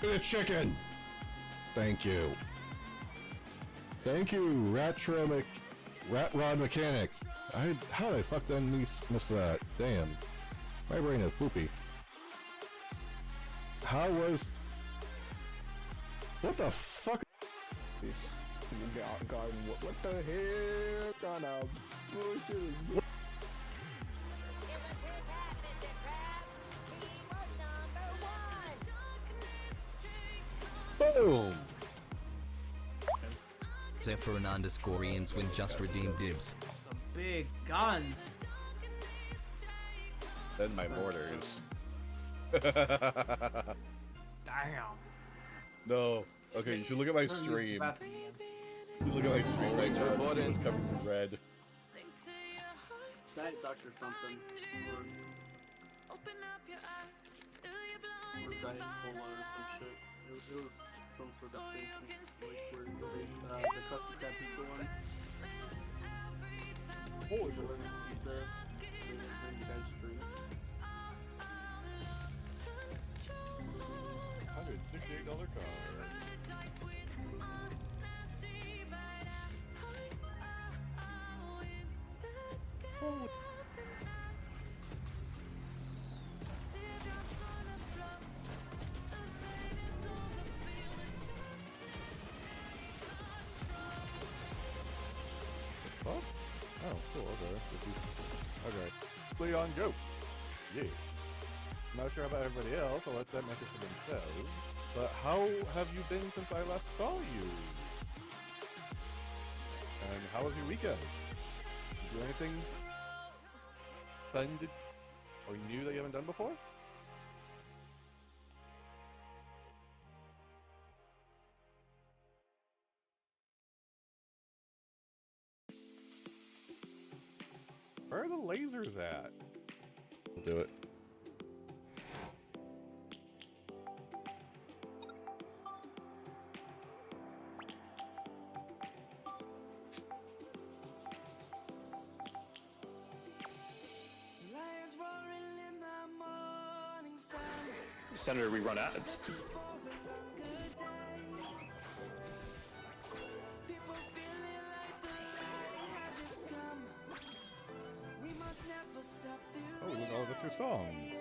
The chicken. Thank you. Thank you, Rat Rod Mechanic. How did I fuck then miss that? Damn. My brain is poopy. How was... What the fuck? God, what the hell kind of bullshit is this? Boom! Zephyrin_Ians win just redeemed dibs. Some big guns. Then my mortars. Damn. No. Okay, you should look at my stream. You look at my stream right now. It's covered in red. Night Doctor something. Or Diet Cola or some shit. It was some sort of thing. Like where the custard crab pizza one. Holy Pizza. shit. Drink. $168 car. Holy. What? Oh, cool, okay. Okay. Leon, go! Yeah. Not sure about everybody else, I'll let them answer for themselves. But how have you been since I last saw you? And how was your weekend? Did you do anything fun or new that you haven't done before? Where are the lasers at? I'll do it. Senator, we run ads. Oh, look at all of us your songs.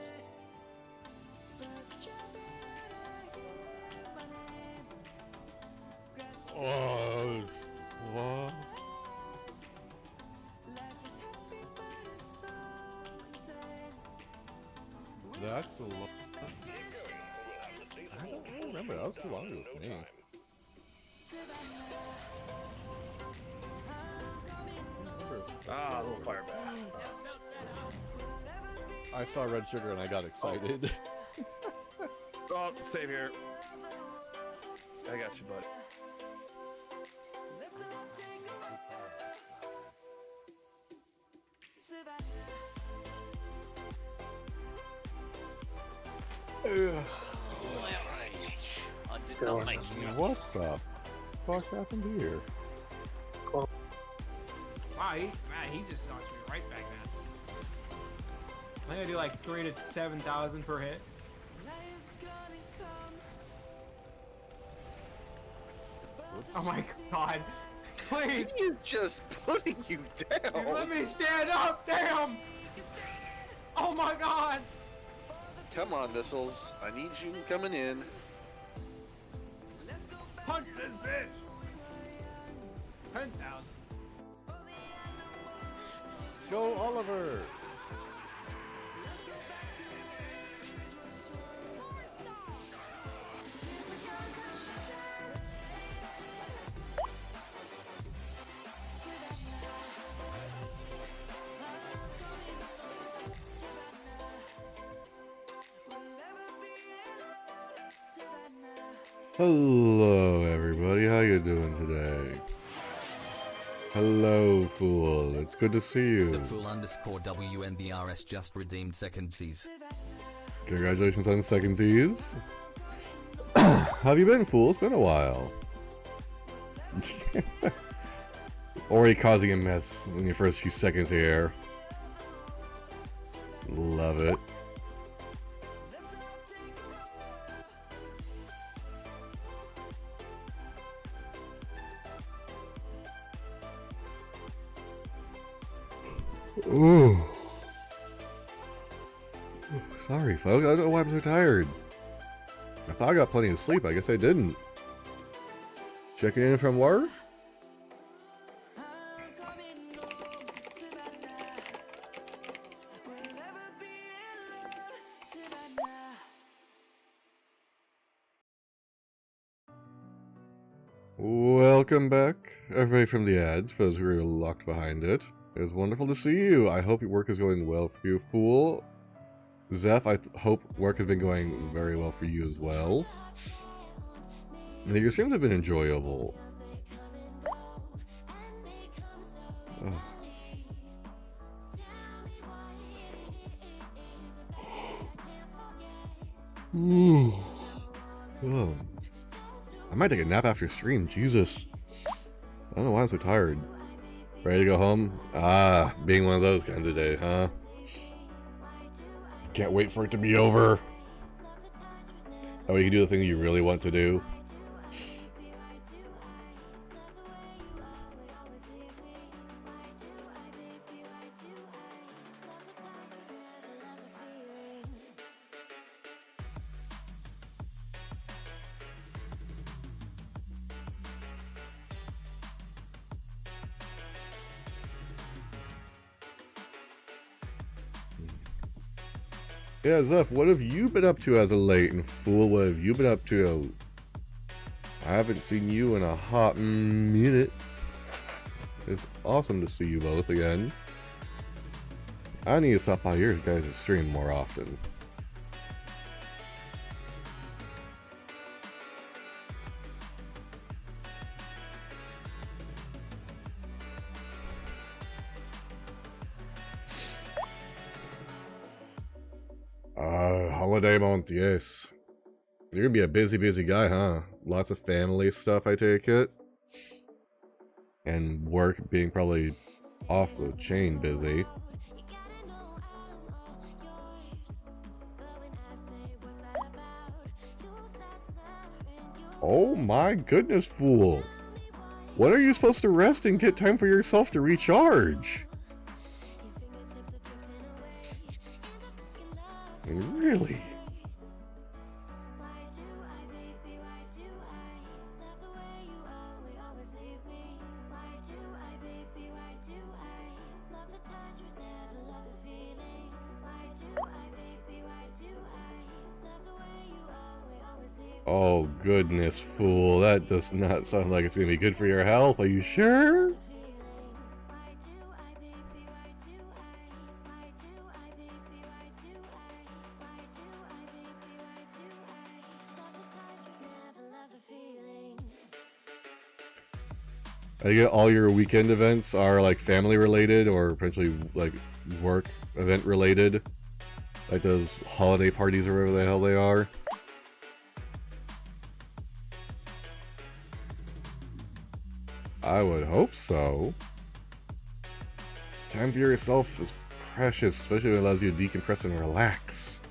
Oh, what? That's a lot. I don't remember. That was too long ago for me. Ah, a little fire back. I saw Red Sugar and I got excited. Oh, save here. I got you, bud. What the fuck happened here? Wow, he just knocks me right back, man. I'm gonna do like 3,000 to 7,000 per hit. Oh my god. Please! He's just putting you down! You let me stand up! Damn! Oh my god! Come on, missiles. I need you coming in. Punch this bitch! 10,000. Go, Oliver! Hello everybody, how you doing today? Hello, Fool. It's good to see The you. Fool underscore WNBRS just redeemed secondsies. Congratulations on secondsies. How have you been, Fool? It's been a while. Already causing a mess in your first few seconds here. Love it. Ooh. Sorry, folks. I don't know why I'm so tired. I thought I got plenty of sleep. I guess I didn't. Checking in from work? Welcome back, everybody from the ads, for those who are locked behind it. It was wonderful to see you. I hope your work is going well for you, Fool. Zeph, I hope work has been going very well for you as well. And your streams have been enjoyable. Oh. Ooh. Oh. I might take a nap after stream, Jesus. I don't know why I'm so tired. Ready to go home? Ah, being one of those kinds of day, huh? Can't wait for it to be over. That way you can do the thing you really want to do. Yeah, Zeph, what have you been up to as of late? And Fool, what have you been up to? I haven't seen you in a hot minute. It's awesome to see you both again. I need to stop by your guys' stream more often. Holiday month, yes. You're gonna be a busy guy, huh? Lots of family stuff, I take it. And work being probably off the chain busy. Oh my goodness, Fool. When are you supposed to rest and get time for yourself to recharge? Really? Oh goodness, Fool. That does not sound like it's gonna be good for your health. Are you sure? I get all your weekend events are like family related or potentially like work event related. Like those holiday parties or whatever the hell they are. I would hope so. Time for yourself is precious, especially when it allows you to decompress and relax.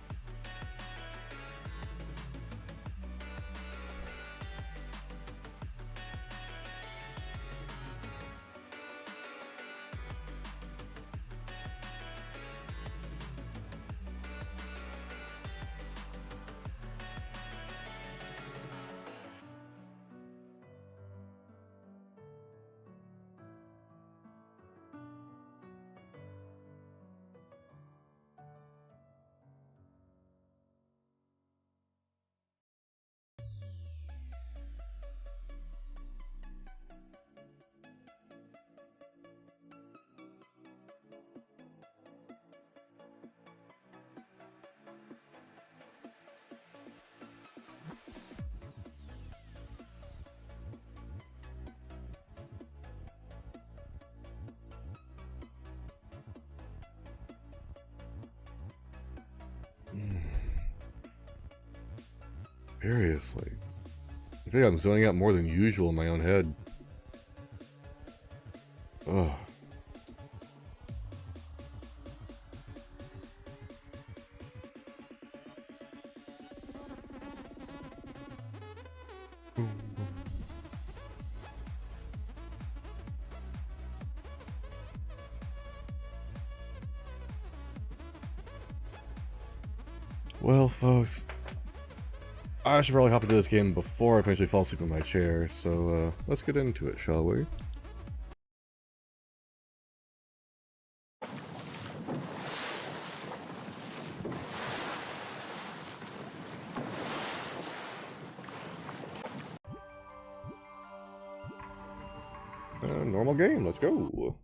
Seriously. I think I'm zoning out more than usual in my own head. Ugh. Well, folks, I should probably hop into this game before I potentially fall asleep in my chair, so let's get into it, shall we? Normal game, let's go.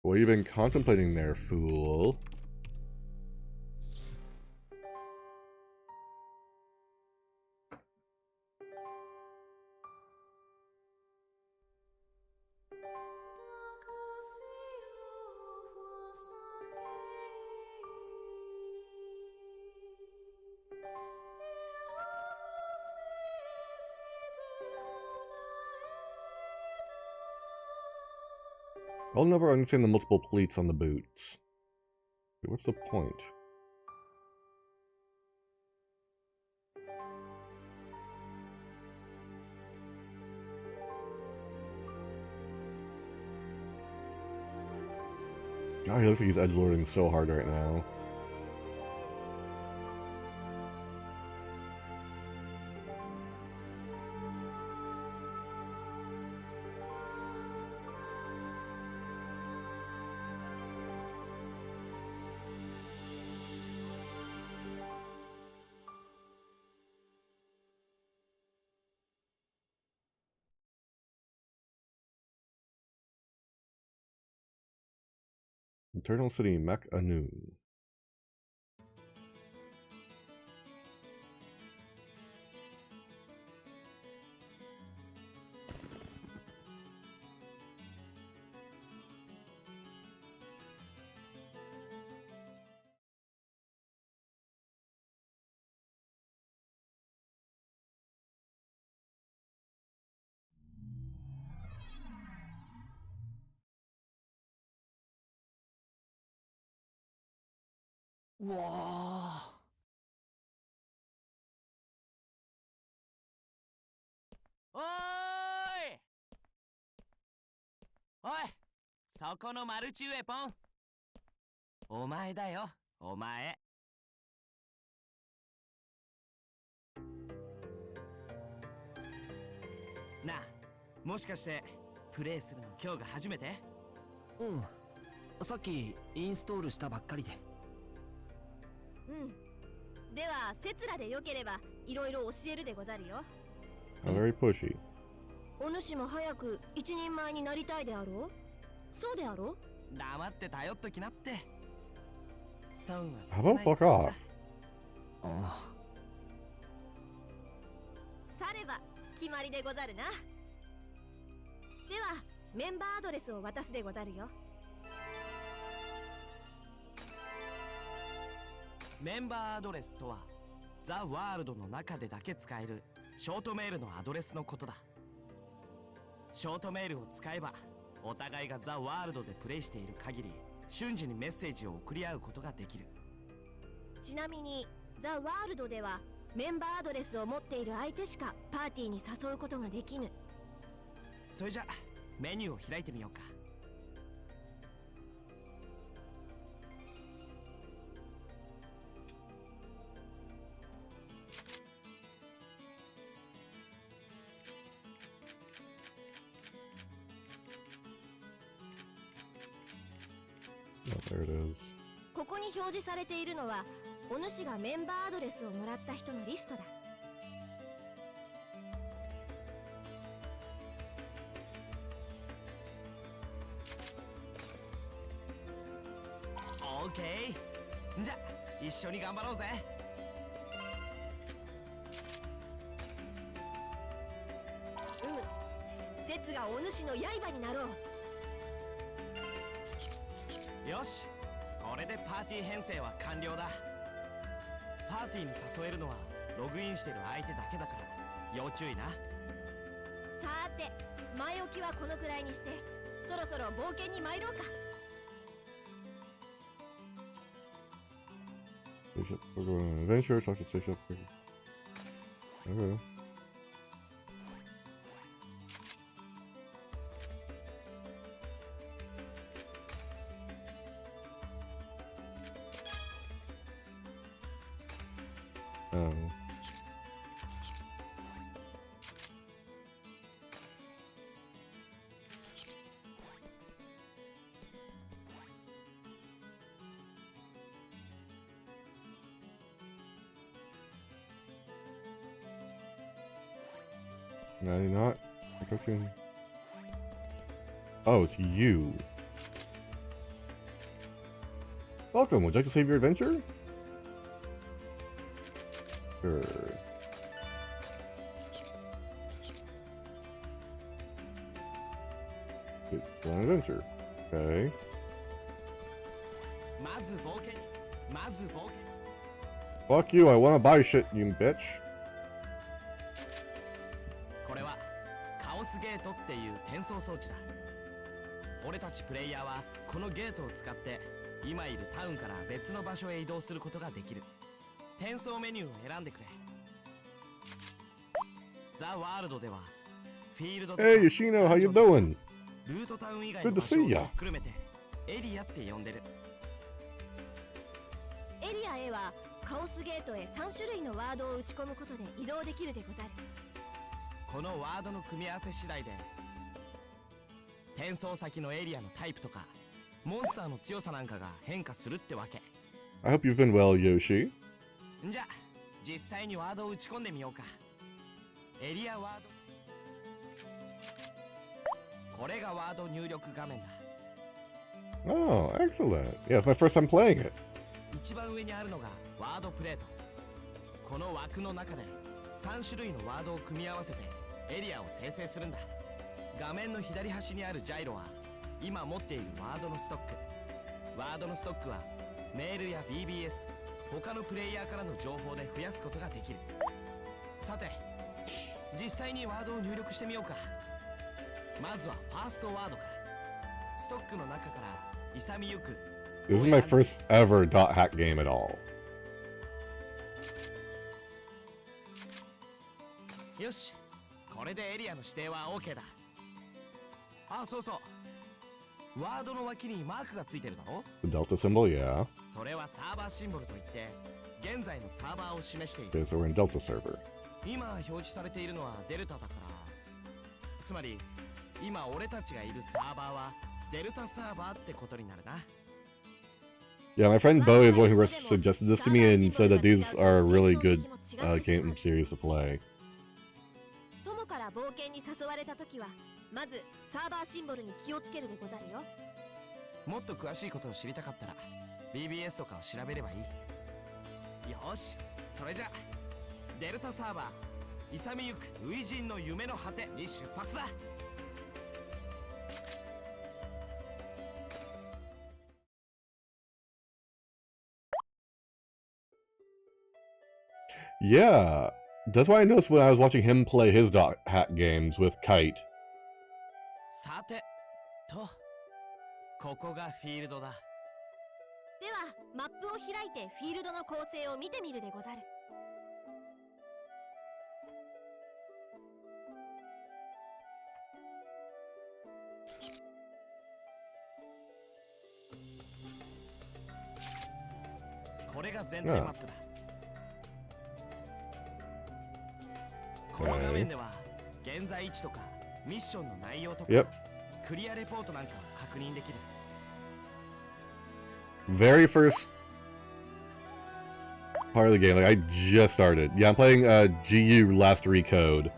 What have you been contemplating there, fool? I'll never understand the multiple pleats on the boots. What's the point? God, he looks like he's edgelording so hard right now. Eternal City Mech Anu. Whoa. おーいおいそこのマルチウェポンお前だよお前なあもしかしてプレイするの今日が初めてうんさっきインストールしたばっかりでうんではセツラでよければいろいろ教えるでござるよ Very pushy. お主も早く一人前になりたいであろうそうであろう黙って頼っときなって損は How about fuck off? されば決まりでござるなではメンバーアドレスを渡すでござるよメンバーアドレスとはザ・ワールドの中でだけ使えるショートメールのアドレスのことだショートメールを使えばお互いがザ・ワールドでプレイしている限り瞬時にメッセージを送り合うことができるちなみにザ・ワールドではメンバーアドレスを持っている相手しかパーティーに誘うことができぬそれじゃメニューを開いてみようかThere it is. ここに表示されているのはお主がメンバーアドレスをもらった人のリストだオーケーじゃ一緒に頑張ろうぜセツがお主の刃になろうよし、これでパーティー編成は完了だ。パーティーに誘えるのはログインしてる相手だけだから要注意な。さーて、前置きはこのくらいにして、そろそろ冒険に参ろうか。Spaceship. We're going on an adventure. Talk to spaceship. Okay. Oh. Not. Protection. Oh, it's you. Welcome. Would you like to save your adventure? Sure. It's an adventure. Okay. Fuck you, I wanna buy shit, you bitch. これはカオスゲートっていう転送装置だ。俺たちプレイヤーはこのゲートを使って今いるタウンから別の場所へ移動することができる。転送メニューを選んでくれ。ザ・ワールドではフィールド Hey Yoshino, how you doing? ルートタウン以外の場所をひっくるめてエリアって呼んでる。エリア A はカオスゲートへ3種類のワードを打ち込むことで移動できるでござる。このワードの組み合わせ次第で転送先のエリアのタイプとかモンスターの強さなんかが変化するってわけ。 I hope you've been well, Yoshi. じゃあ実際にワードを打ち込んでみようか。エリアワード、これがワード入力画面だ。 Oh, excellent. Yeah, it's my first time playing it. 一番上にあるのがワードプレート。この枠の中で3種類のワードを組み合わせてエリアを生成するんだ。画面の左端にあるジャイロは今持っているワードのストック。ワードのストックはメールや BBS、 他のプレイヤーからの情報で増やすことができる。さて実際にワードを入力してみようか。まずはファーストワードから。ストックの中から勇みゆく。 This is my first ever dot hack game at all. よし、これでエリアの指定は OK だ。あ、そうそう。ワードの脇にマークがついてるだろ。 The Delta symbol, yeah. それはサーバーシンボルといって現在のサーバーを示している。Okay, so we're in Delta server. 今表示されているのはデルタだから、つまり今俺たちがいるサーバーはデルタサーバーってことになるな。 Yeah, my friend Bo is one who suggested this to me and said that these are a really good game series to play. 友から冒険に誘われたときはまずサーバーシンボルに気をつけるでござるよ。もっと詳しいことを知りたかったら BBS とかを調べればいい。よし、それじゃデルタサーバー勇みゆく初陣の夢の果てに出発だ。Yeah, that's what I noticed when I was watching him play his dot hack games with Kite. さてと、ここがフィールドだ。ではマップを開いてフィールドの構成を見てみるでござる。これが全体マップだ。この画面では現在位置とかミッションの内容とか、クリアレポートなんかを確認できる。Very first part of the game, like I just started. Yeah, I'm playing GU Last Recode.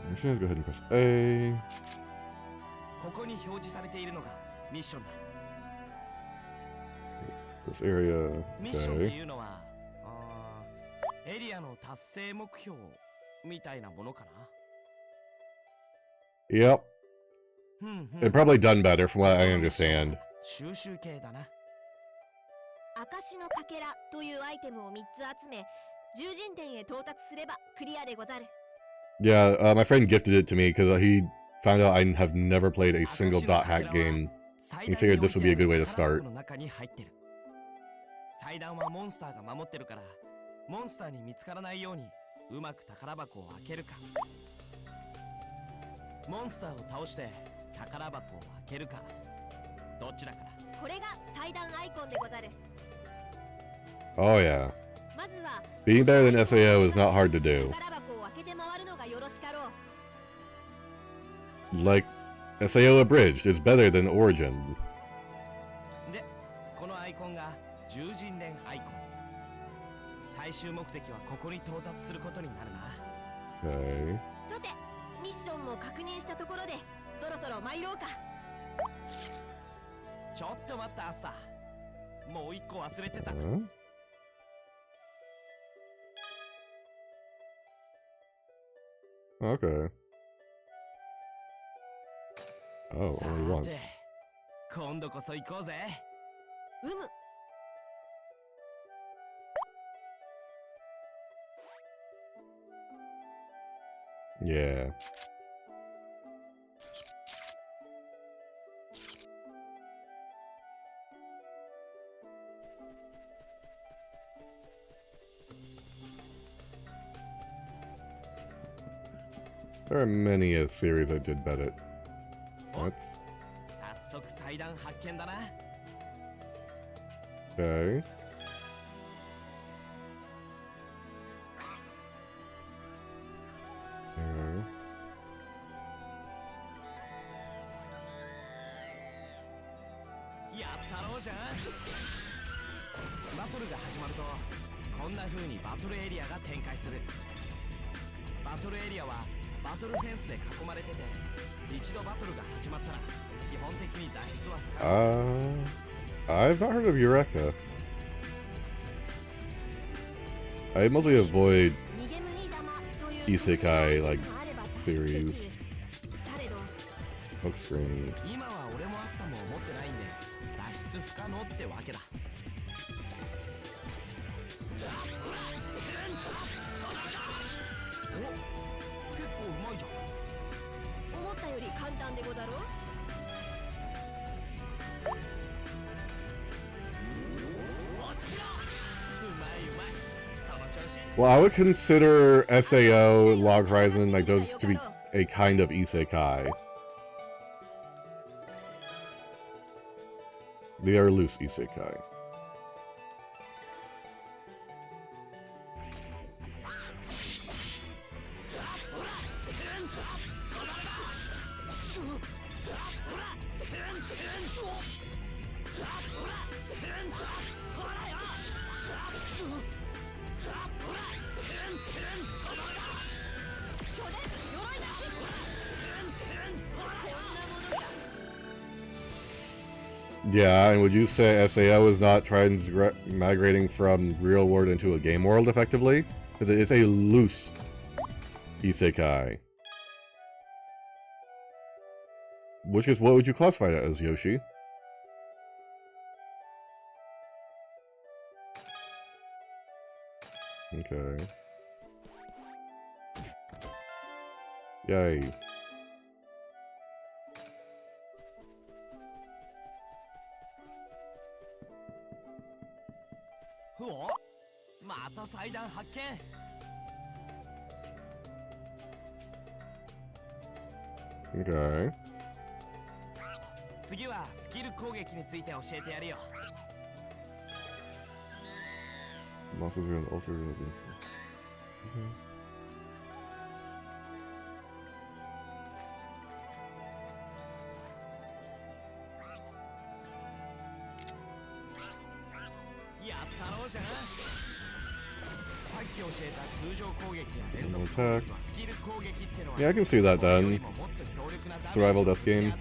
I'm just gonna go ahead and press A. ここに表示されているのがミッションだ。This area. ミッションっていうのは、エリアの達成目標みたいなものかな。Yep. They're probably done better from what I understand. 収集系だな。証のかけらというアイテムを3つ集め、獣人殿へ到達すればクリアでござる。Yeah, my friend gifted it to me because he found out I have never played a single dot hack game. He figured this would be a good way to start. 祭壇はモンスターが守ってるから、モンスターに見つからないようにうまく宝箱を開けるか、モンスターを倒して宝箱を開けるか、どちらかだ。これが祭壇アイコンでござる。 Oh yeah. まずは Being better than SAO is not hard to do. 宝箱を開けて回るのがよろしかろう。 Like, SAO Abridged is better than Origin. で、このアイコンが獣人殿アイコン。最終目的はここに到達することになるな。Okay. さて、ミッションも確認したところで、そろそろ参ろうか。ちょっと待ったアスター。もう一個忘れてた。Huh? Okay. Oh, only once. 今度こそ行こうぜ。うむ。Yeah. There are many a series I did better. What? 早速祭壇発見だな。Okay. Okay. やったろうじゃん。バトルが始まるとこんな風にバトルエリアが展開する。バトルエリアはバトルフェンスで囲まれてて、一度バトルが始まったら基本的に脱出は不可能。I've not heard of Eureka. I mostly avoid isekai like series. Looks great. 今は俺もアスタも持ってないんで脱出不可能ってわけだ。お、結構うまいじゃん。思ったより簡単でござろう。 Well, I would consider SAO, Log Horizon, like those to be a kind of isekai. They are loose isekai. Yeah, and would you say SAO is not migrating from real world into a game world effectively? Because it's a loose isekai. Which is, what would you classify it as, Yoshi? Okay. Yay. Oh, また祭壇発見。Okay. 次はスキル攻撃について教えてやるよ。Monsters are an alter. Attack. Yeah, I can see that then. Survival death game.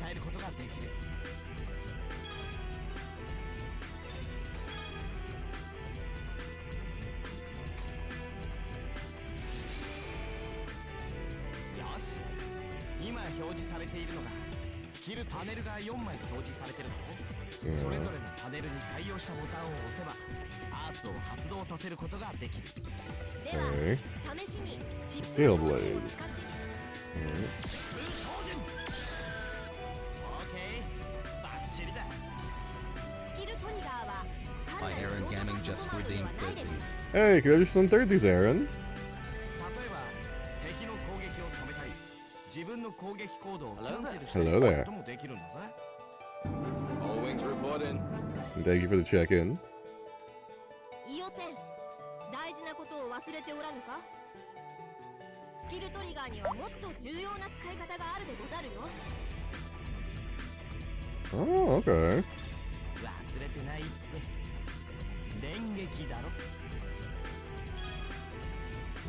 キルパネルが4枚表示されてるの。それぞれのパネルに対応したボタンを押せばアーツを発動させることができる。では Okay. 試しに疾 Scale 風 blade. 装置を使ってみる。 OK、バッチリだ。スキルトリガーは By Aaron Gamming just redeemed thirties. Hey, congratulations on 30s, Aaron. 例えば敵の攻撃を止めたり自分の攻撃行動をキャンセルしたり Hello す there. ることもできるんだぜ。 All wings reporting. Thank you for the check-in. イオテン、大事なことを忘れておらぬか。スキルトリガーにはもっと重要な使い方があるでござるよ。 Oh, okay. 忘れてないって。電撃だろ。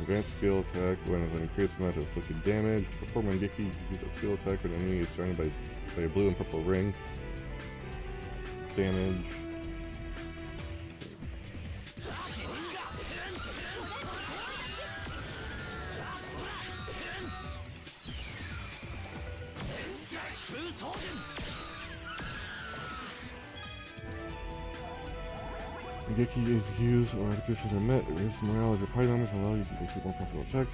Advanced skill attack when an increased amount of inflicted damage. To perform Mangeki, you use a skill attack when an enemy is surrounded by a blue and purple ring. Damage. Mangeki is used or the conditions are met. It raises the morale of your party members and allow you to make more powerful attacks.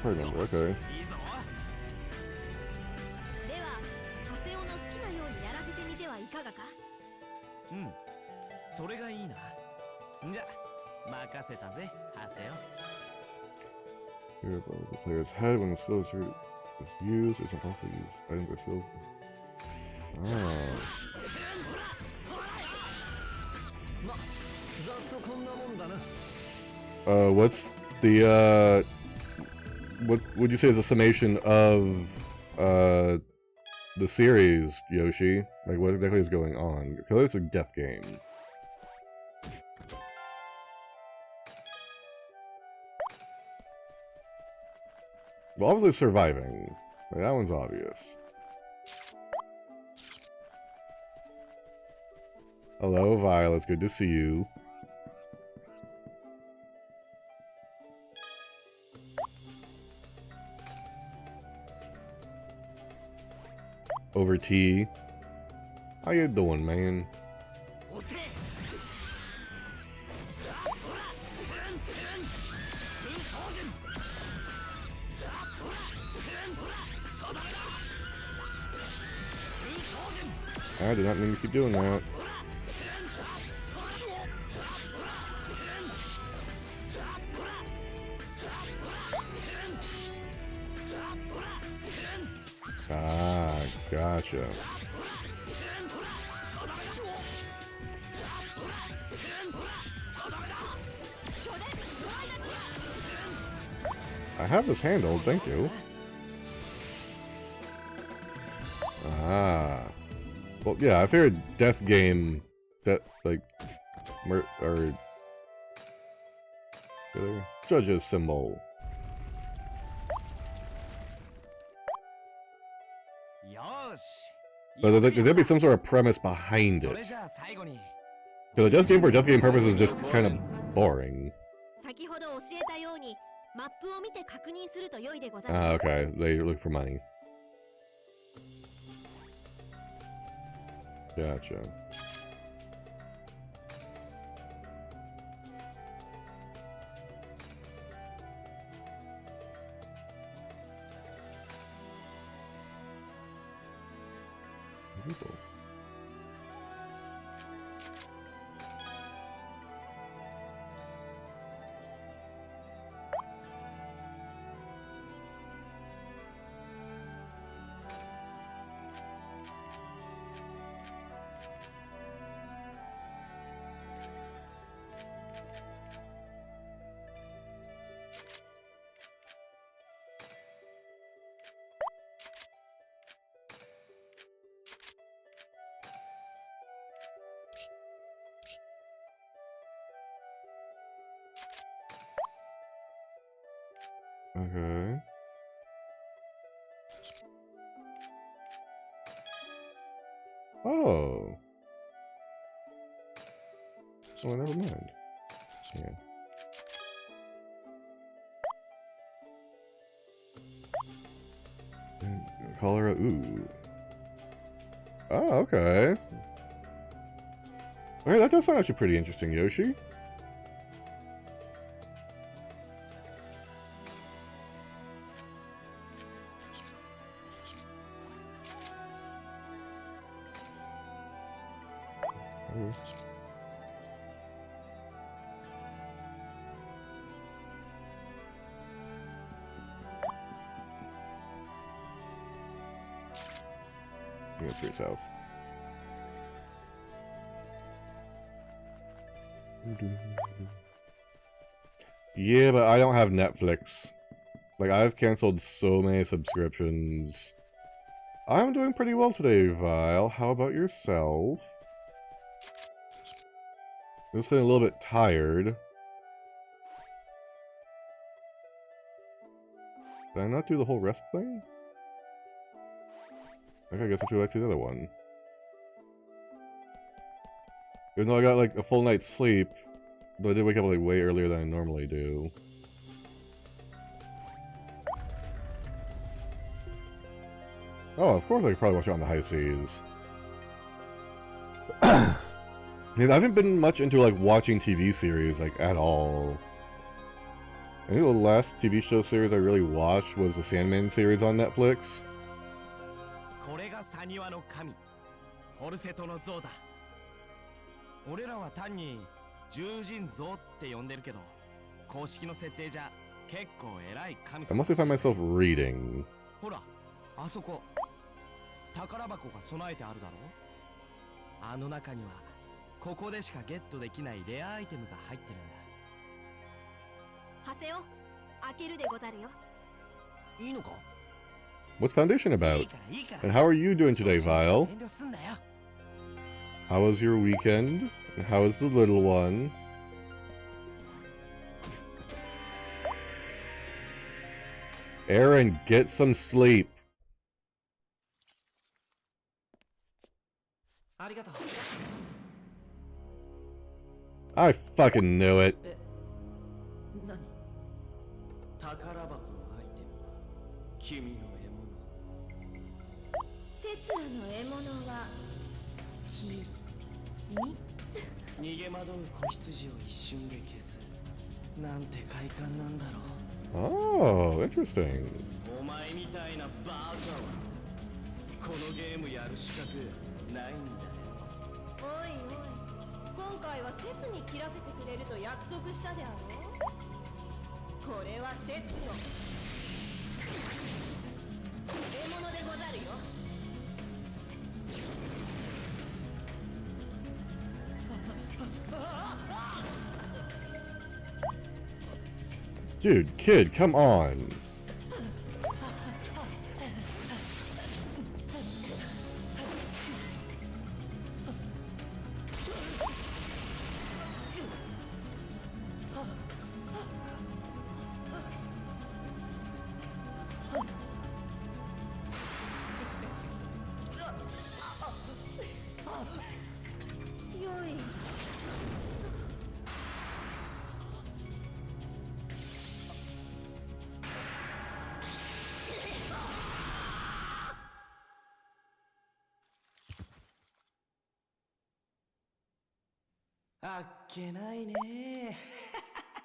Party member, okay. では、ハセオの好きなようにやらせてみてはいかがか。うん、それがいいな。じゃ、任せたぜ、ハセオ。 Here above the player's head when the skill is used, it's impossible to use items or skills. Ah. ま、ざっとこんなもんだな。 What's the what would you say is a summation of the series, Yoshi? Like what exactly is going on? Because it's a death game. Well, obviously surviving. Like, that one's obvious. Hello, Violet. Good to see you. Over T. How you doing, man? I did not mean to keep doing that. Ah, gotcha. I have this handled, thank you. Ah. Well, yeah, I figured death game, that, like, or judge's symbol. But there'd be some sort of premise behind it. So the death game for death game purposes is just kind of boring. Ah, okay. They look for money. Gotcha. People. Okay. Oh. Oh, never mind. Yeah. And cholera, ooh. Oh, okay. Okay, that does sound actually pretty interesting, Yoshi. It's straight south. Yeah, but I don't have Netflix. Like, I've canceled so many subscriptions. I'm doing pretty well today, Vile. How about yourself? I'm just feeling a little bit tired. Did I not do the whole rest thing? Okay, I guess I should go back to the other one. Even though I got like a full night's sleep, but I did wake up like way earlier than I normally do. Oh, of course I could probably watch it on the high seas. Because I haven't been much into like watching TV series like at all. I think the last TV show series I really watched was the Sandman series on Netflix. これがサニワの神フォルセトの像だ俺らは単に獣人像って呼んでるけど公式の設定じゃ結構偉い神 I 様 mostly find myself reading. ほらあそこ宝箱が備えてあるだろあの中にはここでしかゲットできないレアアイテムが入ってるんだハセオ開けるでござるよいいのか What's Foundation about? And how are you doing today, Vile? How was your weekend? And how is the little one? Aaron, get some sleep. ありがとう I fucking knew it. 何宝箱のアイテムは君の獲物セツラの獲物は君逃げ惑う子羊を一瞬で消すなんて快感なんだろう Oh, interesting. お前みたいなバカはこのゲームやる資格ないんだよおいおい今回はセツに切らせてくれると約束したであろうこれはセツの獲物でござるよ Dude, kid, come on.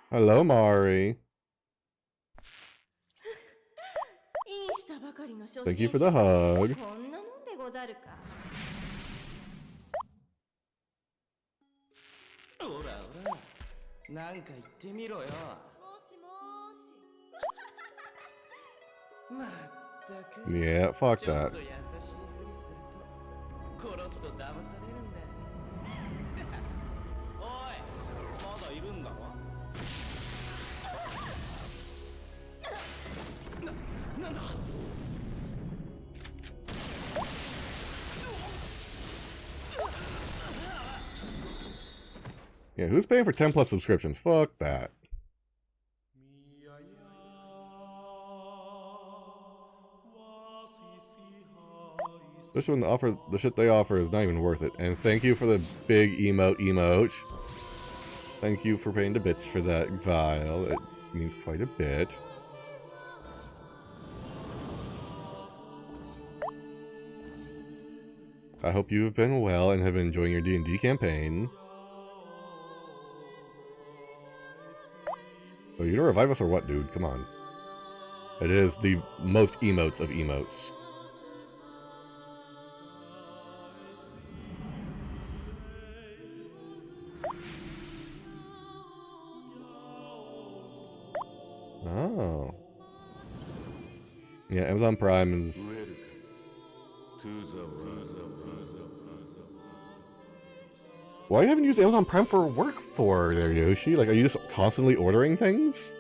Hello, Mari. Thank you for the hug. こんなもんでござるかほらほらなんか言ってみろよもしもーしまったく Yeah, fuck ちょっ that. と優しいふりするとコロッと騙されるんだよねおいまだいるんだろなんだ Yeah, who's paying for 10 plus subscriptions? Fuck that. Especially when the shit they offer is not even worth it. And thank you for the big emote. Thank you for paying the bits for that, Vile. It means quite a bit. I hope you have been well and have been enjoying your D&D campaign. Oh, you gonna revive us or what, dude? Come on. It is the most emotes of emotes. Oh. Yeah, Amazon Prime is... Why haven't you used Amazon Prime for work for there, Yoshi? Like, are you just constantly ordering things?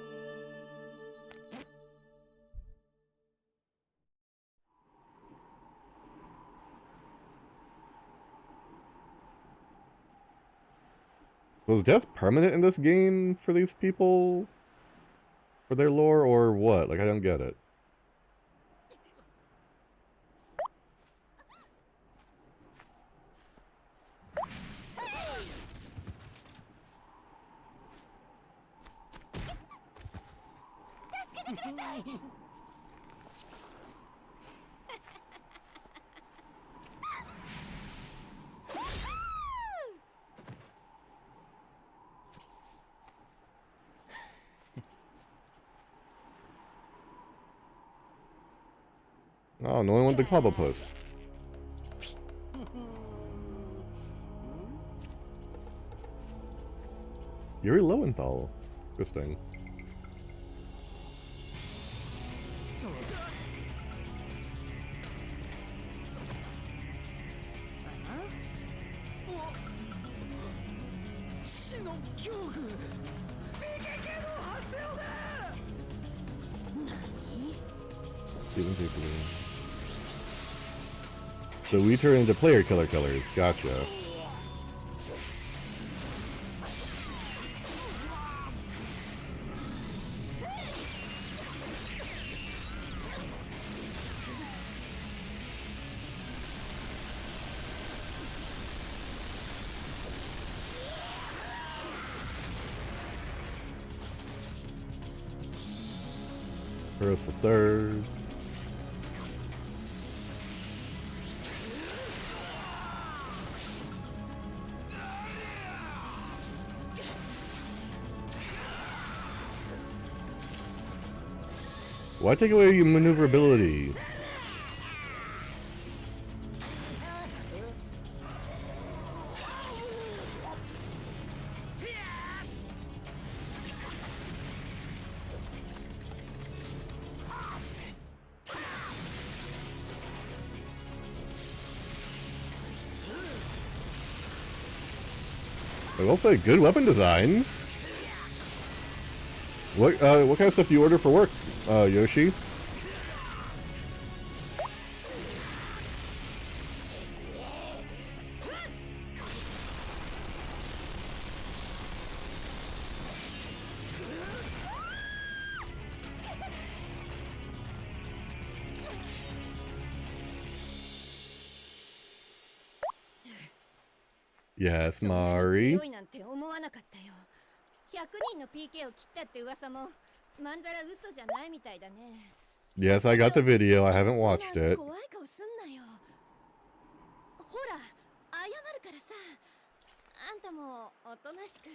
Was death permanent in this game for these people? For their lore, or what? Like, I don't get it. Oh, no one wants the Clobbopus. Yuri Lowenthal. Interesting. So we turn into player killers. Gotcha. First the third. Why take away your maneuverability? I will say, good weapon designs. What kind of stuff do you order for work, Yoshi? Yes, Mari. 100人の PK を切ったって噂もまんざら嘘じゃないみたいだね。Yes, I got the video. I haven't watched it. 怖い顔すんなよ。ほら、謝るからさ。あんたもおとなしく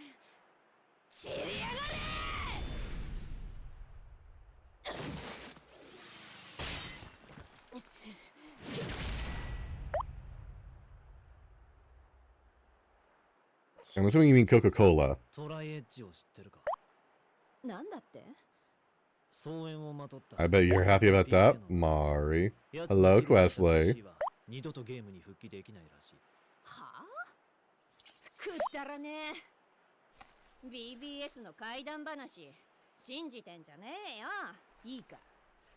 散りやがれ。I'm assuming you mean Coca-Cola. トライエッジを知ってるか。なんだって？ I bet you're happy about that, Mari. Hello, Questley. 二度とゲームに復帰できないらしい。はあ？くったらね。BBS の怪談話信じてんじゃねえよ。いいか、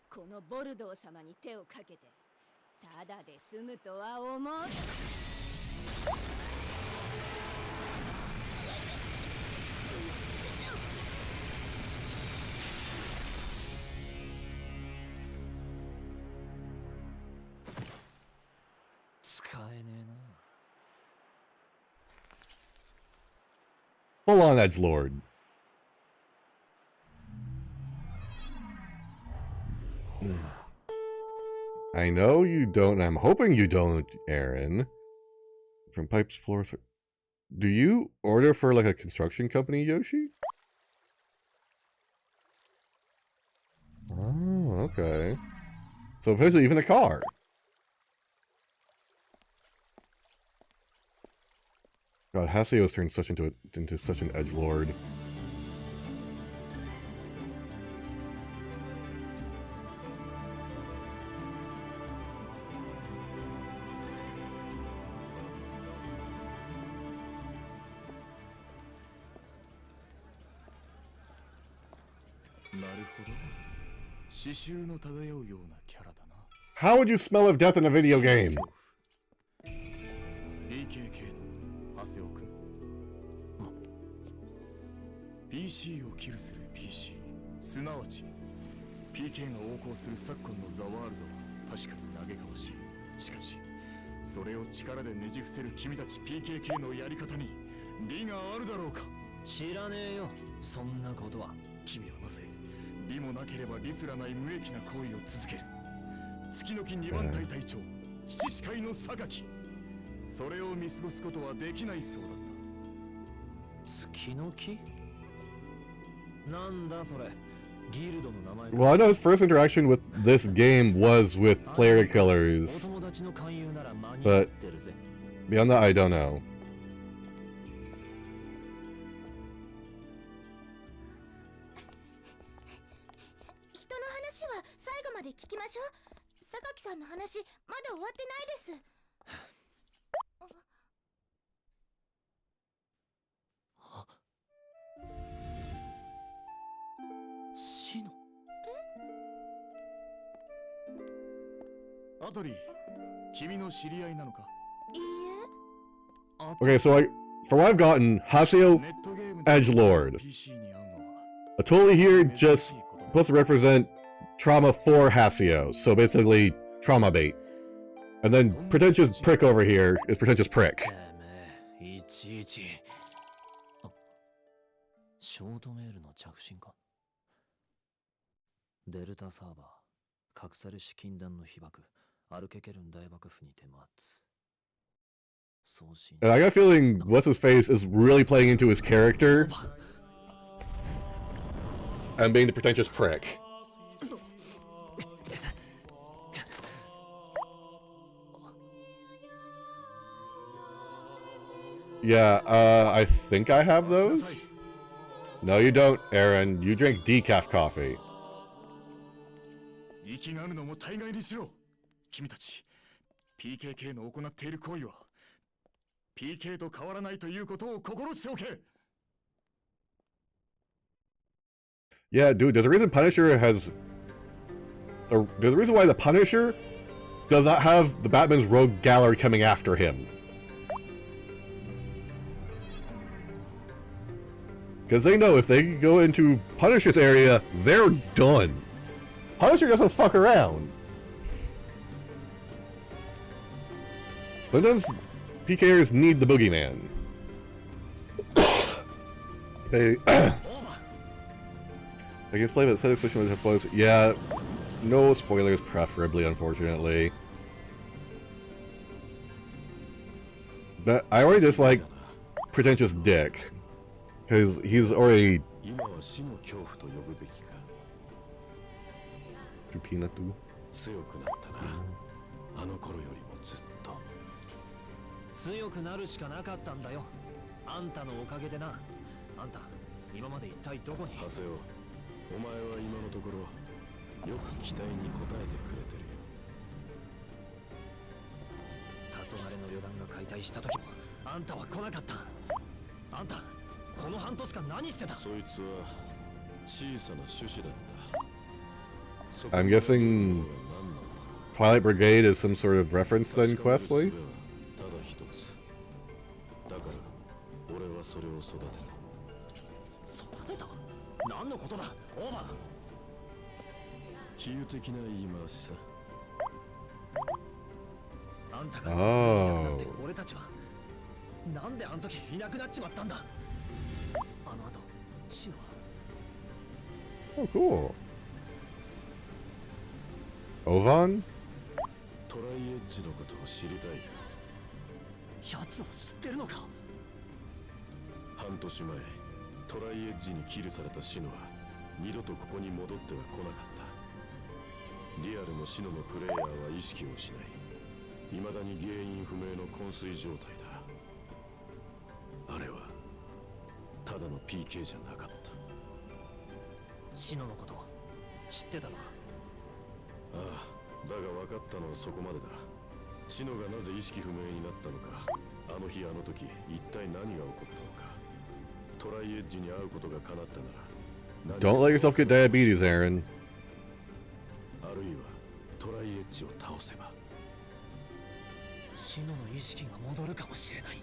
このボルドー様に手をかけてただで済むとは思う。Full on edgelord. I know you don't. I'm hoping you don't, Aaron. From pipes, floors. Do you order for like a construction company, Yoshi? Oh, okay. So potentially even a car. God, Haseo's turned such into such an edgelord. How would you smell of death in a video game? PC をキルする PC すなわち PK が横行する昨今のザワールドは確かに嘆かわしい。しかしそれを力でねじ伏せる君たち PKK のやり方に理があるだろうか。知らねえよそんなことは。君はなぜ理もなければ利すらない無益な行為を続ける。月の木2番隊隊長七士会の榊、それを見過ごすことはできないそうだった。月の木なんだそれ。ギルドの名前。 Well, I know his first interaction with this game was with player killers, but beyond that, I don't know. 人の話は最後まで聞きましょう。榊さんの話まだ終わってないです。シノ。アトリー、君の知り合いなのか？いいえ。 Okay, so from what I've gotten, Haseo, edgelord. Atoli here just supposed to represent trauma for Haseo, so basically trauma bait. And then pretentious prick over here is pretentious prick. ショートメールの着信か。デルタサーバー、隠されし禁断の被爆、アルケケルン大幕府にてマッツ。 And I got a feeling what's his face is really playing into his character and being the pretentious prick. Yeah, I think I have those. No, you don't, Aaron. You drink decaf coffee. 息があるのも大概にしろ。君たち PKK の行っている行為は PK と変わらないということを心しておけ。 Yeah, dude, there's a reason Punisher has... there's a reason why the Punisher does not have the Batman's rogue gallery coming after him. Because they know if they go into Punisher's area, they're done. Punisher doesn't fuck around. Sometimes PKers need the boogeyman. They... I guess play that set especially with spoilers. Yeah, no spoilers preferably, unfortunately. But I already dislike pretentious dick. Because he's already... Peanut. 強くなるしかなかったんだよ。あんたのおかげでな。あんた、今まで一体どこに？ハセオ、お前は今のところよく期待に応えてくれてるよ。黄昏の旅団が解体した時もあんたは来なかった。あんた、この半年間何してた？そいつは小さな種子だった。 I'm guessing Twilight Brigade is some sort of reference then, Questly? それを育てた？何のことだ、オーバー。比喩的な言い回しさ。あんたが俺たちはなんであの時いなくなっちまったんだ。あの後、シノは。 Oh, cool. Ovan? ッジのことを知りたいか。奴を知ってるのか。半年前トライエッジにキルされたシノは二度とここに戻っては来なかった。リアルのシノのプレイヤーは意識を失い、未だに原因不明の昏睡状態だ。あれはただの PK じゃなかった。シノのこと知ってたのか。ああ、だが分かったのはそこまでだ。シノがなぜ意識不明になったのか、あの日あの時一体何が起こったのか。トライエッジに会うことが叶ったなら Don't let yourself get diabetes, Aaron. あるいはトライエッジを倒せばシノの意識が戻るかもしれない。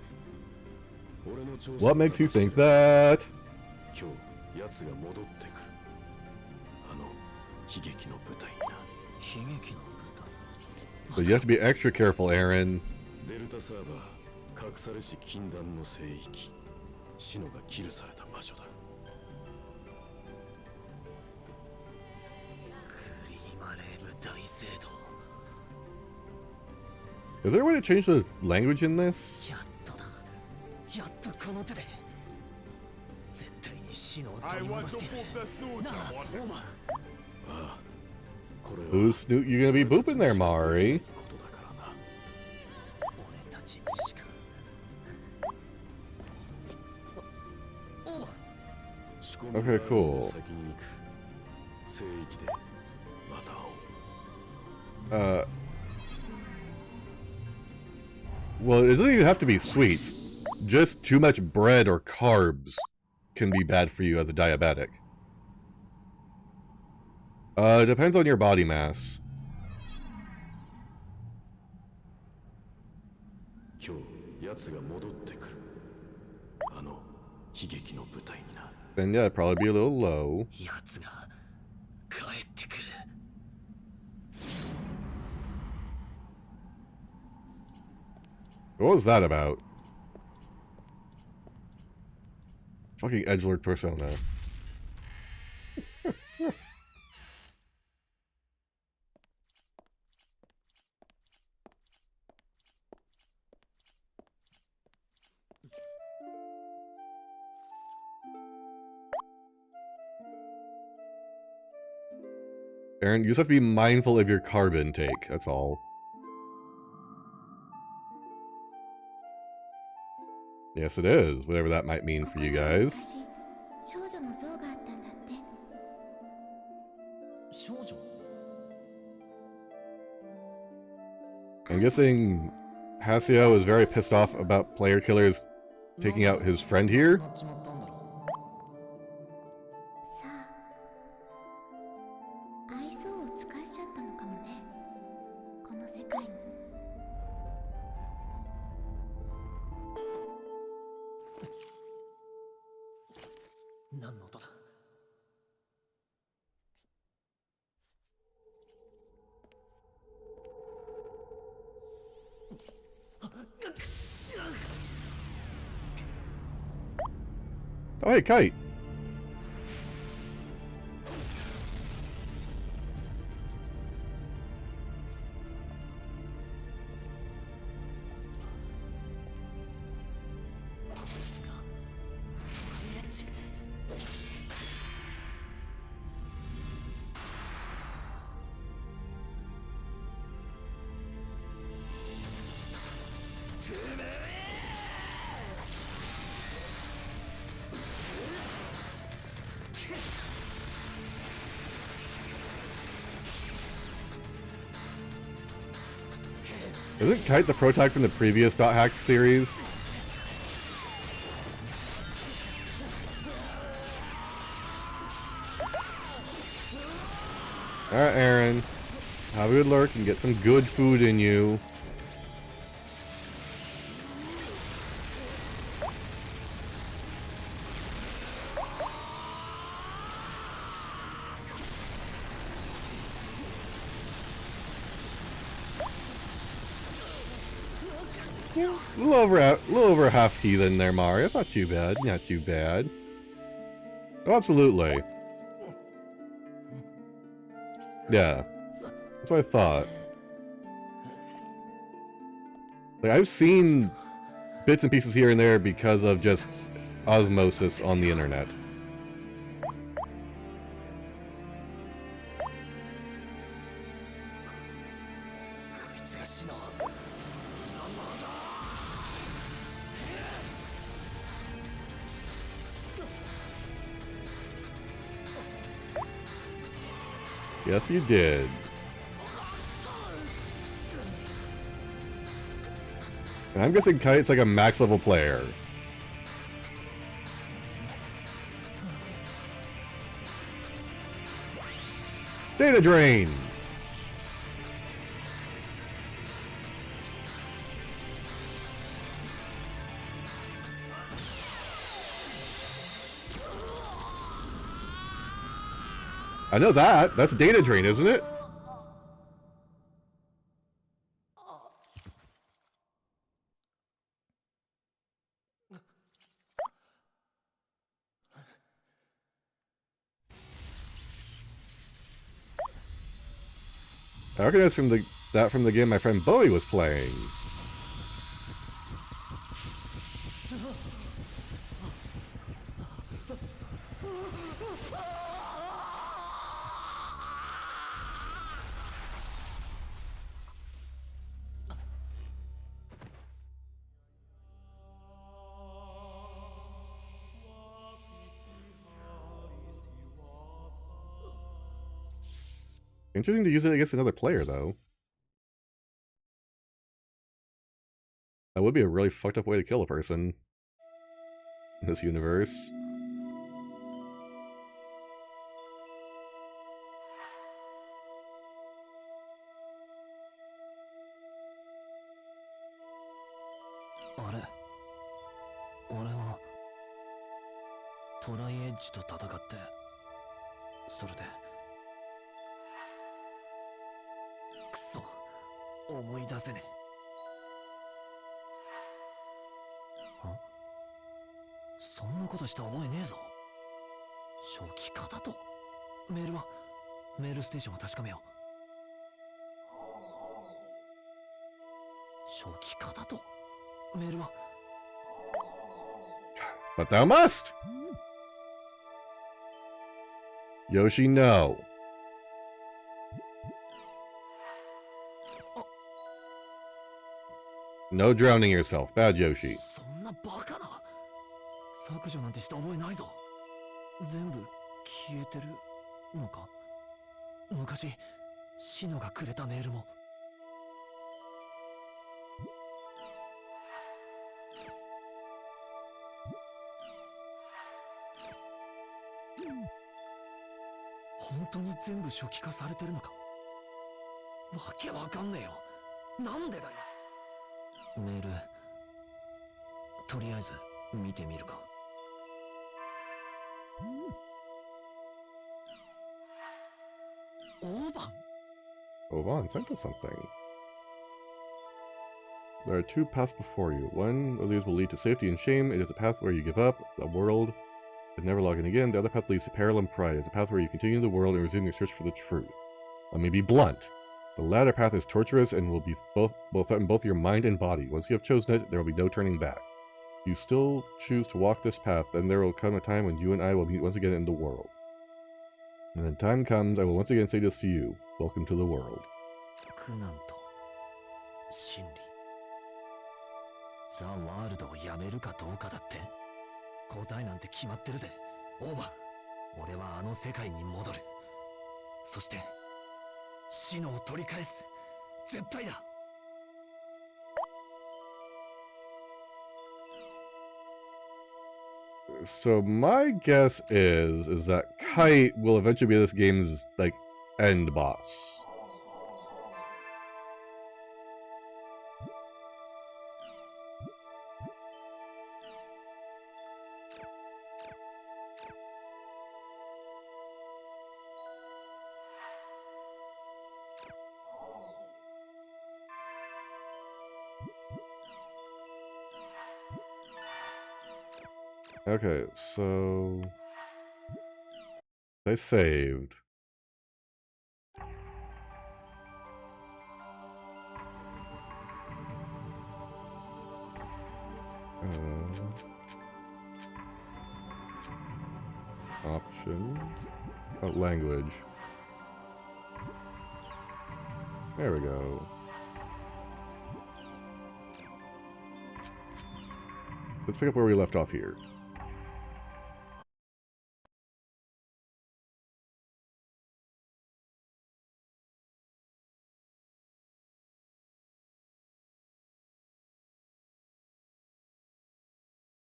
What makes you think that? 今日奴が戻ってくる。あの悲劇の舞台にな。悲劇の舞 But you have to be extra careful, Aaron. デルタサーバー、隠されし禁断の聖域、シノがキルされた場所だ。クリーマレーム大聖堂。 Is there a way to change the language in this? やっとだ。やっとこの手で。絶対にシノを取り戻してやる。なあ、オーバー。ああ、これは Who's Snoot you gonna be booping there, Mari? ことだからな。俺たちにしか。オーバー。仕込みが Okay, cool. 先に行く。聖域でまた会おう。Well, it doesn't even have to be sweets. Just too much bread or carbs can be bad for you as a diabetic. It depends on your body mass. 今日奴が戻ってくる。あの悲劇の舞台にな。 Then yeah, it'd probably be a little low. 奴が帰ってくる。 What was that about? Fucking edgelord persona. Aaron, you just have to be mindful of your carb intake, that's all. Yes, it is, whatever that might mean for you guys. 少女の像があったんだって。少女？ I'm guessing Haseo is very pissed off about player killers taking out his friend here. なっちまったんだろさあ、愛想を尽かしちゃったのかもね。この世界に。何の音だ。Oh, hey, Kite. Isn't Kite the protagonist from the previous Dot Hack series? Alright, Aaron. Have a good lurk and get some good food in you. Yeah, a little over half heathen there, Mari. That's not too bad. Not too bad. Oh, absolutely. Yeah. That's what I thought. Like, I've seen bits and pieces here and there because of just osmosis on the internet. Yes, you did. And I'm guessing Kite's like a max level player. Data drain! I know that. That's data drain, isn't it? I recognize from the game my friend Bowie was playing. Interesting to use it against another player, though. That would be a really fucked up way to kill a person in this universe. But thou must! Yoshi, no. No drowning yourself. Bad Yoshi. 削除なんてした覚えないぞ。全部消えてるのか。昔シノがくれたメールも。本当に全部初期化されてるのか。わけわかんねえよ。なんでだよ。メールとりあえず見てみるか。Oban sent us something. There are two paths before you. One of these will lead to safety and shame. It is a path where you give up the world and never log in again. The other path leads to peril and pride. It's a path where you continue the world and resume your search for the truth. Let me be blunt. The latter path is torturous and will be both threaten both your mind and body. Once you have chosen it, there will be no turning back. If you still choose to walk this path, then there will come a time when you and I will meet once again in the world. When the time comes, I will once again say this to you. Welcome to the world. 苦難と真理。ザ・ワールドをやめるかどうかだって。答えなんて決まってるぜ。オーバー。俺はあの世界に戻る。そしてシノを取り返す。絶対だ。So my guess is that Kite will eventually be this game's like end boss. Okay, so I saved. Option. Oh, language. There we go. Let's pick up where we left off here.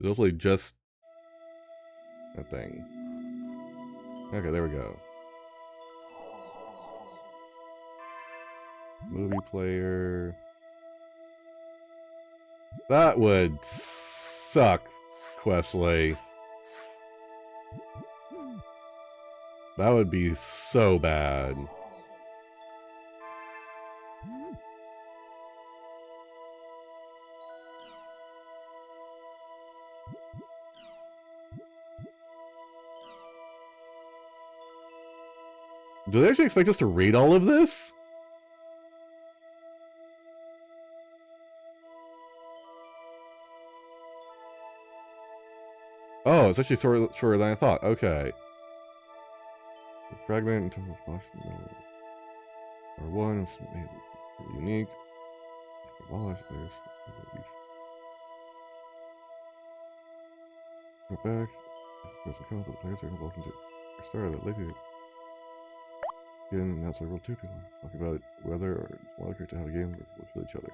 Hopefully just that thing. Okay, there we go. Movie player. That would suck, Questley. That would be so bad. Do they actually expect us to read all of this? Oh, it's actually shorter than I thought. Okay. The fragment until it's washed in the middle. R1 is made unique. Abolish players. Go back. There's a couple of players are welcome to restart that later. Again, that's rule 2 people. Talk about whether or it's more likely to have a game with each other.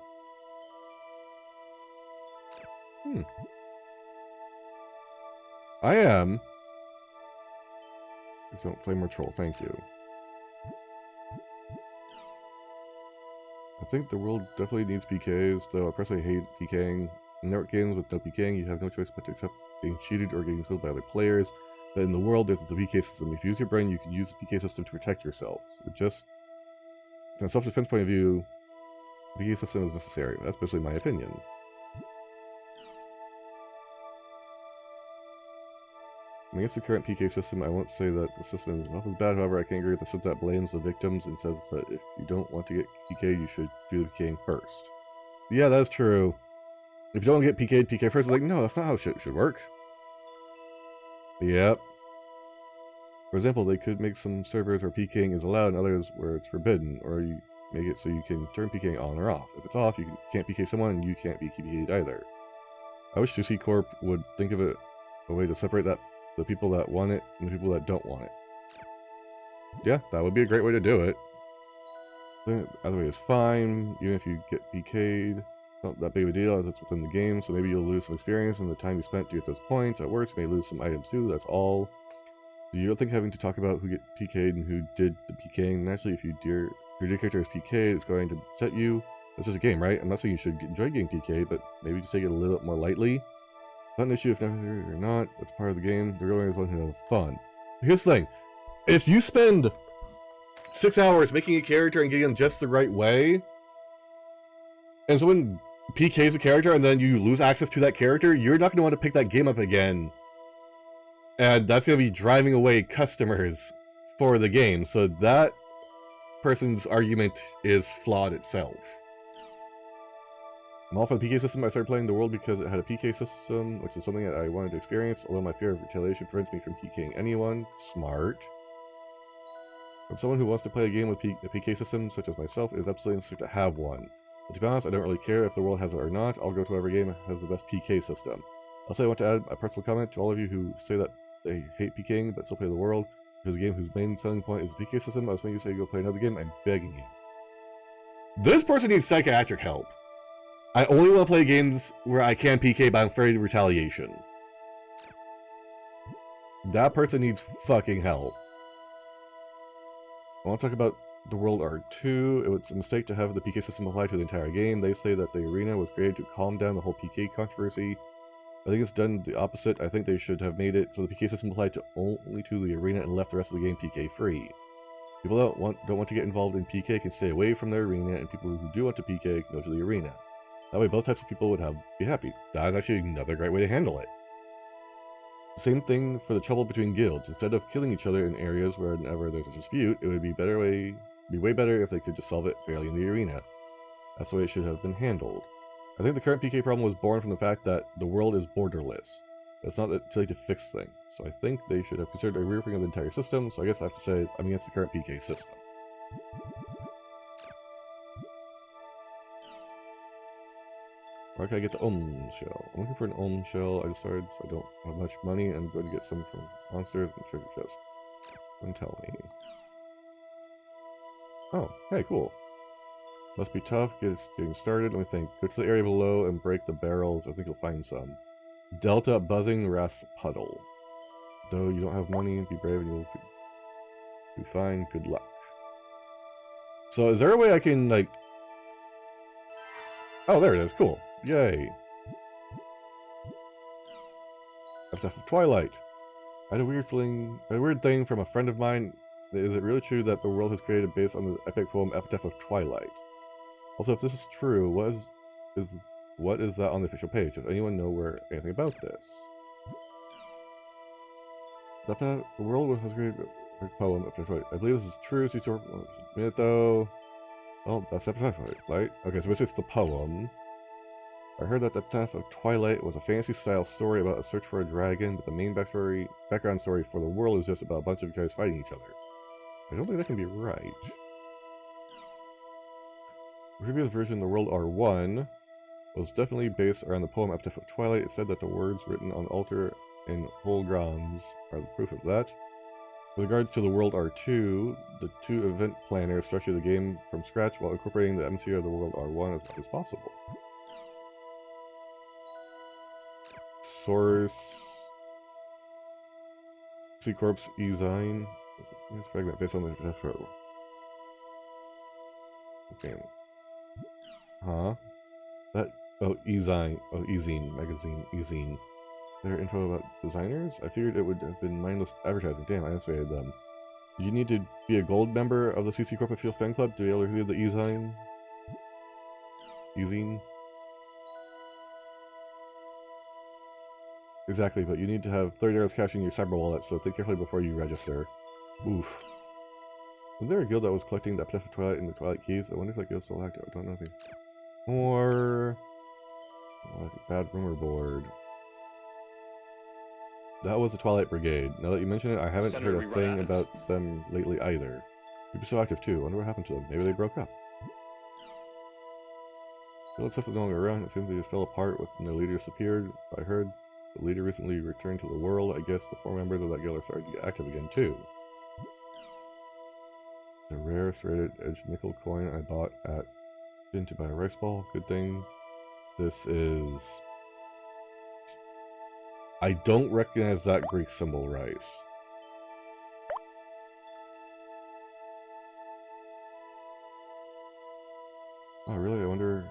I am. Please don't flame or troll, thank you. I think the world definitely needs PKs, though I personally hate PKing. In network games with no PKing, you have no choice but to accept being cheated or getting killed by other players. But in the world, there's the PK system. If you use your brain, you can use the PK system to protect yourself. So just, from a self-defense point of view, the PK system is necessary. That's basically my opinion. Against the current PK system, I won't say that the system is not as bad. However, I can agree with the system that blames the victims and says that if you don't want to get PK, you should do the PKing first. Yeah, that's true. If you don't get PK'd, PK first. It's like, no, that's not how shit should work. Yep. For example, they could make some servers where PKing is allowed and others where it's forbidden, or you make it so you can turn PKing on or off. If it's off, you can't PK someone and you can't be PK'd either. I wish 2C Corp would think of it a way to separate that the people that want it and the people that don't want it. Yeah, that would be a great way to do it. Either way is fine, even if you get PK'd. Not that big of a deal as it's within the game, so maybe you'll lose some experience in the time you spent to get those points. At worst, you may lose some items too, that's all. You don't think having to talk about who get PK'd and who did the PKing, naturally if your character is PK'd, it's going to upset you. That's just a game, right? I'm not saying you should enjoy getting PK'd, but maybe just take it a little bit more lightly. Not an issue if necessary or not, that's part of the game. The real game is one to have fun. Here's the thing, if you spend 6 hours making a character and getting them just the right way, and someone PKs a character and then you lose access to that character, you're not going to want to pick that game up again. And that's going to be driving away customers for the game. So that person's argument is flawed itself. I'm all for the PK system. I started playing the world because it had a PK system, which is something that I wanted to experience, although my fear of retaliation prevents me from PKing anyone. Smart. From someone who wants to play a game with a PK system, such as myself, it is absolutely necessary to have one. But to be honest, I don't really care if the world has it or not. I'll go to whatever game has the best PK system. Also, I want to add a personal comment to all of you who say that they hate PKing but still play the world, because a game whose main selling point is the PK system. I was making you say go play another game. I'm begging you. This person needs psychiatric help. I only want to play games where I can PK, but I'm afraid of retaliation. That person needs fucking help. I want to talk about the World R2. It was a mistake to have the PK system apply to the entire game. They say that the arena was created to calm down the whole PK controversy. I think it's done the opposite. I think they should have made it so the PK system applied to only to the arena and left the rest of the game PK free. People that don't want to get involved in PK can stay away from the arena, and people who do want to PK can go to the arena. That way both types of people would be happy. That is actually another great way to handle it. Same thing for the trouble between guilds. Instead of killing each other in areas whenever there's a dispute, it would be way better if they could just solve it fairly in the arena. That's the way it should have been handled. I think the current PK problem was born from the fact that the world is borderless. It's not that to fix things. So I think they should have considered a regrouping of the entire system. So I guess I have to say I'm against the current PK system. Where can I get the shell? I'm looking for an shell. I just started, so I don't have much money. I'm going to get some from monsters and treasure chests. Don't tell me. Oh, hey, cool. Must be tough. Getting started. Let me think. Go to the area below and break the barrels. I think you'll find some. Delta Buzzing Wrath Puddle. Though you don't have money, be brave and you'll be fine. Good luck. So is there a way I can, like... Oh, there it is. Cool. Yay. Epitaph of Twilight. I had a weird thing from a friend of mine. Is it really true that the world is created based on the epic poem Epitaph of Twilight? Also, if this is true, what is that on the official page? Does anyone know anything about this? The world was created by a poem Epitaph of Twilight. I believe this is true. See, minute though. Oh, that's Epitaph of Twilight. Okay, so basically it's the poem. I heard that the Epitaph of Twilight was a fantasy-style story about a search for a dragon, but the main background story for the world is just about a bunch of guys fighting each other. I don't think that can be right. The previous version, the World R1, was definitely based around the poem Epitaph of Twilight. It said that the words written on the altar in holograms are the proof of that. With regards to the World R2, the two event planners structured the game from scratch while incorporating the atmosphere of the World R1 as much as possible. Source C Corps Ezine. Fragment based on the intro. Okay. Huh? That Ezine. Oh, Ezine magazine. Ezine. Their info about designers? I figured it would have been mindless advertising. Damn, I anticipated them. Did you need to be a gold member of the CC Corp Official Fan Club to be able to read the Ezine? Ezine? Exactly, but you need to have $30 cash in your cyber wallet, so think carefully before you register. Oof. Was there a guild that was collecting the Epitaph of Twilight and the Twilight Keys? I wonder if that guild's still active. I don't know if Or... like a bad rumor board. That was the Twilight Brigade. Now that you mention it, I haven't heard a thing about them lately either. They're so active too. I wonder what happened to them. Maybe they broke up. Guilds have to no longer around. It seems they just fell apart when their leader disappeared. I heard the leader recently returned to the world. I guess the 4 members of that guild are starting to get active again too. The rare serrated edge nickel coin I bought at to buy a rice ball. Good thing. This is... I don't recognize that Greek symbol, rice. Oh, really? I wonder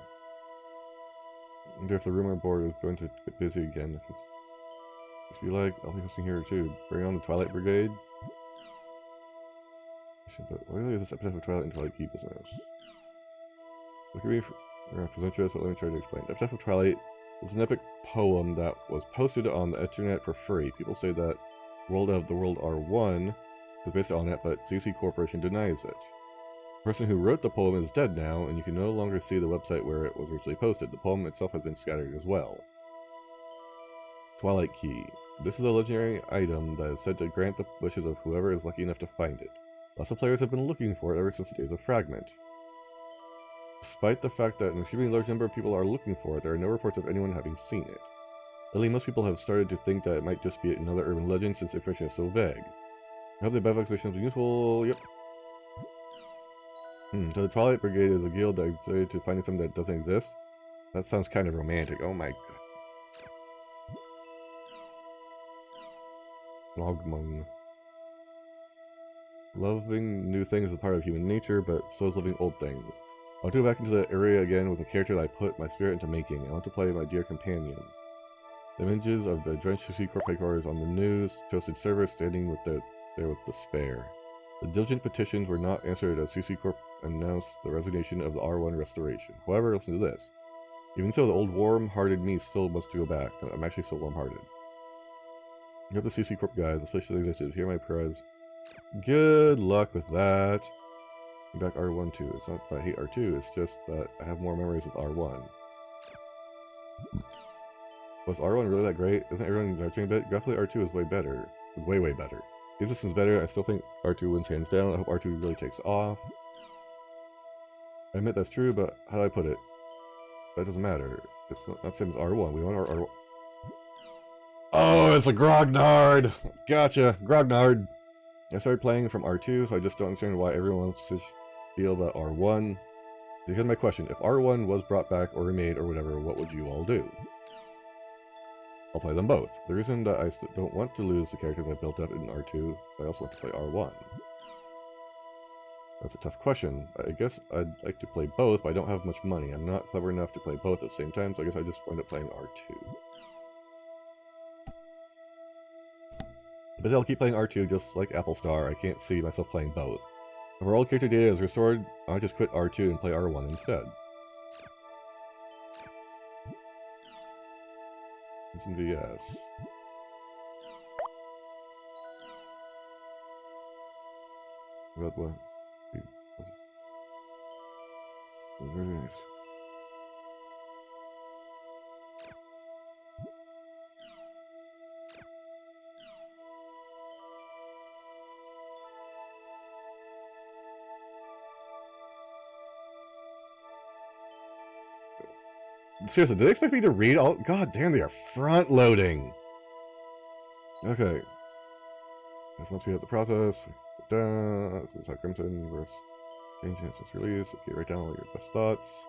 if the rumor board is going to get busy again. If it's be like, I'll be hosting here too. Bring on the Twilight Brigade. But why really is this Epitaph of Twilight and Twilight Key business? Look at me for presumptuous, but let me try to explain. Epitaph of Twilight is an epic poem that was posted on the internet for free. People say that World of the World R1 is based on it, but CC Corporation denies it. The person who wrote the poem is dead now, and you can no longer see the website where it was originally posted. The poem itself has been scattered as well. Twilight Key. This is a legendary item that is said to grant the wishes of whoever is lucky enough to find it. Lots of players have been looking for it ever since the days of Fragment. Despite the fact that an extremely large number of people are looking for it, there are no reports of anyone having seen it. Lately, most people have started to think that it might just be another urban legend since the information is so vague. I hope the above explanation has been useful. Yep. So the Twilight Brigade is a guild that excited to find something that doesn't exist? That sounds kind of romantic. Oh my god. Logmung. Loving new things is a part of human nature, but so is living old things. I want to go back into the area again with a character that I put my spirit into making. I want to play my dear companion. The images of the drenched CC Corp headquarters on the news, toasted server standing there with despair. The diligent petitions were not answered as CC Corp announced the resignation of the R1 restoration. However, listen to this. Even so, the old warm-hearted me still wants to go back. I'm actually so warm-hearted. I hope the CC Corp guys, especially executives, hear my prayers. Good luck with that. Back R1 too. It's not that I hate R2, it's just that I have more memories with R1. Was R1 really that great? Isn't everyone exaggerating a bit? Graphically, R2 is way better. Way, way better. Game system's better. I still think R2 wins hands down. I hope R2 really takes off. I admit that's true, but how do I put it? That doesn't matter. It's not the same as R1. We want our R1. Oh, it's a Grognard! Gotcha, Grognard! I started playing from R2, so I just don't understand why everyone wants to feel about R1. So here's my question. If R1 was brought back or remade or whatever, what would you all do? I'll play them both. The reason that I don't want to lose the characters I built up in R2, I also want to play R1. That's a tough question. I guess I'd like to play both, but I don't have much money. I'm not clever enough to play both at the same time, so I guess I just wind up playing R2. But I'll keep playing R2 just like Apple Star. I can't see myself playing both. If our old character data is restored, I'll just quit R2 and play R1 instead. VS. About what? Very nice. Seriously, did they expect me to read all? God damn, they are front loading. Okay. This must be at the process. This is how Crimson versus changing it since release. Okay, write down all your best thoughts.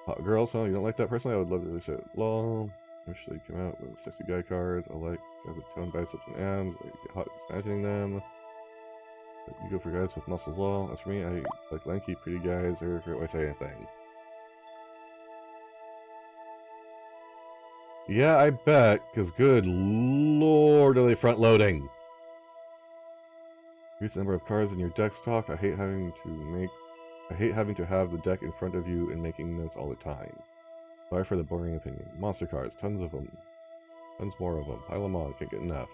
Hot girls, huh? You don't like that personally? I would love to release it. Lol. Wish they came out with sexy guy cards. I like guys with toned biceps and abs. I get hot imagining them. You go for guys with muscles, lol. As for me, I like lanky, pretty guys, or forget why I say anything. Yeah, I bet, because good lord are they front-loading. Increase the number of cards in your deck stock. I hate having to have the deck in front of you and making notes all the time. Sorry for the boring opinion. Monster cards, tons of them. Tons more of them. Pile them on, can't get enough.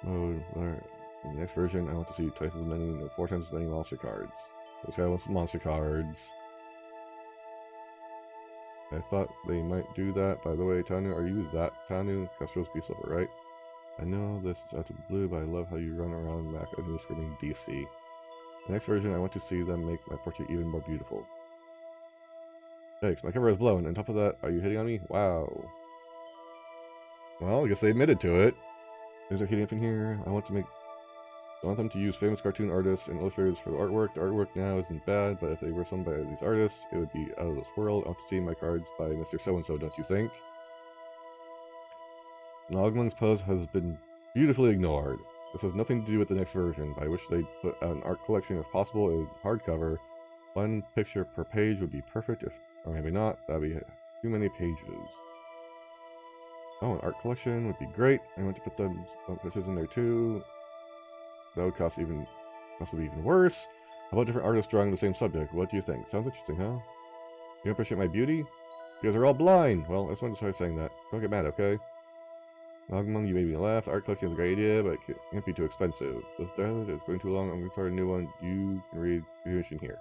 Mode, in the next version, I want to see twice as many, no, 4 times as many monster cards. This guy wants monster cards. I thought they might do that. By the way, Tanu, are you that Tanu? Castro's Beast Lover, right? I know this is out of the blue, but I love how you run around Mac and screaming DC. The next version, I want to see them make my portrait even more beautiful. Thanks, my cover is blown. On top of that, are you hitting on me? Wow. Well, I guess they admitted to it. Things are heating up in here. I want them to use famous cartoon artists and illustrators for the artwork. The artwork now isn't bad, but if they were some by these artists, it would be out of this world. I want to see my cards by Mr. So-and-so, don't you think? Nogmung's pose has been beautifully ignored. This has nothing to do with the next version, but I wish they'd put out an art collection if possible in hardcover. 1 picture per page would be perfect, or maybe not. That'd be too many pages. Oh, an art collection would be great. I want to put some pictures in there too. That would possibly be even worse. How about different artists drawing the same subject? What do you think? Sounds interesting, huh? You appreciate my beauty? You guys are all blind! Well, I just wanted to start saying that. Don't get mad, okay? Nogmung, you made me laugh. The art collection is a great idea, but it can't be too expensive. It's going too long. I'm going to start a new one. You can read the information here.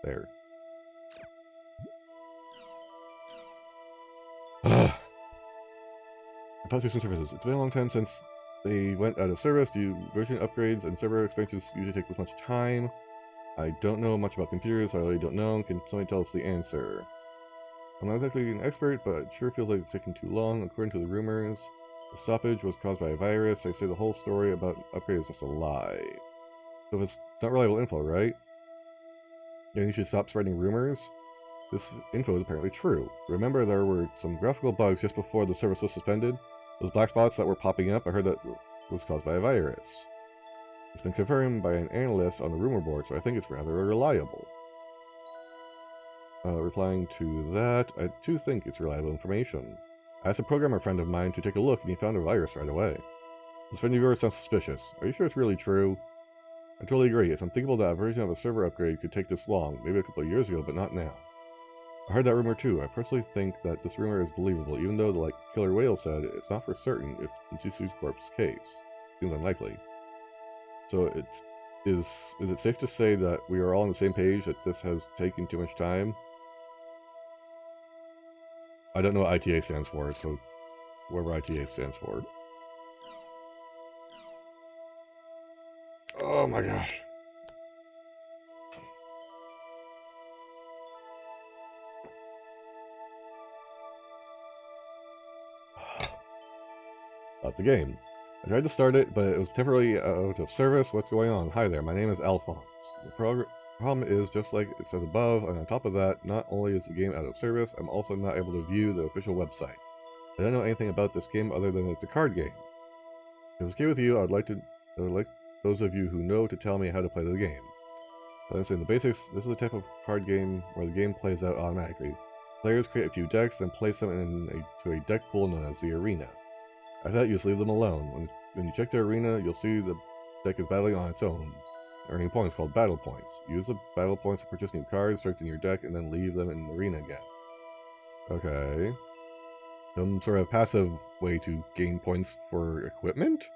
There. Publishing services. It's been a long time since they went out of service. Do version upgrades and server expansions usually take this much time? I don't know much about computers, so I really don't know. Can somebody tell us the answer? I'm not exactly an expert, but it sure feels like it's taking too long. According to the rumors, the stoppage was caused by a virus. They say the whole story about upgrade is just a lie. So it's not reliable info, right? Then you should stop spreading rumors? This info is apparently true. Remember, there were some graphical bugs just before the service was suspended? Those black spots that were popping up, I heard that was caused by a virus. It's been confirmed by an analyst on the rumor board, so I think it's rather reliable. Replying to that, I too think it's reliable information. I asked a programmer friend of mine to take a look, and he found a virus right away. This friend of yours sounds suspicious. Are you sure it's really true? I totally agree. It's unthinkable that a version of a server upgrade could take this long, maybe a couple of years ago, but not now. I heard that rumor too. I personally think that this rumor is believable, even though, like Killer Whale said, it's not for certain if Ntsutsu Corp's case. Seems unlikely. So is it safe to say that we are all on the same page, that this has taken too much time? I don't know what ITA stands for, so whatever ITA stands for. Oh my gosh. About the game. I tried to start it, but it was temporarily out of service. What's going on? Hi there, my name is Alphonse. The problem is, just like it says above, and on top of that, not only is the game out of service, I'm also not able to view the official website. I don't know anything about this game other than it's a card game. If it's okay with you, I'd like those of you who know to tell me how to play the game. So in the basics, this is a type of card game where the game plays out automatically. Players create a few decks and place them into a deck pool known as the arena. After that, you just leave them alone. When you check the arena, you'll see the deck is battling on its own, earning points called battle points. Use the battle points to purchase new cards, strengthen your deck, and then leave them in the arena again. Okay. Some sort of passive way to gain points for equipment?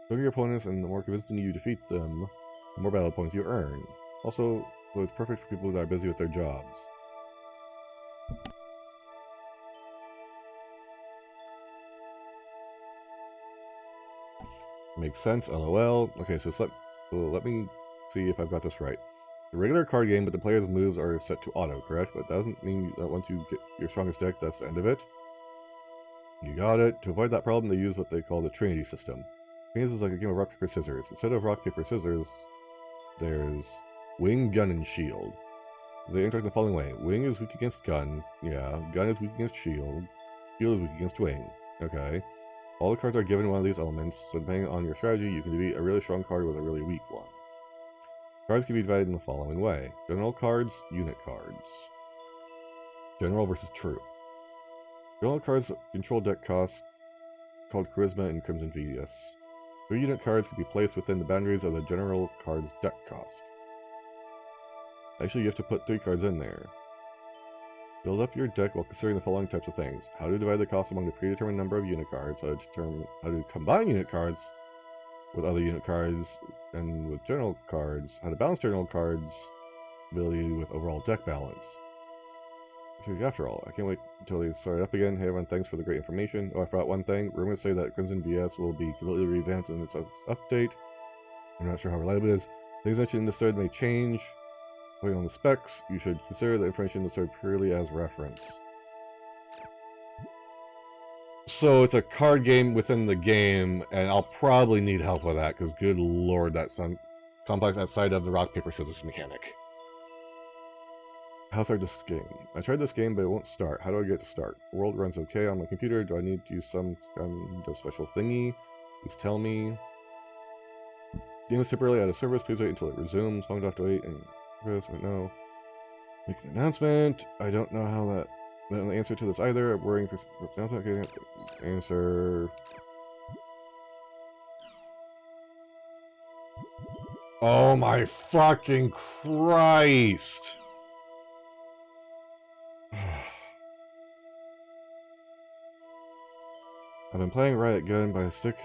Stronger your opponents, and the more convincingly you defeat them, the more battle points you earn. Also, so it's perfect for people that are busy with their jobs. Makes sense, lol. Okay, so let me see if I've got this right. The regular card game, but the player's moves are set to auto, correct? But it doesn't mean that once you get your strongest deck, that's the end of it. You got it. To avoid that problem, they use what they call the Trinity system. Trinity is like a game of rock, paper, scissors. Instead of rock, paper, scissors, there's wing, gun, and shield. They interact in the following way. Wing is weak against gun. Yeah. Gun is weak against shield. Shield is weak against wing. Okay. All the cards are given one of these elements, so depending on your strategy, you can defeat a really strong card with a really weak one. Cards can be divided in the following way. General cards, unit cards. General versus true. General cards control deck costs, called Charisma and Crimson VS. 3 unit cards can be placed within the boundaries of the general card's deck cost. Actually, you have to put 3 cards in there. Build up your deck while considering the following types of things. How to divide the cost among the predetermined number of unit cards, how to combine unit cards with other unit cards and with general cards, how to balance general cards, ability with overall deck balance. After all, I can't wait until they start up again. Hey everyone, thanks for the great information. Oh, I forgot one thing. Rumors say that Crimson VS will be completely revamped in its update. I'm not sure how reliable it is. Things mentioned in this thread may change. Depending on the specs, you should consider the information listed purely as reference. So it's a card game within the game, and I'll probably need help with that, because good lord, that's some complex outside of the rock, paper, scissors mechanic. How to start this game? I tried this game, but it won't start. How do I get to start? The world runs okay on my computer. Do I need to use some kind of special thingy? Please tell me. Game is temporarily out of service. Please wait until it resumes. How long do I have to wait? And I know. Make an announcement. I don't know how that. The answer to this either. I'm worrying for announcement. Okay, answer. Oh my fucking Christ! I've been playing Riot Gun by a stick.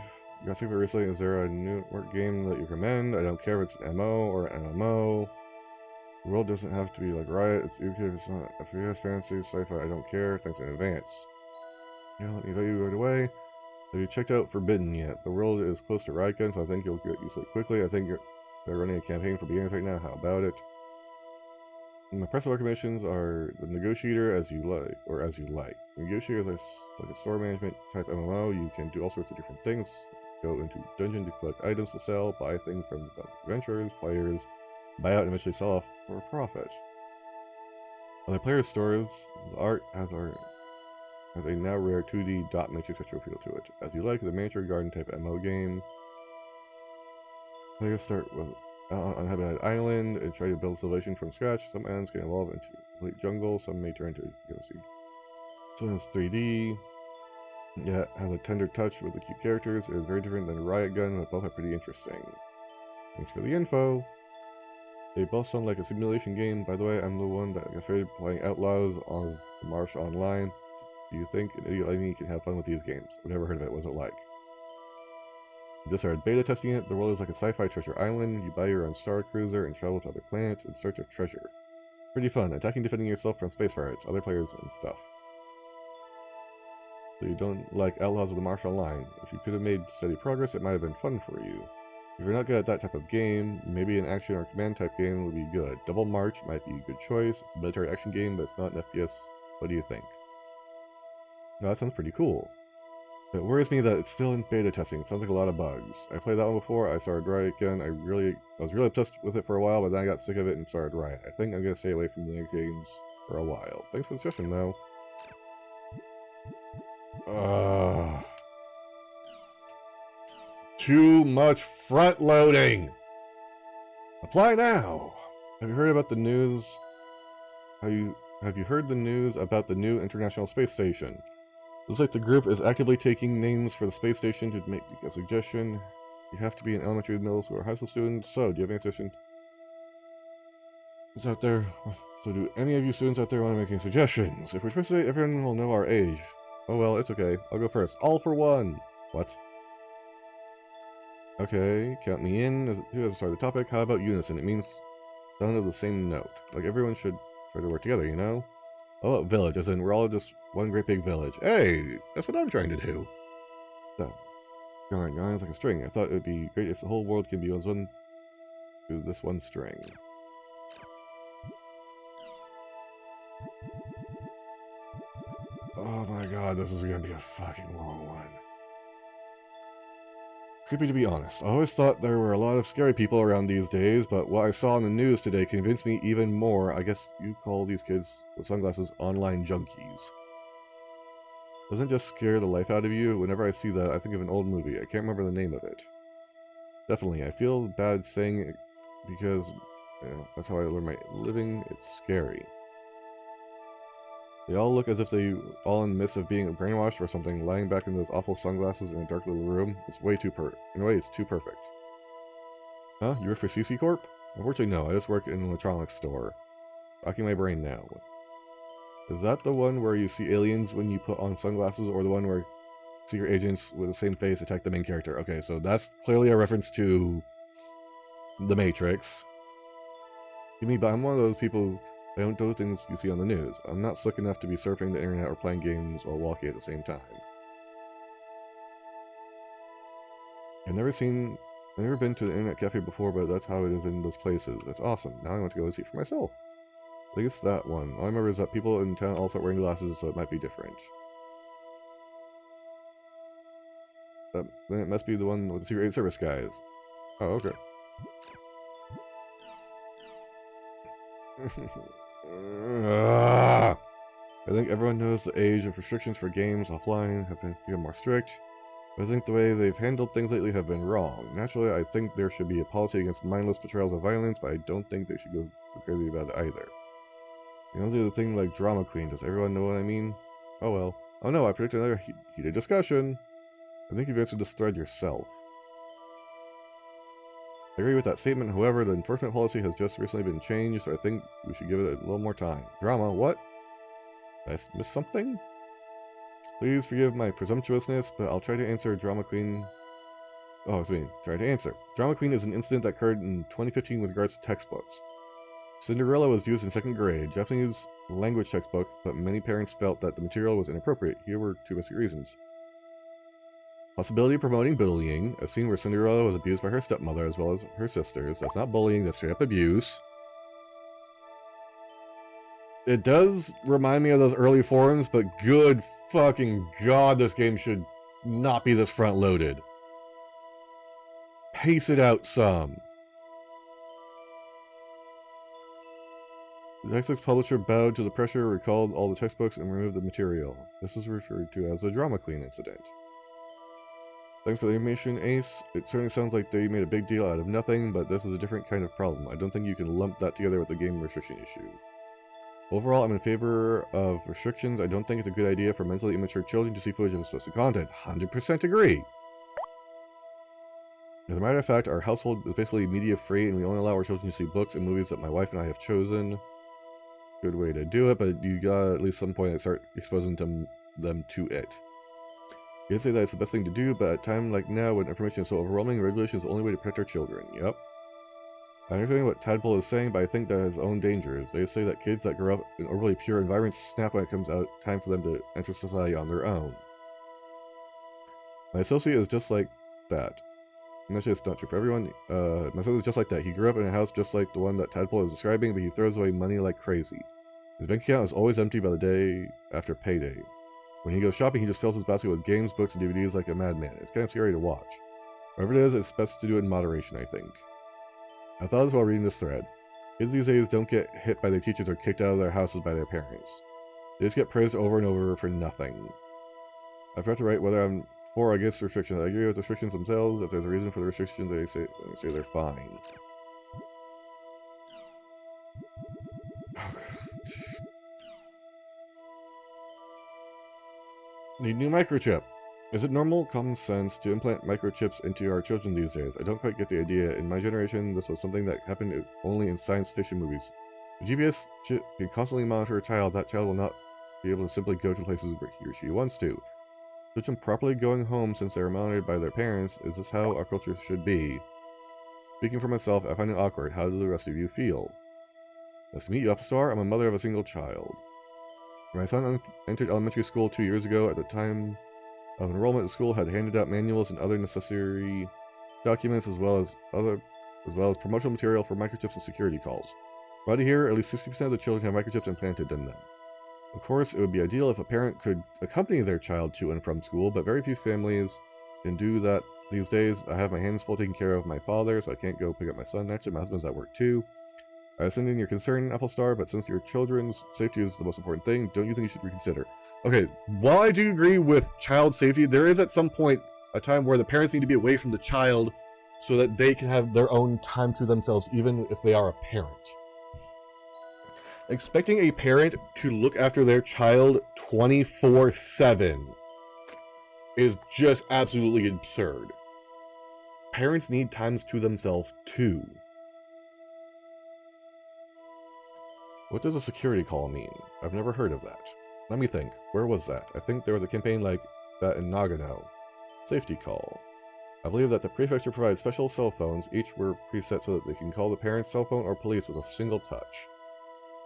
Got super recently. Is there a new work game that you recommend? I don't care if it's an MO or an MMO. The world doesn't have to be like Riot. It's okay if it's not FPS, fantasy, sci-fi. I don't care. Thanks in advance. Yeah, let me invite you right away. Have you checked out Forbidden yet? The world is close to Riot Gun, so I think you'll get used to it quickly. I think they're running a campaign for beginners right now. How about it? My personal recommendations are the Negotiator as you like. Negotiator is like a store management type MMO. You can do all sorts of different things. Go into dungeon to collect items to sell, buy things from adventurers, players, buy out and eventually sell off for a profit. Other players' stores, the art has a now rare 2D dot matrix retro feel to it. As you like, the miniature garden type MMO game. Players start with uninhabited island and try to build civilization from scratch. Some islands can evolve into complete jungle, some may turn into so it's 3D. Yeah, it has a tender touch with the cute characters. It is very different than Riot Gun, but both are pretty interesting. Thanks for the info. They both sound like a simulation game. By the way, I'm the one that got started playing Outlaws on the Marsh Online. Do you think an idiot like me can have fun with these games? I've never heard of it. What's it like? Just started beta testing it. The world is like a sci-fi treasure island. You buy your own star cruiser and travel to other planets in search of treasure. Pretty fun. Attacking, defending yourself from space pirates, other players, and stuff. So you don't like Outlaws of the Martial Line. If you could have made steady progress, it might have been fun for you. If you're not good at that type of game, maybe an action or command type game would be good. Double March might be a good choice. It's a military action game, but it's not an FPS. What do you think? No, that sounds pretty cool. It worries me that it's still in beta testing. It sounds like a lot of bugs. I played that one before. I started Riot again. I was really obsessed with it for a while, but then I got sick of it and started Riot. I think I'm gonna stay away from the games for a while. Thanks for the suggestion, though. Too much front loading. Apply now. Have you heard about the news? Have you heard the news about the new International Space Station? Looks like the group is actively taking names for the space station to make a suggestion. You have to be an elementary, middle school, or high school student. So, do you have any suggestions out there? So, do any of you students out there want to make any suggestions? If we're supposed to, everyone will know our age. Oh well, it's okay. I'll go first. All for one. What? Okay, count me in. Who has started the topic? How about unison? It means sound of the same note. Like everyone should try to work together, you know? Oh, village, as in we're all just one great big village. Hey, that's what I'm trying to do. So, yarn is like a string. I thought it would be great if the whole world can be one through this one string. Oh my god, this is gonna be a fucking long one. Creepy to be honest. I always thought there were a lot of scary people around these days, but what I saw on the news today convinced me even more. I guess you call these kids with sunglasses online junkies. Doesn't it just scare the life out of you? Whenever I see that, I think of an old movie. I can't remember the name of it. Definitely, I feel bad saying it because that's how I learn my living. It's scary. They all look as if they all in the midst of being brainwashed or something, lying back in those awful sunglasses in a dark little room. It's way too in a way, it's too perfect. Huh? You work for CC Corp? Unfortunately, no. I just work in an electronics store. Rocking my brain now. Is that the one where you see aliens when you put on sunglasses, or the one where secret agents with the same face attack the main character? Okay, so that's clearly a reference to The Matrix. But I'm one of those people. I don't do things you see on the news. I'm not slick enough to be surfing the internet or playing games while walking at the same time. I've never been to the internet cafe before, but that's how it is in those places. That's awesome. Now I want to go and see for myself. I think it's that one. All I remember is that people in town all start wearing glasses, so it might be different. Then it must be the one with the Secret Service guys. Oh, okay. I think everyone knows the age of restrictions for games offline have become more strict, but I think the way they've handled things lately have been wrong. Naturally, I think there should be a policy against mindless portrayals of violence, but I don't think they should go crazy about it either. You know, the thing like Drama Queen, does everyone know what I mean? Oh well. Oh no, I predicted another heated discussion. I think you've answered this thread yourself. I agree with that statement, however, the enforcement policy has just recently been changed, so I think we should give it a little more time. Drama, what? Did I miss something? Please forgive my presumptuousness, but I'll try to answer Drama Queen. Oh, it's me. Try to answer. Drama Queen is an incident that occurred in 2015 with regards to textbooks. Cinderella was used in 2nd grade, Japanese language textbook, but many parents felt that the material was inappropriate. Here were two basic reasons. Possibility of promoting bullying, a scene where Cinderella was abused by her stepmother as well as her sisters. That's not bullying, that's straight up abuse. It does remind me of those early forums, but good fucking god, this game should not be this front-loaded. Pace it out some. The textbook's publisher bowed to the pressure, recalled all the textbooks, and removed the material. This is referred to as the Drama Queen incident. Thanks for the information, Ace. It certainly sounds like they made a big deal out of nothing, but this is a different kind of problem. I don't think you can lump that together with the game restriction issue. Overall, I'm in favor of restrictions. I don't think it's a good idea for mentally immature children to see footage of explicit content. 100% agree! As a matter of fact, our household is basically media-free, and we only allow our children to see books and movies that my wife and I have chosen. Good way to do it, but you gotta at least some point start exposing them to it. You can say that it's the best thing to do, but at a time like now, when information is so overwhelming, regulation is the only way to protect our children. Yep. I understand what Tadpole is saying, but I think that has its own dangers. They say that kids that grow up in overly pure environments snap when it comes out time for them to enter society on their own. My associate is just like that. And that's just not true for everyone. My associate is just like that. He grew up in a house just like the one that Tadpole is describing, but he throws away money like crazy. His bank account is always empty by the day after payday. When he goes shopping, he just fills his basket with games, books, and DVDs like a madman. It's kind of scary to watch. Whatever it is, it's best to do it in moderation, I think. I thought this while reading this thread. Kids these days don't get hit by their teachers or kicked out of their houses by their parents. They just get praised over and over for nothing. I forgot to write whether I'm for or against restrictions. I agree with restrictions themselves. If there's a reason for the restrictions, they say they're fine. Need new microchip. Is it normal, common sense to implant microchips into our children these days? I don't quite get the idea. In my generation, this was something that happened only in science fiction movies. The GPS chip can constantly monitor a child. That child will not be able to simply go to places where he or she wants to. Switch them properly going home since they are monitored by their parents. Is this how our culture should be? Speaking for myself, I find it awkward. How do the rest of you feel? Nice to meet you, Upstar. I'm a mother of a single child. My son entered elementary school 2 years ago. At the time of enrollment, the school had handed out manuals and other necessary documents as well as promotional material for microchips and security calls. Right here, at least 60% of the children have microchips implanted in them. Of course, it would be ideal if a parent could accompany their child to and from school, but very few families can do that these days. I have my hands full taking care of my father, so I can't go pick up my son. Actually, my husband's at work too. I send in your concern, Applestar, but since your children's safety is the most important thing, don't you think you should reconsider? Okay, while I do agree with child safety, there is at some point a time where the parents need to be away from the child so that they can have their own time to themselves, even if they are a parent. Expecting a parent to look after their child 24/7 is just absolutely absurd. Parents need times to themselves too. What does a security call mean? I've never heard of that. Let me think. Where was that? I think there was a campaign like that in Nagano. Safety call. I believe that the prefecture provides special cell phones. Each were preset so that they can call the parent's cell phone or police with a single touch.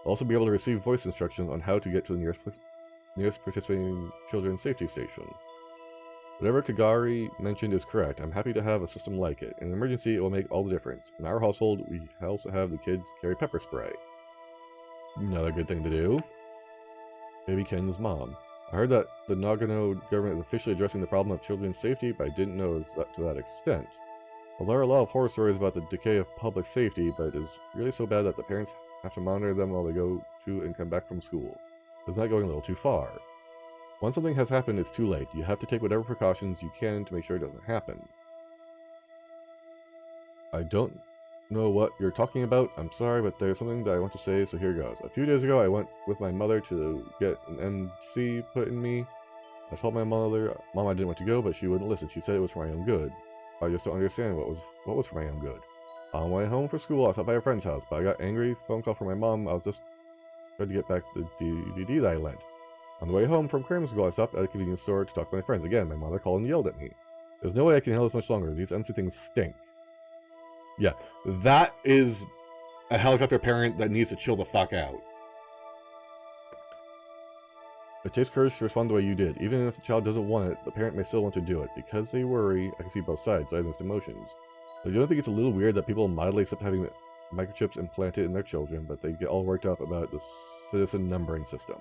They'll also be able to receive voice instructions on how to get to the nearest participating children's safety station. Whatever Kagari mentioned is correct. I'm happy to have a system like it. In an emergency, it will make all the difference. In our household, we also have the kids carry pepper spray. Another good thing to do. Baby Ken's mom. I heard that the Nagano government is officially addressing the problem of children's safety, but I didn't know it was to that extent. Well, there are a lot of horror stories about the decay of public safety, but it is really so bad that the parents have to monitor them while they go to and come back from school. Isn't that going a little too far? Once something has happened, it's too late. You have to take whatever precautions you can to make sure it doesn't happen. I don't know what you're talking about. I'm sorry, but there's something that I want to say, so here goes. A few days ago, I went with my mother to get an MC put in me. I told my mother, Mom, I didn't want to go, but she wouldn't listen. She said it was for my own good. I just don't understand what was for my own good. On my way home from school, I stopped by a friend's house, but I got angry. Phone call from my mom. I was just trying to get back the DVD that I lent. On the way home from cram school, I stopped at a convenience store to talk to my friends. Again, my mother called and yelled at me. There's no way I can handle this much longer. These MC things stink. Yeah, that is a helicopter parent that needs to chill the fuck out. It takes courage to respond the way you did. Even if the child doesn't want it, the parent may still want to do it. Because they worry, I can see both sides, I have mixed emotions. So you don't think it's a little weird that people mildly accept having microchips implanted in their children, but they get all worked up about the citizen numbering system?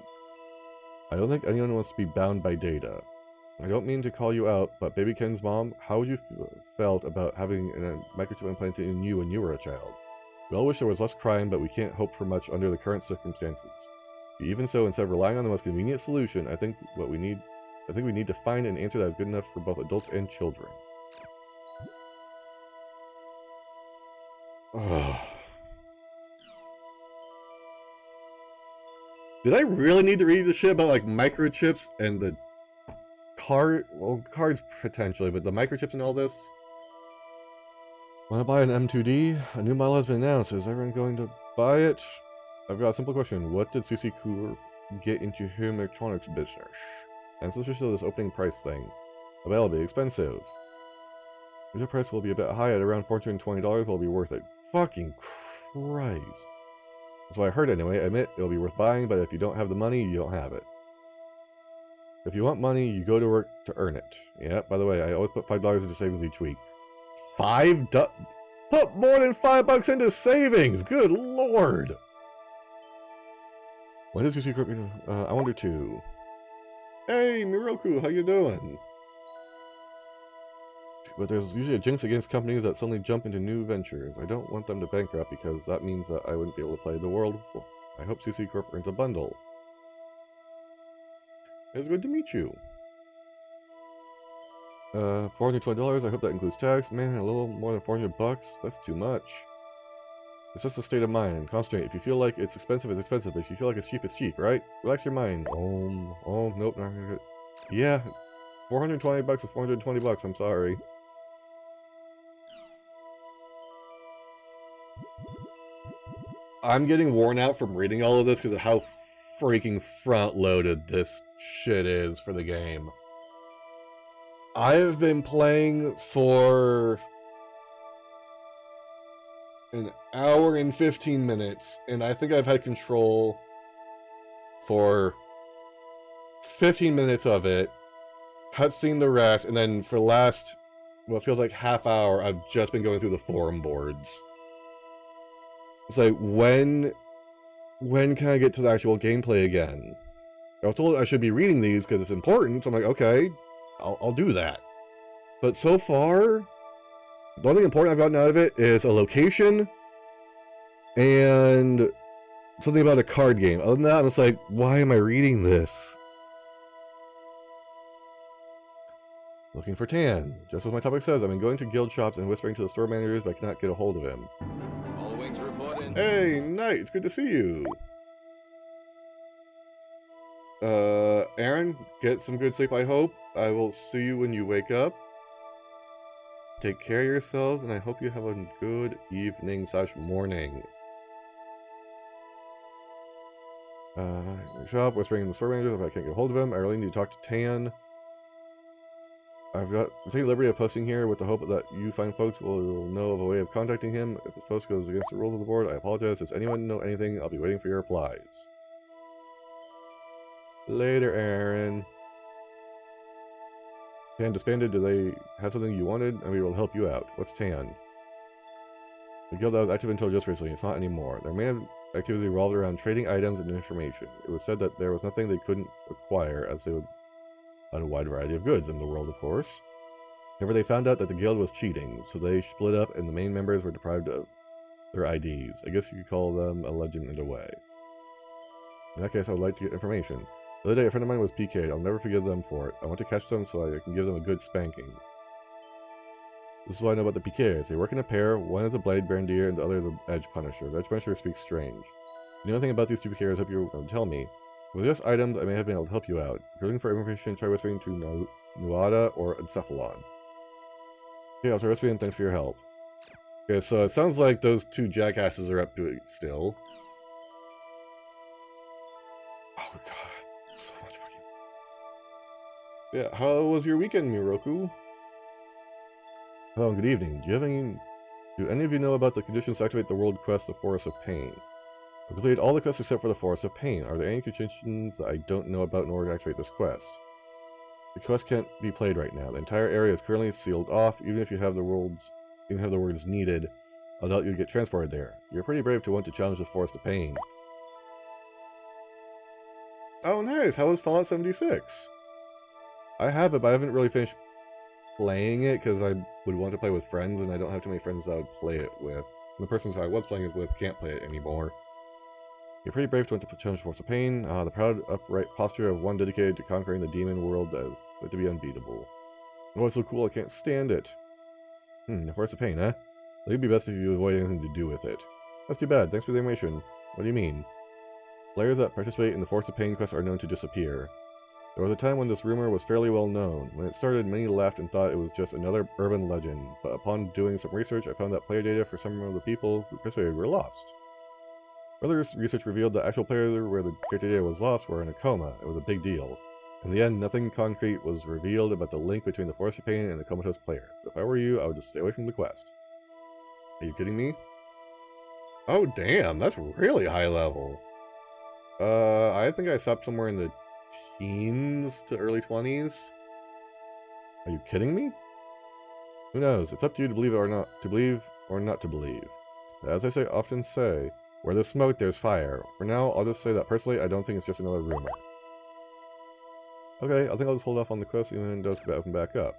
I don't think anyone wants to be bound by data. I don't mean to call you out, but Baby Ken's mom, how would you felt about having a microchip implanted in you when you were a child? We all wish there was less crime, but we can't hope for much under the current circumstances. Even so, instead of relying on the most convenient solution, I think we need to find an answer that is good enough for both adults and children. Did I really need to read the shit about like microchips and the cards potentially, but the microchips and all this? Want to buy an M2D? A new model has been announced. Is everyone going to buy it? I've got a simple question. What did CC Cooler get into home electronics business? Ancestors to this opening price thing. That'll be expensive. The price will be a bit high at around $420, but it'll be worth it. Fucking Christ. That's what I heard anyway. I admit it'll be worth buying, but if you don't have the money, you don't have it. If you want money, you go to work to earn it. Yeah, by the way, I always put $5 into savings each week. Put more than $5 into savings! Good lord! When does CC Corp... I wonder too. Hey, Miroku, how you doing? But there's usually a jinx against companies that suddenly jump into new ventures. I don't want them to bankrupt because that means that I wouldn't be able to play the world. I hope CC Corp earns a bundle. It's good to meet you. $420, I hope that includes tax. Man, a little more than $400, that's too much. It's just a state of mind. Concentrate. If you feel like it's expensive, it's expensive. If you feel like it's cheap, right? Relax your mind. Oh, nope, not good. Yeah, $420 is $420, I'm sorry. I'm getting worn out from reading all of this because of how freaking front-loaded this shit is for the game. I've been playing for an hour and 15 minutes, and I think I've had control for 15 minutes of it, cutscene the rest, and then for the last, what feels like half hour, I've just been going through the forum boards. It's like, when can I get to the actual gameplay again? I was told I should be reading these because it's important, so I'm like, okay, I'll do that. But so far, the only thing important I've gotten out of it is a location and something about a card game. Other than that, I'm just like, why am I reading this? Looking for Tan. Just as my topic says, I've been going to guild shops and whispering to the store managers, but I cannot get a hold of him. All wings reporting. Hey, Knight, it's good to see you. Aaron, get some good sleep, I hope. I will see you when you wake up. Take care of yourselves, and I hope you have a good evening/morning. Shop, whispering in the store manager if I can't get a hold of him. I really need to talk to Tan. I'm taking liberty of posting here with the hope that you fine folks will know of a way of contacting him. If this post goes against the rules of the board, I apologize. Does anyone know anything? I'll be waiting for your replies. Later, Aaron. Tan disbanded. Do they have something you wanted? And we will help you out. What's Tan? The guild that was active until just recently. It's not anymore. Their main activity revolved around trading items and information. It was said that there was nothing they couldn't acquire, as they would on a wide variety of goods in the world, of course. However, they found out that the guild was cheating, so they split up and the main members were deprived of their IDs. I guess you could call them a legend in a way. In that case, I would like to get information. The other day, a friend of mine was PK'd. I'll never forgive them for it. I want to catch them so I can give them a good spanking. This is what I know about the PKs. They work in a pair. One is a Blade Brandier and the other is the Edge Punisher. The Edge Punisher speaks strange. If you know anything about these two PKs, I hope you're going to tell me. With just items, I may have been able to help you out. If you're looking for information, try whispering to Nuada or Encephalon. Okay, I'll try whispering and thanks for your help. Okay, so it sounds like those two jackasses are up to it still. Oh god, so much fucking... Yeah, how was your weekend, Miroku? Hello, good evening. Do any of you know about the conditions to activate the world quest, the Forest of Pain? I've completed all the quests except for the Forest of Pain. Are there any conditions that I don't know about in order to activate this quest? The quest can't be played right now. The entire area is currently sealed off. Even if you have the words needed, I doubt you'd get transported there. You're pretty brave to want to challenge the Forest of Pain. Oh nice, how was Fallout 76? I have it, but I haven't really finished playing it because I would want to play with friends and I don't have too many friends that I would play it with. The person who I was playing it with can't play it anymore. You're pretty brave to want to challenge the Force of Pain. The proud, upright posture of one dedicated to conquering the demon world is said to be unbeatable. Oh, it's so cool, I can't stand it. The Force of Pain, huh? It would be best if you avoid anything to do with it. That's too bad, thanks for the information. What do you mean? Players that participate in the Force of Pain quest are known to disappear. There was a time when this rumor was fairly well known. When it started, many laughed and thought it was just another urban legend, but upon doing some research, I found that player data for some of the people who participated were lost. Further research revealed that actual players where the character data was lost were in a coma. It was a big deal. In the end, nothing concrete was revealed about the link between the Force of Pain and the comatose players. If I were you, I would just stay away from the quest. Are you kidding me? Oh damn, that's really high level. I think I stopped somewhere in the teens to early 20s. Are you kidding me? Who knows? It's up to you to believe it or not, to believe or not to believe. As I often say, where there's smoke, there's fire. For now, I'll just say that personally, I don't think it's just another rumor. Okay, I think I'll just hold off on the quest even when it does open back up.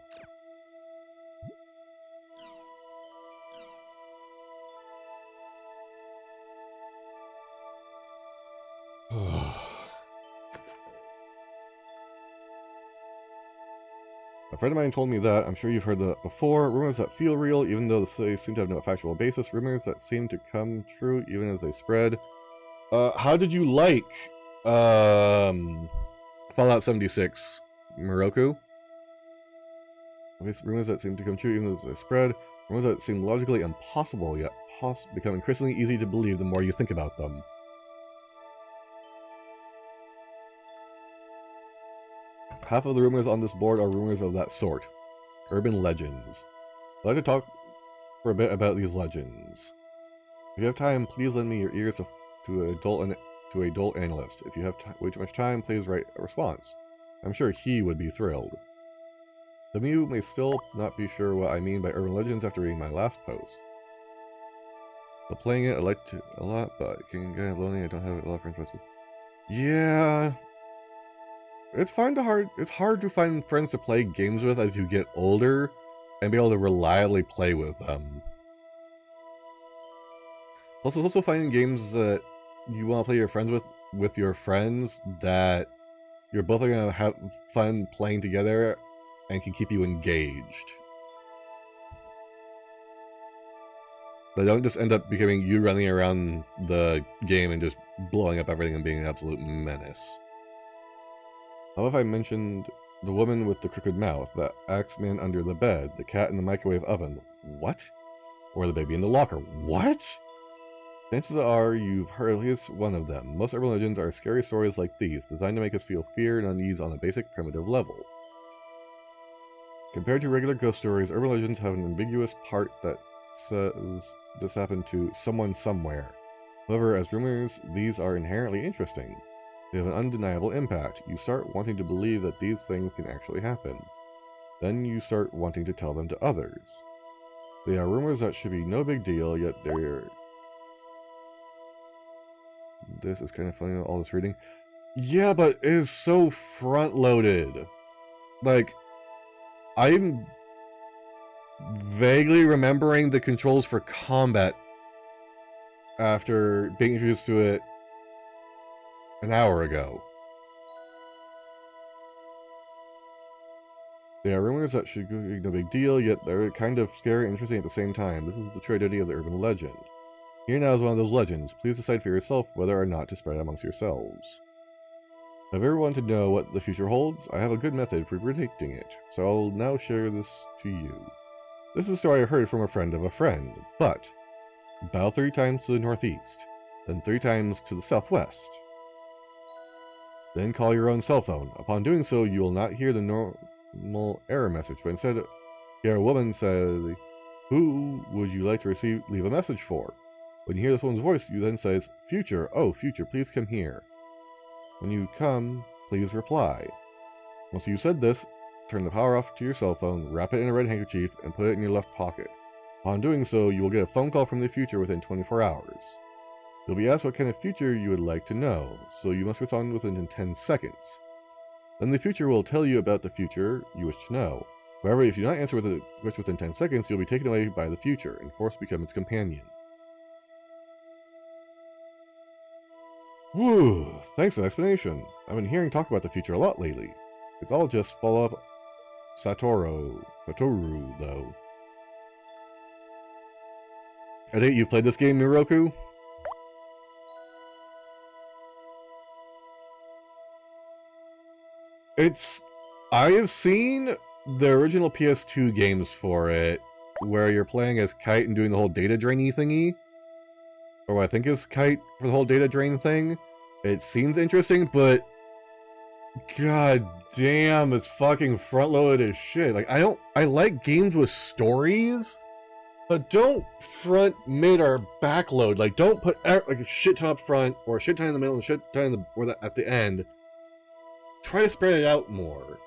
A friend of mine told me that. I'm sure you've heard that before. Rumors that feel real, even though they seem to have no factual basis. Rumors that seem to come true, even as they spread. How did you like Fallout 76, Moroku? Rumors that seem to come true, even as they spread. Rumors that seem logically impossible, yet become increasingly easy to believe the more you think about them. Half of the rumors on this board are rumors of that sort. Urban legends. I'd like to talk for a bit about these legends. If you have time, please lend me your ears to an adult analyst. If you have way too much time, please write a response. I'm sure he would be thrilled. Some of you may still not be sure what I mean by urban legends after reading my last post. So playing it, I like to a lot, but it can get lonely. I don't have a lot of friends with. Yeah. It's hard to find friends to play games with as you get older and be able to reliably play with them. Plus, it's also finding games that you want to play your friends with your friends that you're both going to have fun playing together and can keep you engaged. But don't just end up becoming you running around the game and just blowing up everything and being an absolute menace. How if I mentioned the woman with the crooked mouth, the axe man under the bed, the cat in the microwave oven? What? Or the baby in the locker? What? Chances are you've heard at least one of them. Most urban legends are scary stories like these, designed to make us feel fear and unease on a basic primitive level. Compared to regular ghost stories, urban legends have an ambiguous part that says this happened to someone somewhere. However, as rumors, these are inherently interesting. They have an undeniable impact. You start wanting to believe that these things can actually happen. Then you start wanting to tell them to others. They are rumors that should be no big deal, yet they're... This is kind of funny, all this reading. Yeah, but it is so front-loaded. Like, I'm vaguely remembering the controls for combat after being introduced to it an hour ago. They are rumors that should be no big deal, yet they're kind of scary and interesting at the same time. This is the tragedy of the urban legend. Here now is one of those legends. Please decide for yourself whether or not to spread it amongst yourselves. Have you ever wanted to know what the future holds? I have a good method for predicting it, so I'll now share this to you. This is a story I heard from a friend of a friend, but bow 3 times to the northeast, then 3 times to the southwest. Then call your own cell phone. Upon doing so, you will not hear the normal error message, but instead hear a woman say, "Who would you like to leave a message for?" When you hear this woman's voice, you then say, "Future, oh future, please come here." When you come, please reply. Once you've said this, turn the power off to your cell phone, wrap it in a red handkerchief, and put it in your left pocket. Upon doing so, you will get a phone call from the future within 24 hours. You'll be asked what kind of future you would like to know, so you must respond within 10 seconds. Then the future will tell you about the future you wish to know. However, if you do not answer within 10 seconds, you'll be taken away by the future and forced to become its companion. Whew, thanks for the explanation. I've been hearing talk about the future a lot lately. It's all just follow-up Satoru, though. I think you've played this game, Miroku? I have seen the original PS2 games for it, where you're playing as Kite and doing the whole data drainy thingy. Or what I think is Kite for the whole data drain thing. It seems interesting, but god damn, it's fucking front-loaded as shit. Like, I like games with stories, but don't front, mid, or backload. Like, don't put like a shit ton up front, or a shit ton in the middle, and a shit ton at the end. try to spread it out more.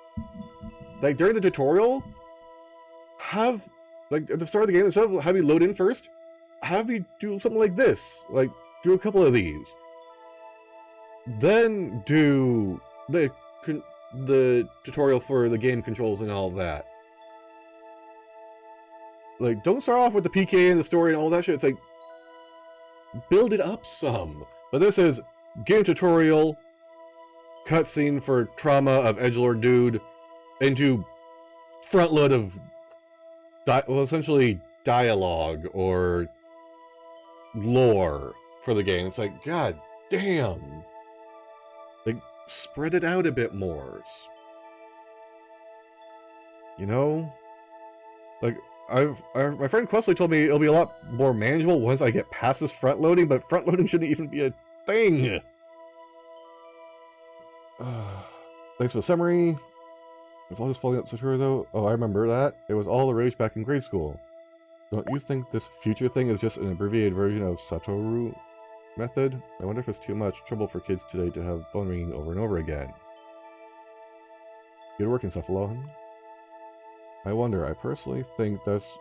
Like, during the tutorial, have, like, at the start of the game, instead of having me load in first, have me do something like this. Like, do a couple of these. Then do the tutorial for the game controls and all that. Like, don't start off with the PK and the story and all that shit. It's like, build it up some. But this is game tutorial, cutscene for trauma of edgelord dude, into front load of, well, essentially dialogue or lore for the game. It's like, god damn. Like, spread it out a bit more. You know? Like, my friend Questley told me it'll be a lot more manageable once I get past this front loading, but front loading shouldn't even be a thing. Thanks for the summary. It's all just falling out Satura though. Oh, I remember that. It was all the rage back in grade school. Don't you think this future thing is just an abbreviated version of Satoru method? I wonder if it's too much trouble for kids today to have phone ringing over and over again. Good work, Encephalon. I wonder, I personally think it's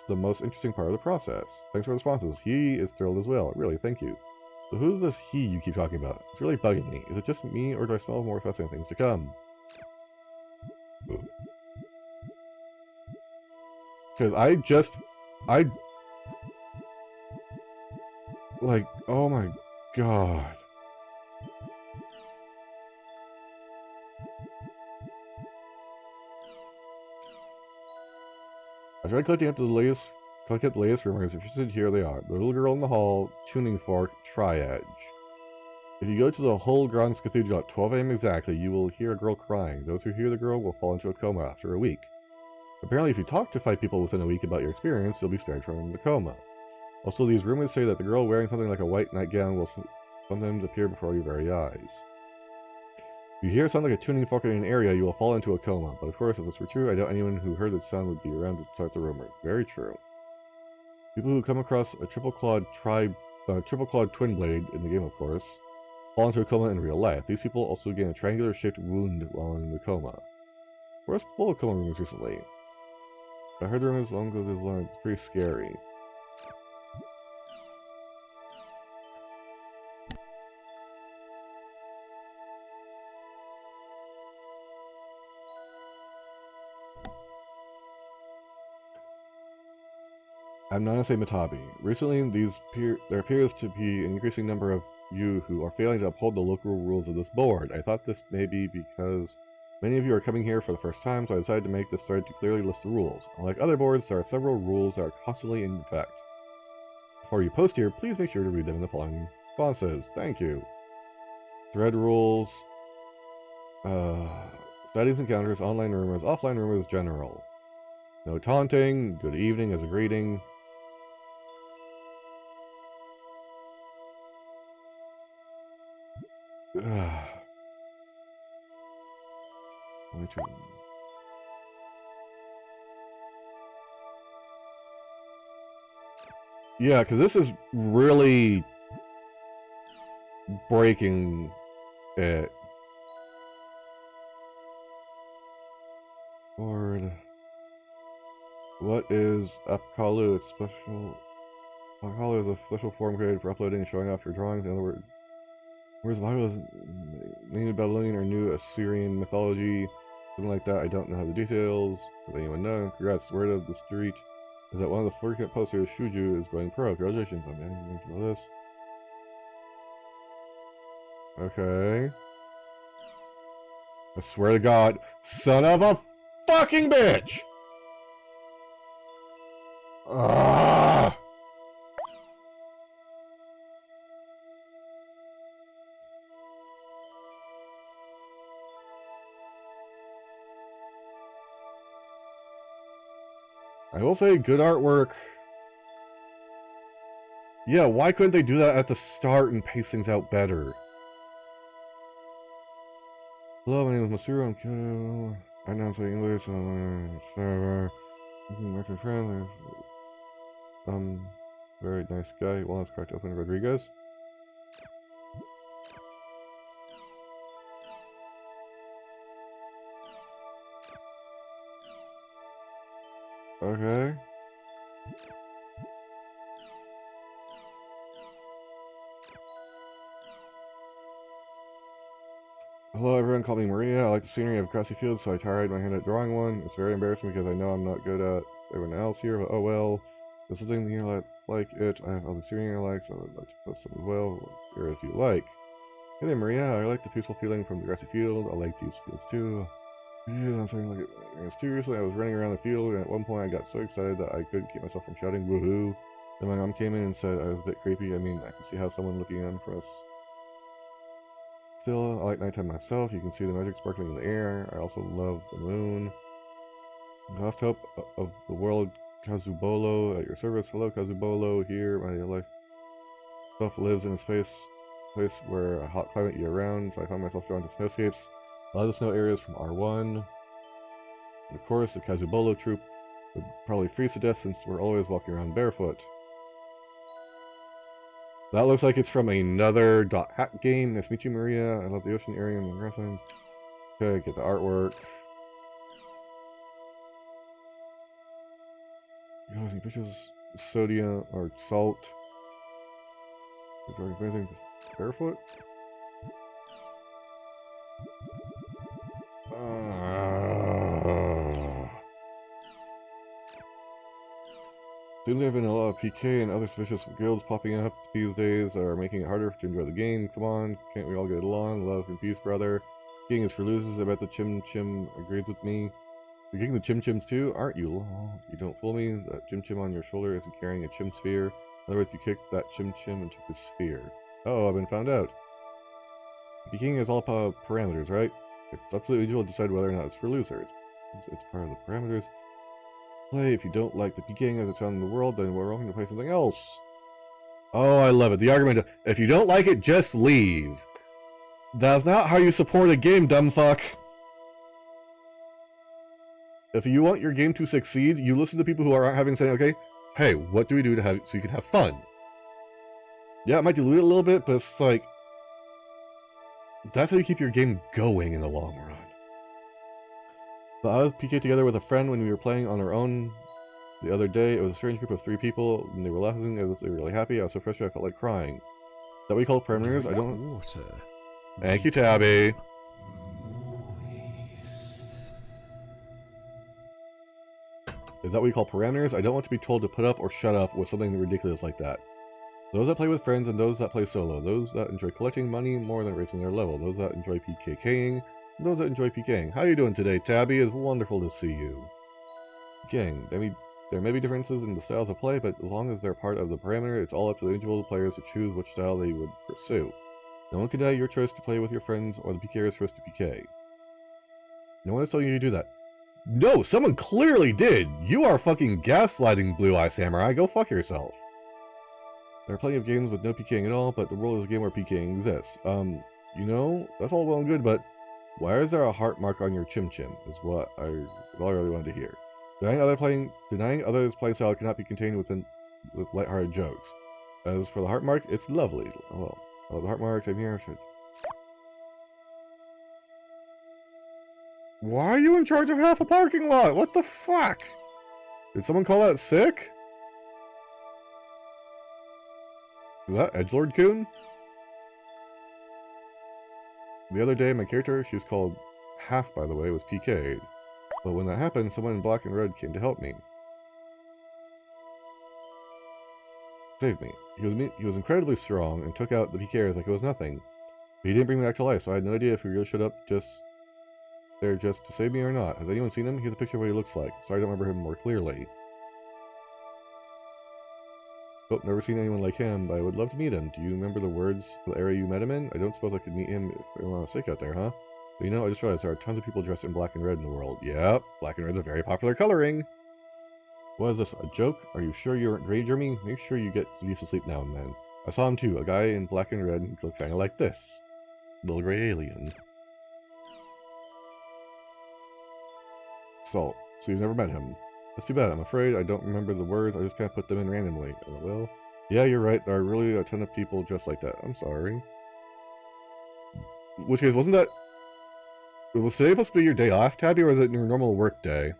the most interesting part of the process. Thanks for the responses. He is thrilled as well. Really, thank you. So who's this he you keep talking about? It's really bugging me. Is it just me, or do I smell more fascinating things to come? Because like, oh my god. I tried collecting up the latest rumors. If you're interested, here they are. The little girl in the hall, tuning fork, triage. If you go to the Hullgrans Cathedral at 12 AM exactly, you will hear a girl crying. Those who hear the girl will fall into a coma after a week. Apparently, if you talk to 5 people within a week about your experience, you'll be spared from the coma. Also, these rumors say that the girl wearing something like a white nightgown will sometimes appear before your very eyes. If you hear something like a tuning fork in an area, you will fall into a coma. But of course, if this were true, I doubt anyone who heard the sound would be around to start the rumor. Very true. People who come across a triple-clawed twin blade in the game, of course, fall into a coma in real life. These people also gain a triangular-shaped wound while in the coma. We're full of coma rumors recently. I heard the rumors long ago this long. It's pretty scary. I'm Nanase Matabi. Recently, there appears to be an increasing number of you who are failing to uphold the local rules of this board. I thought this may be because many of you are coming here for the first time, so I decided to make this thread to clearly list the rules. Unlike other boards, there are several rules that are constantly in effect. Before you post here, please make sure to read them in the following responses. Thank you. Thread rules. Studies encounters, online rumors, offline rumors, general. No taunting, good evening as a greeting. Yeah, because this is really breaking it. Lord. What is Apkalu? It's special. Apkalu is a special form created for uploading and showing off your drawings. In other words, whereas Bible is named Babylonian or New Assyrian mythology, something like that. I don't know how the details. Does anyone know? Congrats. Word of the street is that one of the frequent posters, Shuju, is going pro. Congratulations on getting to know this. Okay. I swear to God, son of a fucking bitch! Ah! I will say, good artwork. Yeah, why couldn't they do that at the start and pace things out better? Hello, my name is Masuru. I'm Kyoto. I know I'm saying English on my server. My friend. Very nice guy. Well, that's correct. Open Rodriguez. Okay. Hello everyone, call me Maria. I like the scenery of grassy fields, so I tried my hand at drawing one. It's very embarrassing because I know I'm not good at everyone else here, but oh well. There's something here that's like it. I have other scenery I like, so I would like to post some as well. What areas do you like? Hey there, Maria. I like the peaceful feeling from the grassy field. I like these fields too. Yeah, I'm starting to look at seriously. I was running around the field, and at one point I got so excited that I couldn't keep myself from shouting woohoo. Then my mom came in and said I was a bit creepy. I mean, I could see how someone looking in for us. Still, I like nighttime myself. You can see the magic sparkling in the air. I also love the moon. The last hope of the world, Kazubolo, at your service. Hello, Kazubolo. Here, my life stuff lives in a place where a hot climate year-round, so I find myself drawn to snowscapes. A lot of the snow areas from R1. And of course, the Kazubolo troop would probably freeze to death since we're always walking around barefoot. That looks like it's from another Dot Hack game. Nice to meet you, Maria. I love the ocean area and the grasslands. Okay, get the artwork. You got any pictures? Sodium or salt? Barefoot? Seems there have been a lot of PK and other suspicious guilds popping up these days are making it harder to enjoy the game. Come on, can't we all get along? Love and peace, brother. King is for losers. I bet the Chim Chim agrees with me. You're getting the Chim Chims too, aren't you? Oh, you don't fool me. That Chim Chim on your shoulder isn't carrying a Chim sphere. In other words, you kicked that Chim Chim and took his sphere. Oh, I've been found out. The king is all about parameters, right? It's up to the individual to decide whether or not it's for losers. It's part of the parameters. Play. If you don't like the PKing as it's found in the world, then we're welcome to play something else. Oh, I love it. The argument of, if you don't like it, just leave. That's not how you support a game, dumb fuck. If you want your game to succeed, you listen to people who are having saying, okay, hey, what do we do to have so you can have fun? Yeah, it might dilute it a little bit, but it's like, that's how you keep your game going in the long run. But I was PK together with a friend when we were playing on our own the other day. It was a strange group of 3 people, and they were laughing. They were really happy. I was so frustrated I felt like crying. Is that what you call parameters? I don't... Water. Thank you, Tabby. Is that what you call parameters? I don't want to be told to put up or shut up with something ridiculous like that. Those that play with friends and those that play solo. Those that enjoy collecting money more than raising their level. Those that enjoy PKing. Those that enjoy PKing. How are you doing today, Tabby? It's wonderful to see you. Gang, there may be differences in the styles of play, but as long as they're part of the parameter, it's all up to the individual players to choose which style they would pursue. No one can deny your choice to play with your friends, or the PKer's choice to PK. No one is telling you to do that. No, someone clearly did! You are fucking gaslighting, Blue Eye Samurai. Go fuck yourself. There are plenty of games with no PKing at all, but the world is a game where PKing exists. You know, that's all well and good, but why is there a heart mark on your Chim Chim, is what I really wanted to hear. Denying others' playing style cannot be contained with lighthearted jokes. As for the heart mark, it's lovely. Well, I love the heart mark, same here. Shit. Why are you in charge of half a parking lot? What the fuck? Did someone call that sick? Is that Edgelord Coon? The other day, my character, she was called Half, by the way, was PK'd. But when that happened, someone in black and red came to help me. Saved me. He was incredibly strong and took out the PKers like it was nothing. But he didn't bring me back to life, so I had no idea if he really showed up there just to save me or not. Has anyone seen him? Here's a picture of what he looks like. Sorry I don't remember him more clearly. Oh, never seen anyone like him, but I would love to meet him. Do you remember the words of the area you met him in? I don't suppose I could meet him if I were on a stake out there, huh? But you know, I just realized there are tons of people dressed in black and red in the world. Yep, black and red's a very popular coloring. What is this, a joke? Are you sure you weren't daydreaming? Make sure you get used to sleep now and then. I saw him too, a guy in black and red who looked kinda like this. Little gray alien. Salt. So you've never met him. That's too bad. I'm afraid I don't remember the words. I just can't put them in randomly. Well, yeah, you're right. There are really a ton of people dressed like that. I'm sorry. Which case, was today supposed to be your day off, Tabby, or is it your normal work day?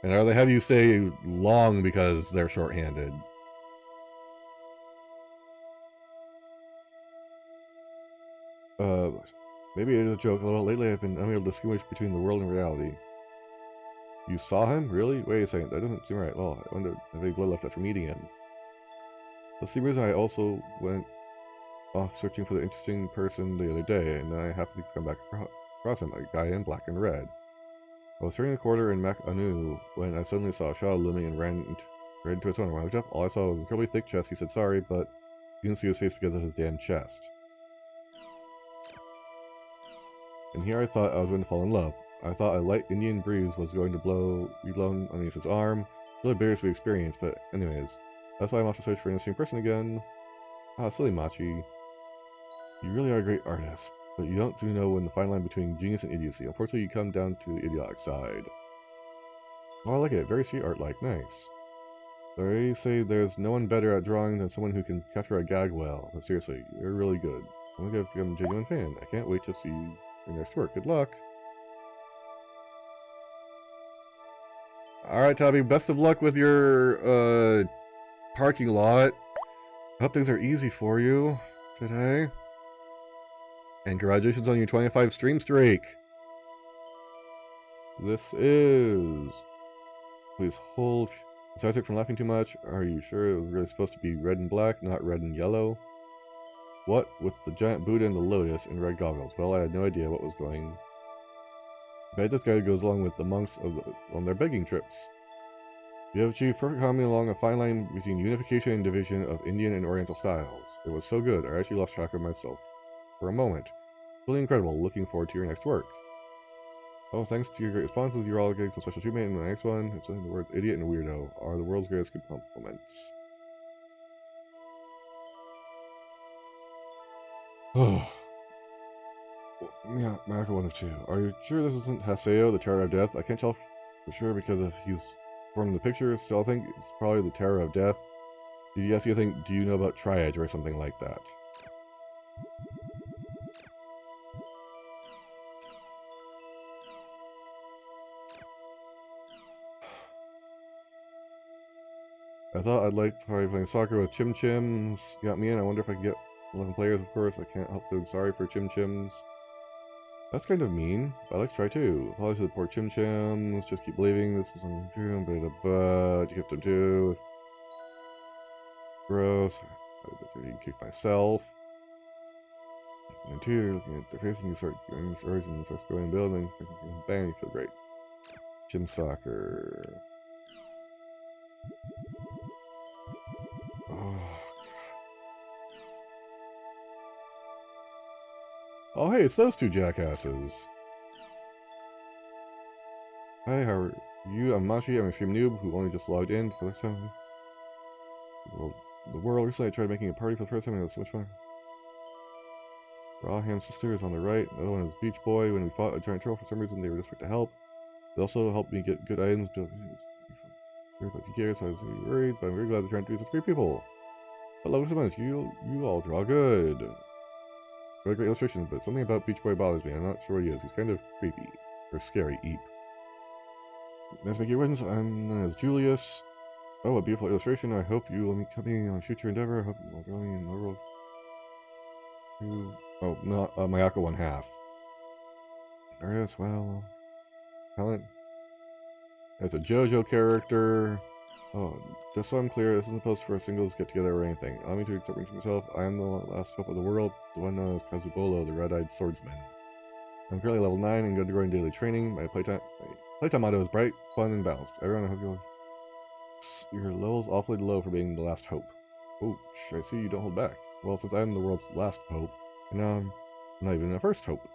And are they have you stay long because they're short-handed? Maybe it is a joke, although lately I've been unable to distinguish between the world and reality. You saw him? Really? Wait a second, that doesn't seem right. Well, I wonder if any blood left after meeting him. That's the reason I also went off searching for the interesting person the other day, and then I happened to come back across him, a guy in black and red. I was turning the corner in Mak Anu when I suddenly saw a shadow looming and ran into its owner. When I looked up, all I saw was an incredibly thick chest. He said sorry, but you didn't see his face because of his damn chest. And here I thought I was going to fall in love. I thought a light Indian breeze was going to be blown underneath his arm. Really bittersweet experience, but anyways. That's why I'm off to search for an interesting person again. Ah, silly Machi. You really are a great artist, but you don't know when the fine line between genius and idiocy. Unfortunately, you come down to the idiotic side. Oh, I like it. Very street art-like. Nice. They say there's no one better at drawing than someone who can capture a gag well. But seriously, you're really good. I'm a genuine fan. I can't wait to see your next work. Good luck. Alright, Tommy, best of luck with your, parking lot. Hope things are easy for you today. And congratulations on your 25 stream streak. This is... Please hold. Is Isaac from laughing too much? Are you sure it was really supposed to be red and black, not red and yellow? What with the giant Buddha and the lotus and red goggles? Well, I had no idea what was going. I bet this guy goes along with the monks on their begging trips. You have achieved perfect harmony along a fine line between unification and division of Indian and Oriental styles. It was so good, I actually lost track of myself for a moment. Really incredible. Looking forward to your next work. Oh, thanks to your great responses, you're all getting some special treatment in the next one. It's only the words idiot and weirdo are the world's greatest compliments. Oh. Yeah, Miracle 1 of 2. Are you sure this isn't Haseo, the Terror of Death? I can't tell for sure because if he's from the picture. Still, I think it's probably the Terror of Death. Did you ask you think, do you know about Triad or something like that? I thought I'd like probably playing soccer with Chim Chims. Got me in. I wonder if I can get 11 players, of course. I can't help feeling sorry for Chim Chims. That's kind of mean. But I'd like to try too. Apologies to the poor Chim Chims. Just keep believing this was something true. But you kept them too. Gross. I can kick myself. And two, you're looking at their face and you start getting this urge and starts going building. Bang, you feel great. Chim soccer. Oh, hey, it's those two jackasses. Hi, how are you? I'm Machi. I'm a stream noob who only just logged in for this time. The world. Recently, I tried making a party for the first time and it was so much fun. Rawham Sisters on the right. The other one is Beach Boy. When we fought a giant troll, for some reason, they were desperate to help. They also helped me get good items. So I was really worried, but I'm very glad they're trying to do this with 3 people. Hello, so much. You all draw good. Really great illustrations, but something about Beach Boy bothers me. I'm not sure what he is. He's kind of creepy. Or scary, Eep. Nice to make your wins. I'm known as Julius. Oh, a beautiful illustration. I hope you will be coming on future endeavor. I hope you will join me in the world. Oh, no, Mayako 1/2. Artist, well... Talent. It's a JoJo character. Oh, just so I'm clear, this isn't supposed for a singles get-together or anything. Allow me to explain myself. I am the last hope of the world, the one known as Kazubolo, the red-eyed swordsman. I'm currently level 9 and undergoing daily training. My playtime motto is bright, fun, and balanced. Everyone, I hope you'll... Your level's awfully low for being the last hope. Oh, I see you don't hold back. Well, since I'm the world's last hope, and now I'm not even the first hope.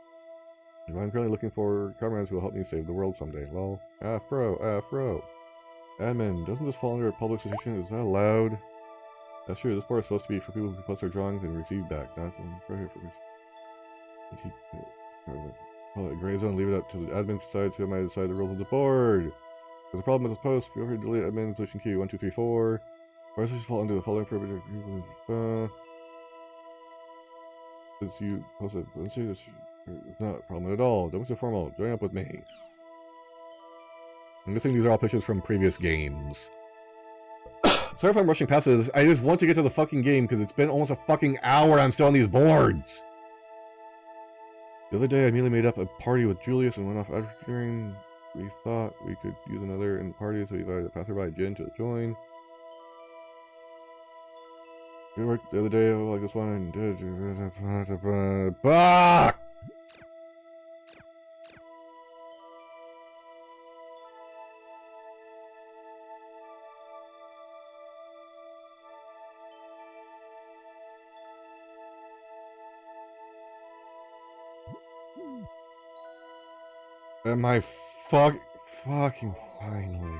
I'm currently looking for comrades who will help me save the world someday. Lol. Afro. Admin, doesn't this fall under a public institution? Is that allowed? That's true, this board is supposed to be for people who post their drawings and receive back, not for a gray zone, leave it up to the admin to decide who might decide the rules of the board. If there's a problem with this post, feel free to delete admin solution key 1, 2, 3, 4. Resolutions fall under the following prohibited since you posted it's not a problem at all. Don't be so formal. Join up with me. I'm guessing these are all pictures from previous games. Sorry if I'm rushing past this. I just want to get to the fucking game because it's been almost a fucking hour and I'm still on these boards. The other day I immediately made up a party with Julius and went off during. We thought we could use another in the party, so we invited the passerby Jin to join. We worked the other day like this one and did. Fuck! Am I fucking finally?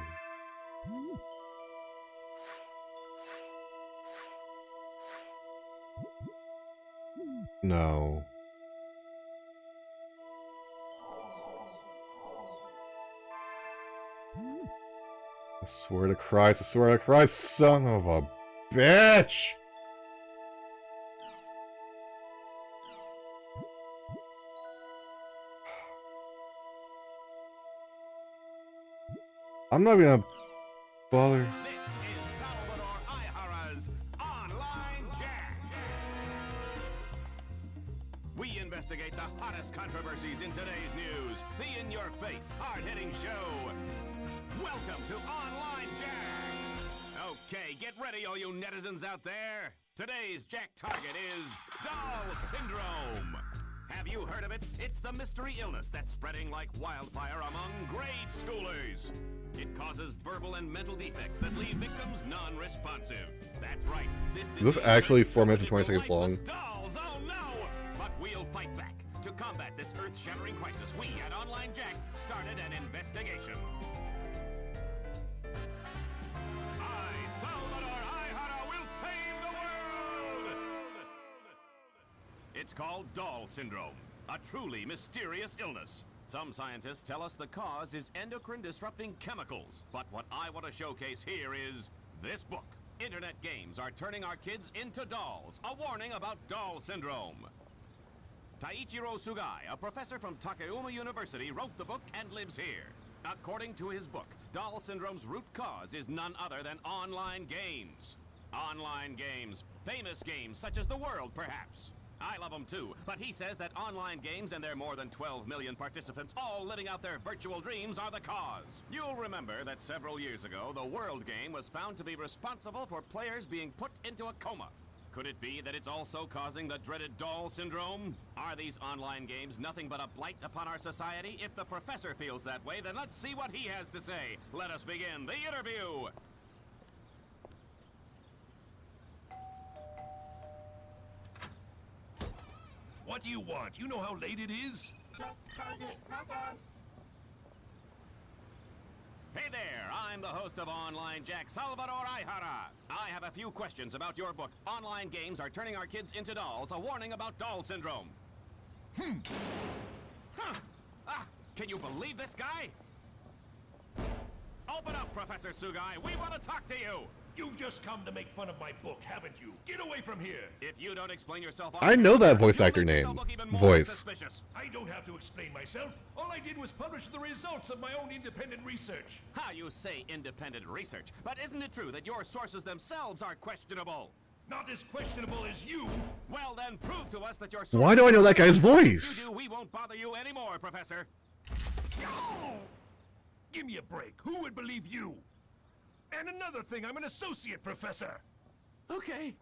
No. I swear to Christ, I swear to Christ, son of a bitch! I'm not gonna bother. This is Salvador Aihara's Online Jack. We investigate the hottest controversies in today's news. The in-your-face, hard-hitting show. Welcome to Online Jack. Okay, get ready, all you netizens out there. Today's Jack target is Doll Syndrome. Have you heard of it? It's the mystery illness that's spreading like wildfire among grade schoolers. It causes verbal and mental defects that leave victims non-responsive. That's right. Is this actually 4 minutes and 20 seconds long? Dolls, oh no! But we'll fight back. To combat this earth-shattering crisis, we at Online Jack started an investigation. I, Salvador Aihara, will save the world! It's called Doll Syndrome, a truly mysterious illness. Some scientists tell us the cause is endocrine-disrupting chemicals, but what I want to showcase here is this book. Internet games are turning our kids into dolls. A warning about Doll Syndrome. Taiichiro Sugai, a professor from Takayama University, wrote the book and lives here. According to his book, Doll Syndrome's root cause is none other than online games. Online games, famous games such as The World, perhaps. I love them too, but he says that online games and their more than 12 million participants all living out their virtual dreams are the cause. You'll remember that several years ago, the World game was found to be responsible for players being put into a coma. Could it be that it's also causing the dreaded Doll Syndrome? Are these online games nothing but a blight upon our society? If the professor feels that way, then let's see what he has to say. Let us begin the interview. What do you want? You know how late it is? Hey there, I'm the host of Online Jack, Salvador Aihara. I have a few questions about your book. Online games are turning our kids into dolls, a warning about Doll Syndrome. Can you believe this guy? Open up, Professor Sugai. We want to talk to you. You've just come to make fun of my book, haven't you? Get away from here! If you don't explain yourself, I know that voice actor name. Voice. I don't have to explain myself. All I did was publish the results of my own independent research. How you say independent research? But isn't it true that your sources themselves are questionable? Not as questionable as you. Well, then prove to us that your sources. Why do I know that guy's voice? If you do, we won't bother you anymore, Professor. Oh! Give me a break. Who would believe you? And another thing, I'm an associate professor. Okay.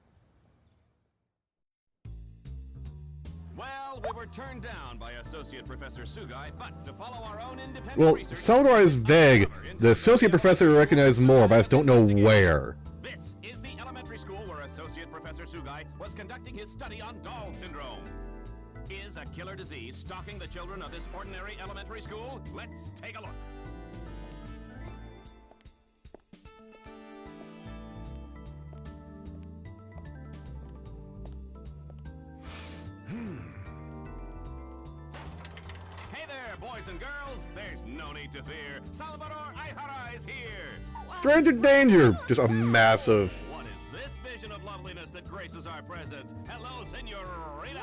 Well, we were turned down by Associate Professor Sugai, but to follow our own independent research... Salvador is vague. The associate professor recognizes more, but I just don't know where. This is the elementary school where Associate Professor Sugai was conducting his study on Doll Syndrome. Is a killer disease stalking the children of this ordinary elementary school? Let's take a look. Hey there, boys and girls. There's no need to fear. Salvador Aihara is here. Stranger danger. Just a massive. What is this vision of loveliness that graces our presence? Hello, Senorita.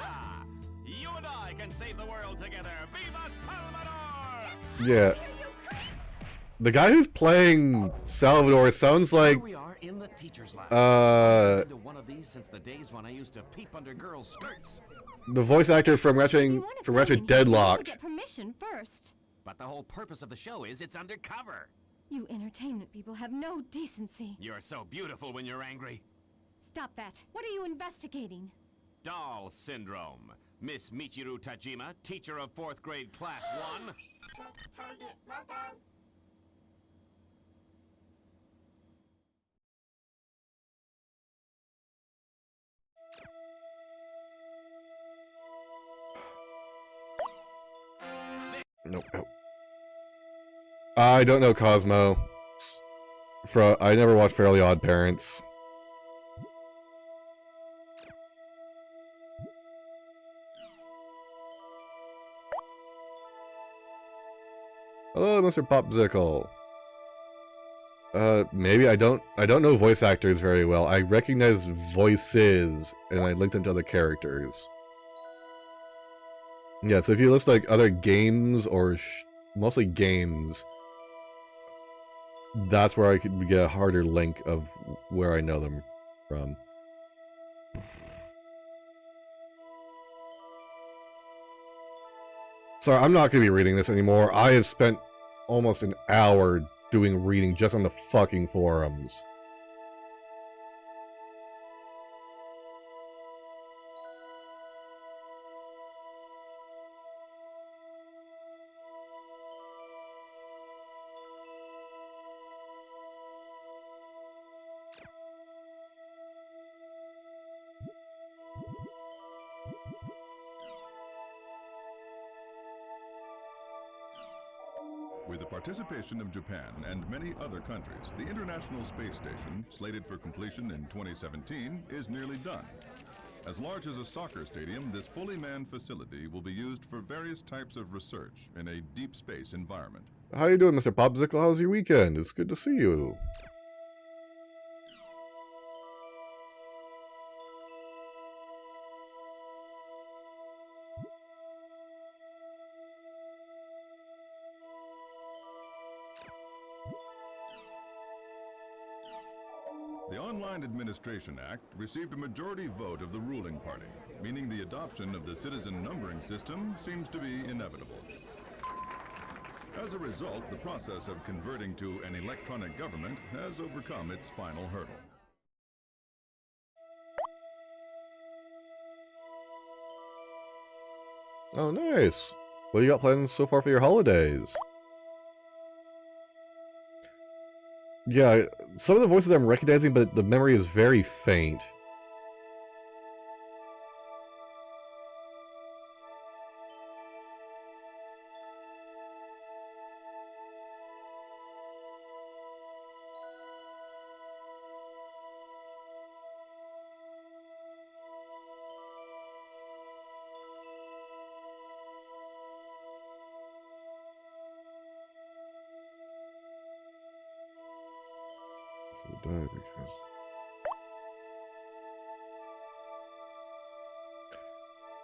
You and I can save the world together. Viva Salvador! Yeah. The guy who's playing Salvador sounds like Here we are in the teacher's lab. uh I've been to one of these since the days when I used to peep under girls' skirts. the voice actor from Ratchet Deadlocked. Get permission first. But the whole purpose of the show is it's undercover. You entertainment people have no decency. You're so beautiful when you're angry. Stop that. What are you investigating? Doll syndrome. Miss Michiru Tajima, teacher of 4th grade class 1. Nope. I don't know Cosmo. I never watched Fairly Odd Parents. Hello, Mr. Popsicle. Maybe I don't know voice actors very well. I recognize voices, and I linked them to other characters. Yeah, so if you list like other games or mostly games, that's where I could get a harder link of where I know them from. Sorry, I'm not going to be reading this anymore. I have spent almost an hour doing reading just on the fucking forums. With the participation of Japan and many other countries, the International Space Station, slated for completion in 2017, is nearly done. As large as a soccer stadium, this fully manned facility will be used for various types of research in a deep space environment. How you doing, Mr. Popsicle? How's your weekend? It's good to see you. The Online Administration Act received a majority vote of the ruling party, meaning the adoption of the citizen numbering system seems to be inevitable. As a result, the process of converting to an electronic government has overcome its final hurdle. Oh, nice. What do you got planned so far for your holidays? Yeah, some of the voices I'm recognizing, but the memory is very faint.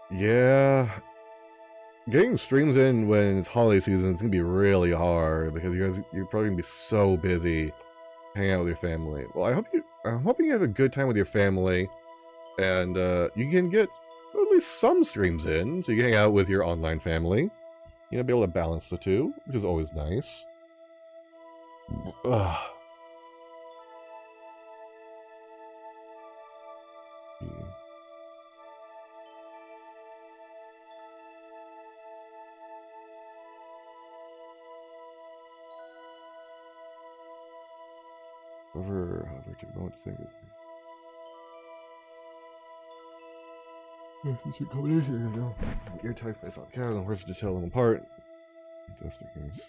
Yeah, getting streams in when it's holiday season is gonna be really hard because you're probably gonna be so busy hanging out with your family. Well, I'm hoping you have a good time with your family, and you can get at least some streams in, so you can hang out with your online family. You know, be able to balance the two, which is always nice. Ugh. However, take a moment to think. It's a combination, you know. Ear tags based on cattle and horses to tell them apart. Fantastic news.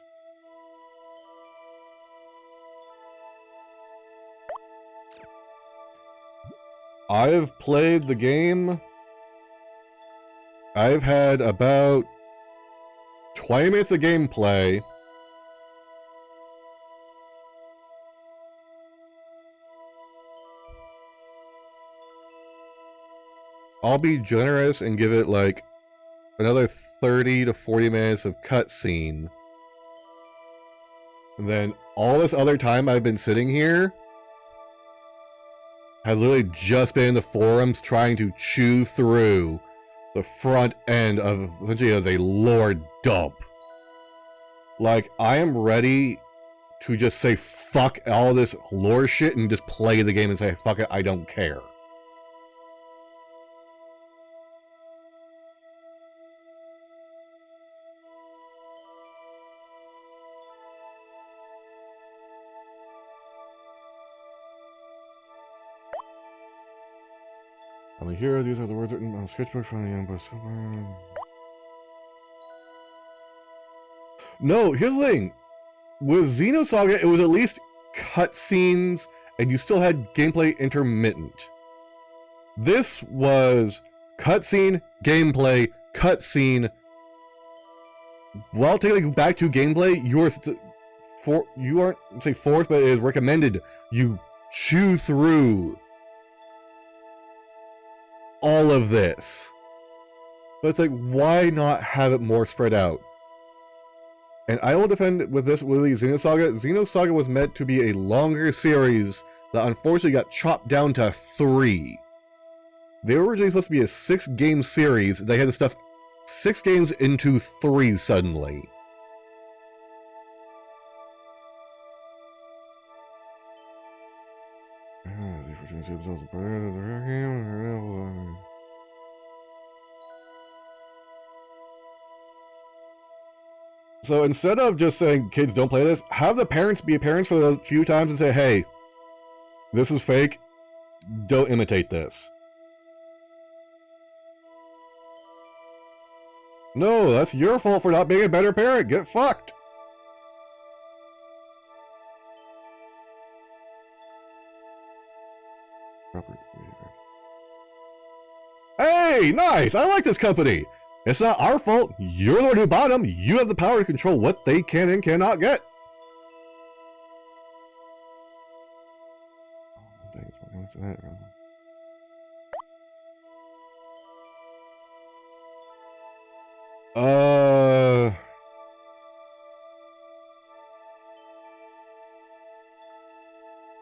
I've played the game. I've had about 20 minutes of gameplay. I'll be generous and give it like another 30 to 40 minutes of cutscene. And then all this other time I've been sitting here, I've literally just been in the forums trying to chew through the front end of essentially as a lore dump. Like, I am ready to just say fuck all this lore shit and just play the game and say fuck it, I don't care. I'm a hero, these are the words written on a sketchbook from the Empire Super. No, here's the thing. With Xenosaga, it was at least cutscenes, and you still had gameplay intermittent. This was cutscene, gameplay, cutscene. While taking back to gameplay, you aren't say forced, but it is recommended you chew through all of this. But it's like, why not have it more spread out? And I will defend with this with the Xenosaga. Xenosaga was meant to be a longer series that unfortunately got chopped down to 3. They were originally supposed to be a 6-game series. They had to stuff 6 games into 3 suddenly. So instead of just saying, kids, don't play this, have the parents be parents for the few times and say, hey, this is fake, don't imitate this. No, that's your fault for not being a better parent, get fucked. Hey, nice, I like this company. It's not our fault. You're the one who bought them. You have the power to control what they can and cannot get.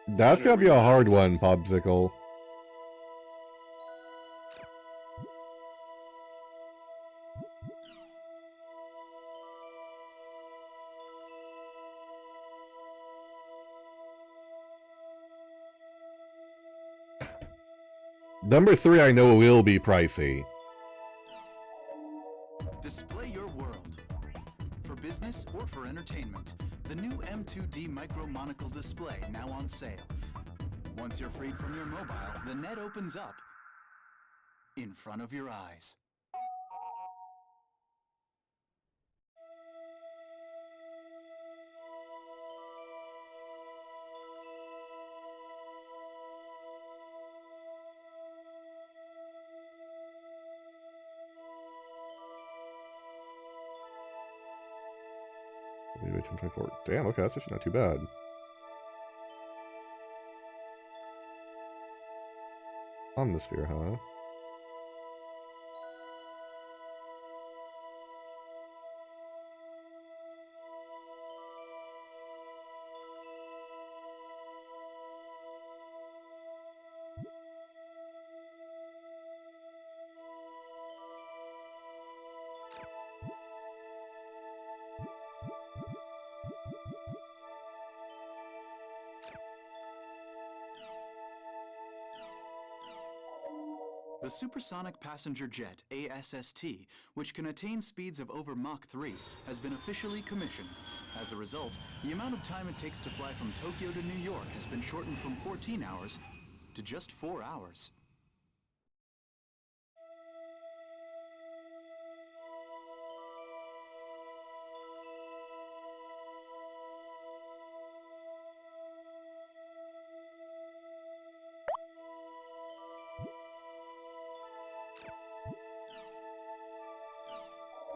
That's gonna be a hard one, Popsicle. Number 3 I know will be pricey. Display your world. For business or for entertainment, the new M2D Micro Monocle display now on sale. Once you're freed from your mobile, the net opens up in front of your eyes. Maybe 1024. Damn, okay, that's actually not too bad. Omnisphere, huh? The Supersonic Passenger Jet, ASST, which can attain speeds of over Mach 3, has been officially commissioned. As a result, the amount of time it takes to fly from Tokyo to New York has been shortened from 14 hours to just 4 hours.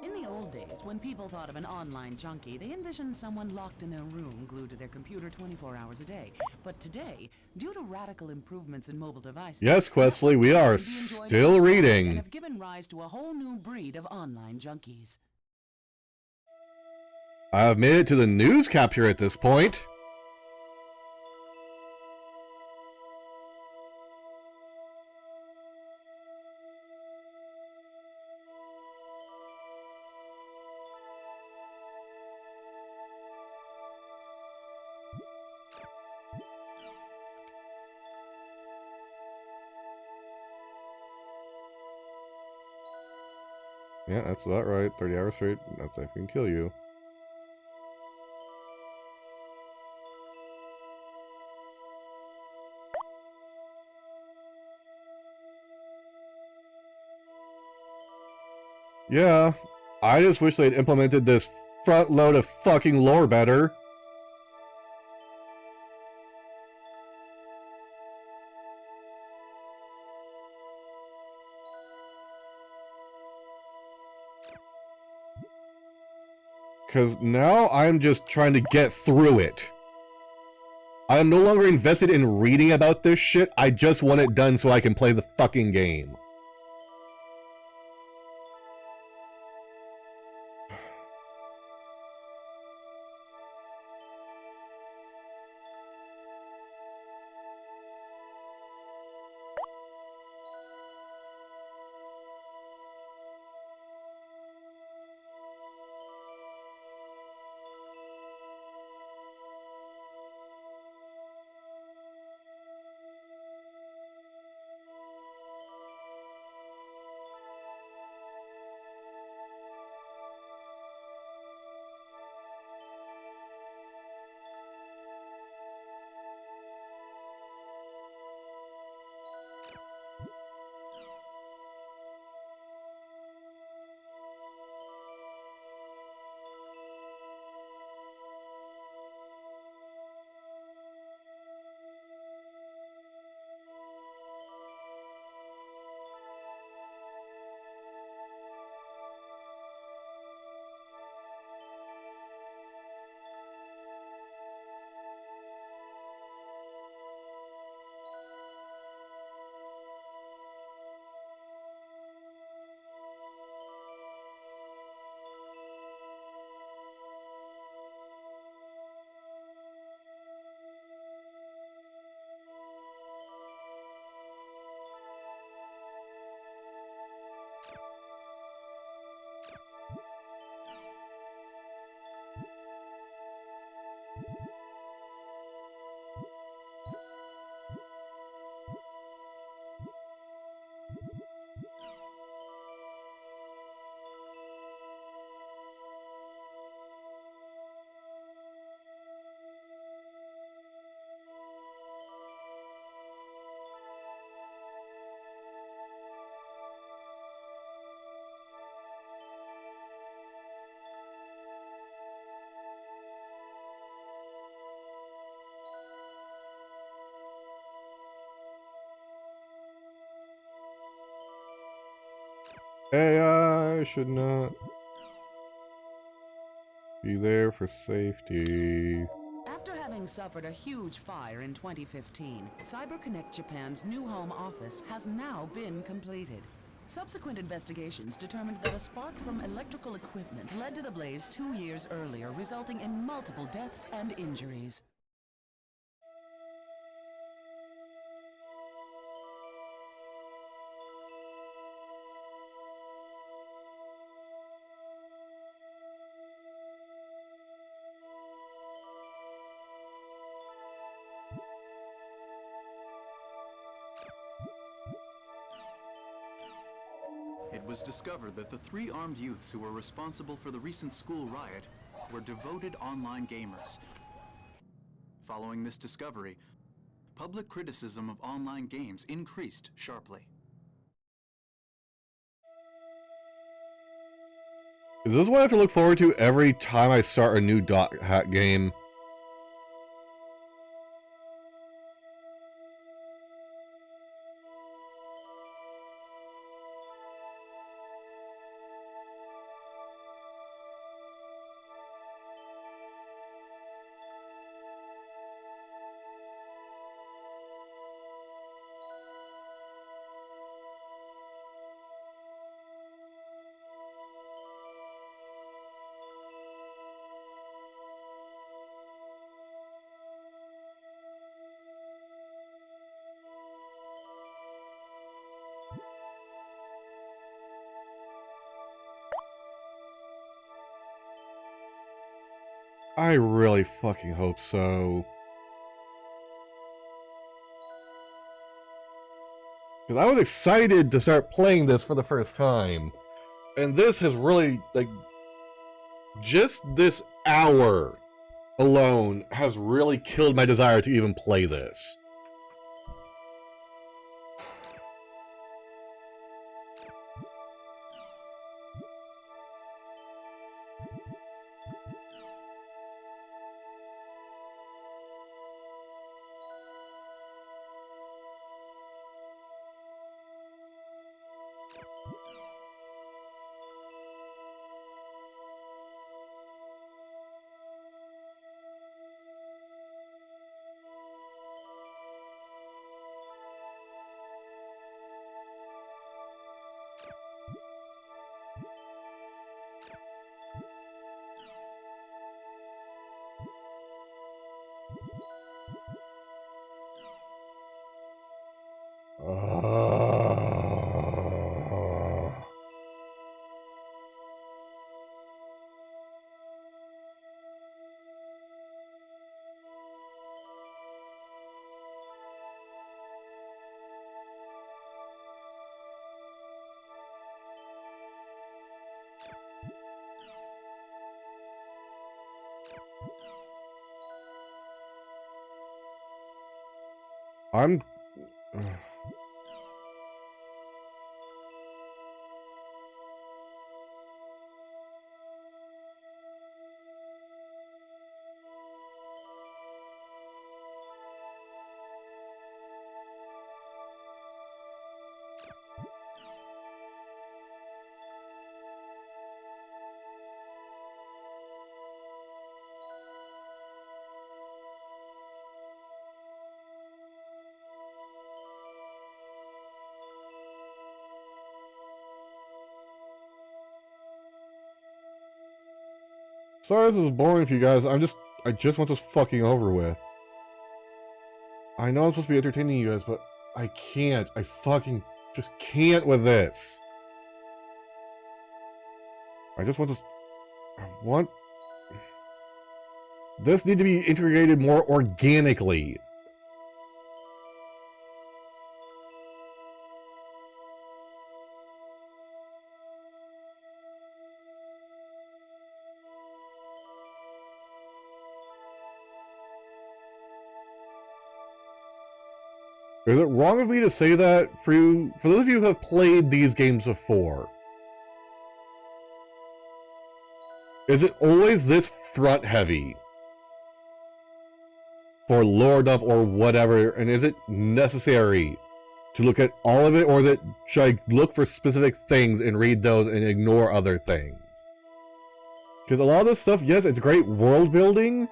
In the old days, when people thought of an online junkie, they envisioned someone locked in their room, glued to their computer 24 hours a day. But today, due to radical improvements in mobile devices... Yes, Questley, we are still reading. ...and have given rise to a whole new breed of online junkies. I've made it to the news capture at this point. Yeah, that's about right. 30 hours straight, that's I can kill you. Yeah, I just wish they'd implemented this front load of fucking lore better. Because now I'm just trying to get through it. I am no longer invested in reading about this shit, I just want it done so I can play the fucking game. AI should not be there for safety. After having suffered a huge fire in 2015, CyberConnect Japan's new home office has now been completed. Subsequent investigations determined that a spark from electrical equipment led to the blaze 2 years earlier, resulting in multiple deaths and injuries. It was discovered that the 3 armed youths who were responsible for the recent school riot were devoted online gamers. Following this discovery, public criticism of online games increased sharply. Is this what I have to look forward to every time I start a new Dot Hat game? I really fucking hope so. Because I was excited to start playing this for the first time. And this has really, like, just this hour alone has really killed my desire to even play this. I'm... Sorry this is boring for you guys, I just want this fucking over with. I know I'm supposed to be entertaining you guys, but I can't. I fucking just can't with this. I just want this... I want... This need to be integrated more organically. Is it wrong of me to say that for those of you who have played these games before? Is it always this front heavy? For lore dump or whatever, and is it necessary to look at all of it, or should I look for specific things and read those and ignore other things? Because a lot of this stuff, yes, it's great world building,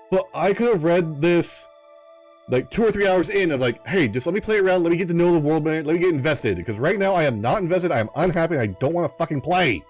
but I could have read this like 2 or 3 hours in of like, hey, just let me play around, let me get to know the world, man, let me get invested, because right now I am not invested, I am unhappy, I don't want to fucking play.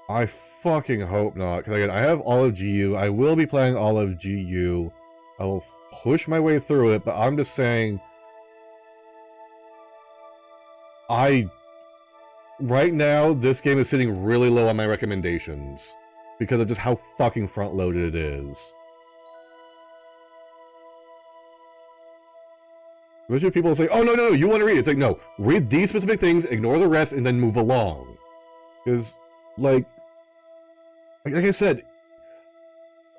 I fucking hope not, because again, I have all of GU, I will be playing all of GU, I will push my way through it, but I'm just saying, right now, this game is sitting really low on my recommendations, because of just how fucking front-loaded it is. Especially if people say, oh no, you want to read it, it's like, no, read these specific things, ignore the rest, and then move along. Because, like I said,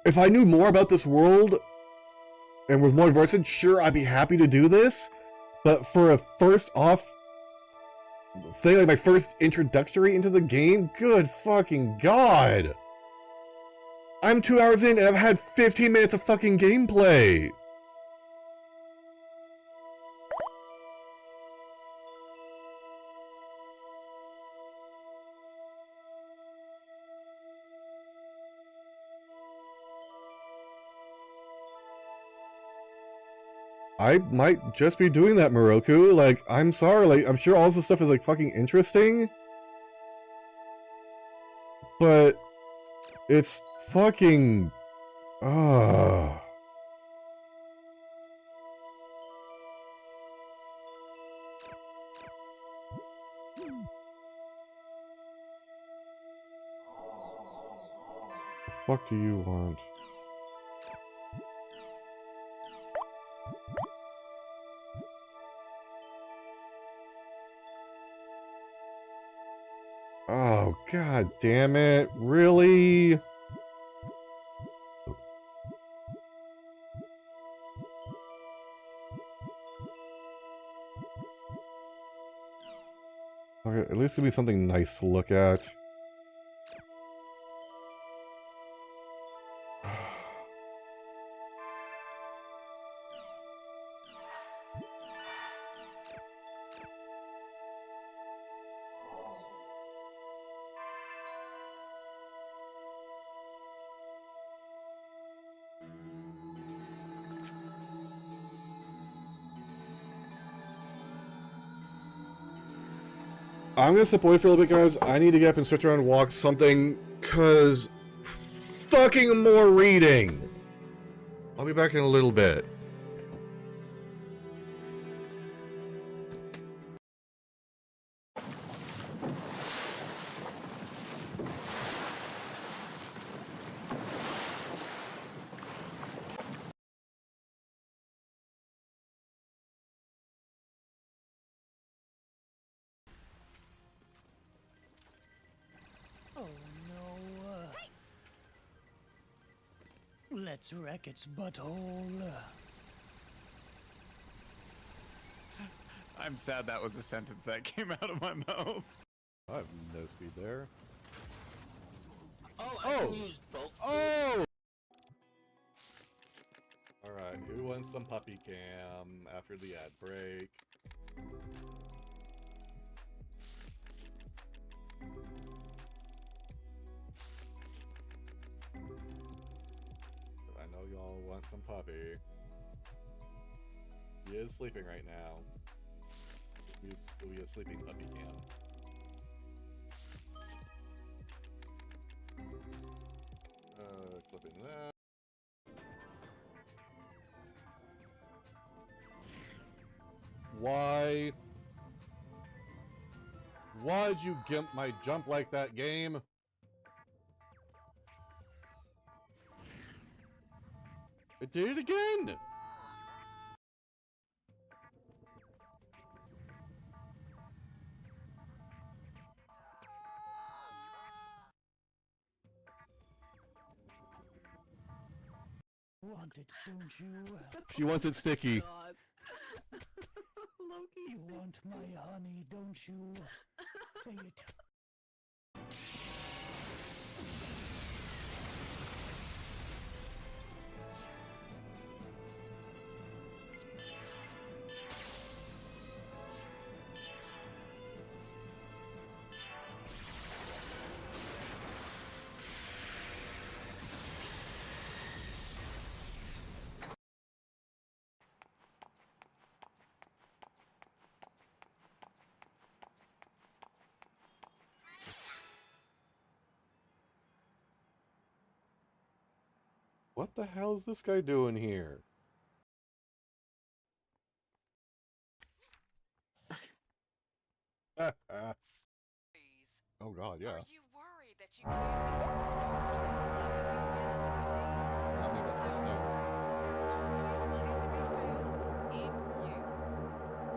if I knew more about this world and was more versed, sure, I'd be happy to do this. But for a first off thing, like my first introductory into the game, good fucking god. I'm 2 hours in and I've had 15 minutes of fucking gameplay. I might just be doing that, Moroku. Like, I'm sorry, like, I'm sure all this stuff is, like, fucking interesting. But it's fucking... The fuck do you want? Oh, god damn it. Really? Okay, at least give me something nice to look at. I'm gonna step away for a little bit, guys. I need to get up and stretch around and walk something, cause fucking more reading. I'll be back in a little bit. Oh no. Let's wreck its butthole. I'm sad that was a sentence that came out of my mouth. I have no speed there. Oh, I can use both. Oh! Alright, who wants some puppy cam after the ad break? I know y'all want some puppy. He is sleeping right now. It'll be a sleeping puppy cam. Clipping that. Why? Why'd you gimp my jump like that, game? It did it again! Want it, don't you? She wants it sticky. Loki. You want my honey, don't you? Say it. What the hell is this guy doing here? Oh god, yeah. Are you worried that you can't There's always money to be found in you.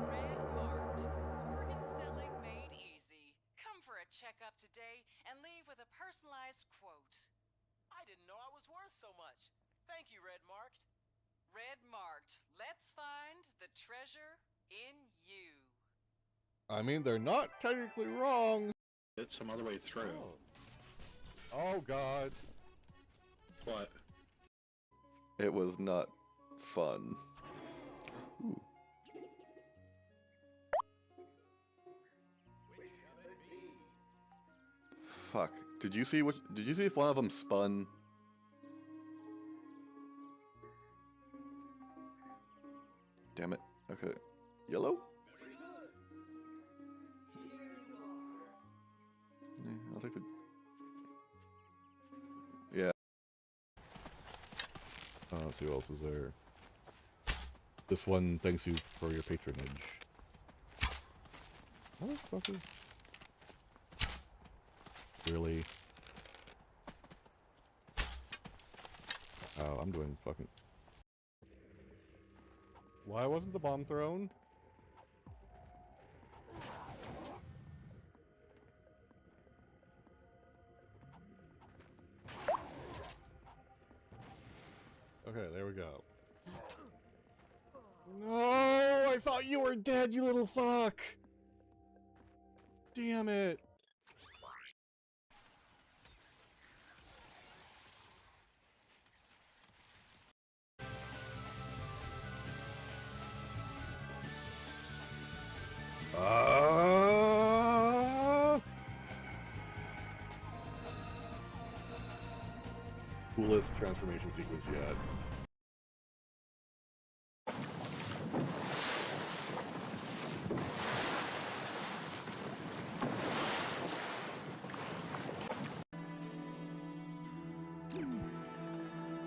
Red Marked, organ selling made easy. Come for a checkup today and leave with a personalized quote. I didn't know I was worth so much. Thank you, Red Marked. Red Marked, let's find the treasure in you. I mean, they're not technically wrong. It's some other way through. Oh god. What? It was not fun. Ooh. Fuck. Did you see if one of them spun? Damn it. Okay. Yellow? Yeah, I'll take the... Yeah. Let's see what else is there. This one thanks you for your patronage. Motherfucker. Really? Oh, I'm doing fucking... Why wasn't the bomb thrown? Okay, there we go. No, I thought you were dead, you little fuck! Damn it. Coolest transformation sequence yet.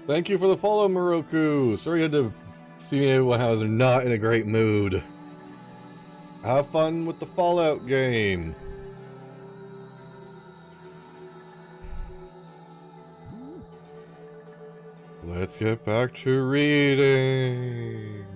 Thank you for the follow, Moroku. Sorry you had to see me when I was not in a great mood. Have fun with the Fallout game. Let's get back to reading.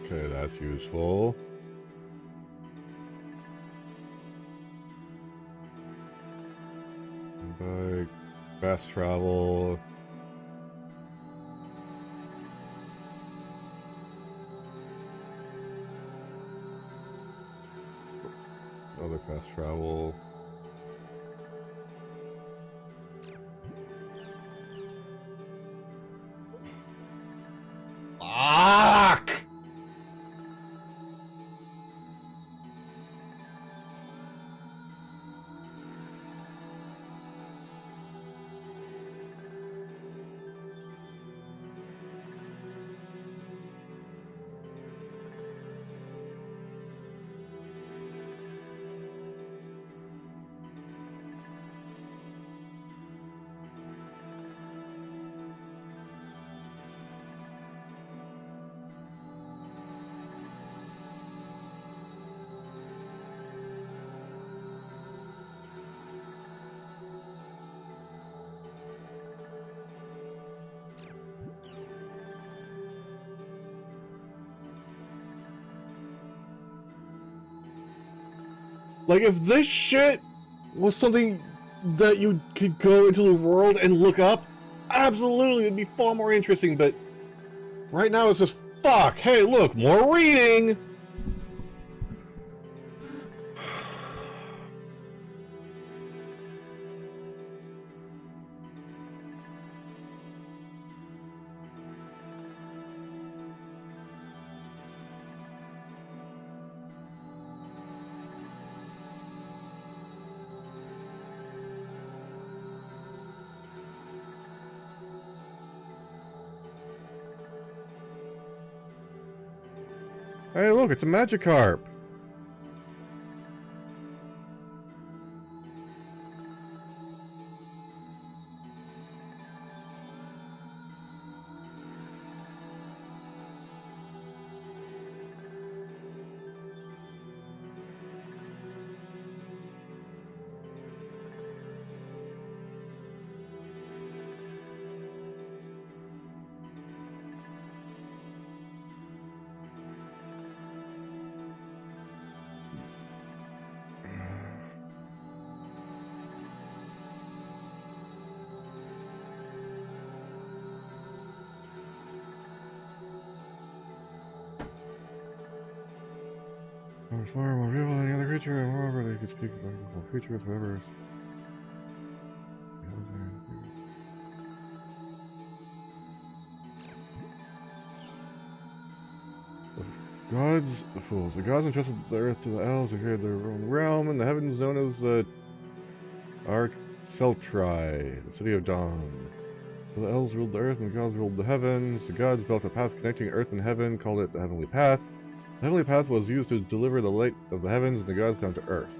Okay, that's useful. Bike, fast travel. Other fast travel. Fuck! Like, if this shit was something that you could go into the world and look up, absolutely, it'd be far more interesting, but right now it's just, fuck, hey, look, more reading! Hey, look, it's a Magikarp. More smarter, more beautiful than any other creature, and moreover, they could speak about equal creature with whoever is. Gods, the fools. The gods entrusted the earth to the elves who created their own realm, and the heavens known as the Arceltri, the city of dawn. The elves ruled the earth, and the gods ruled the heavens. The gods built a path connecting earth and heaven, called it the Heavenly Path. The Heavenly Path was used to deliver the light of the heavens and the gods down to earth.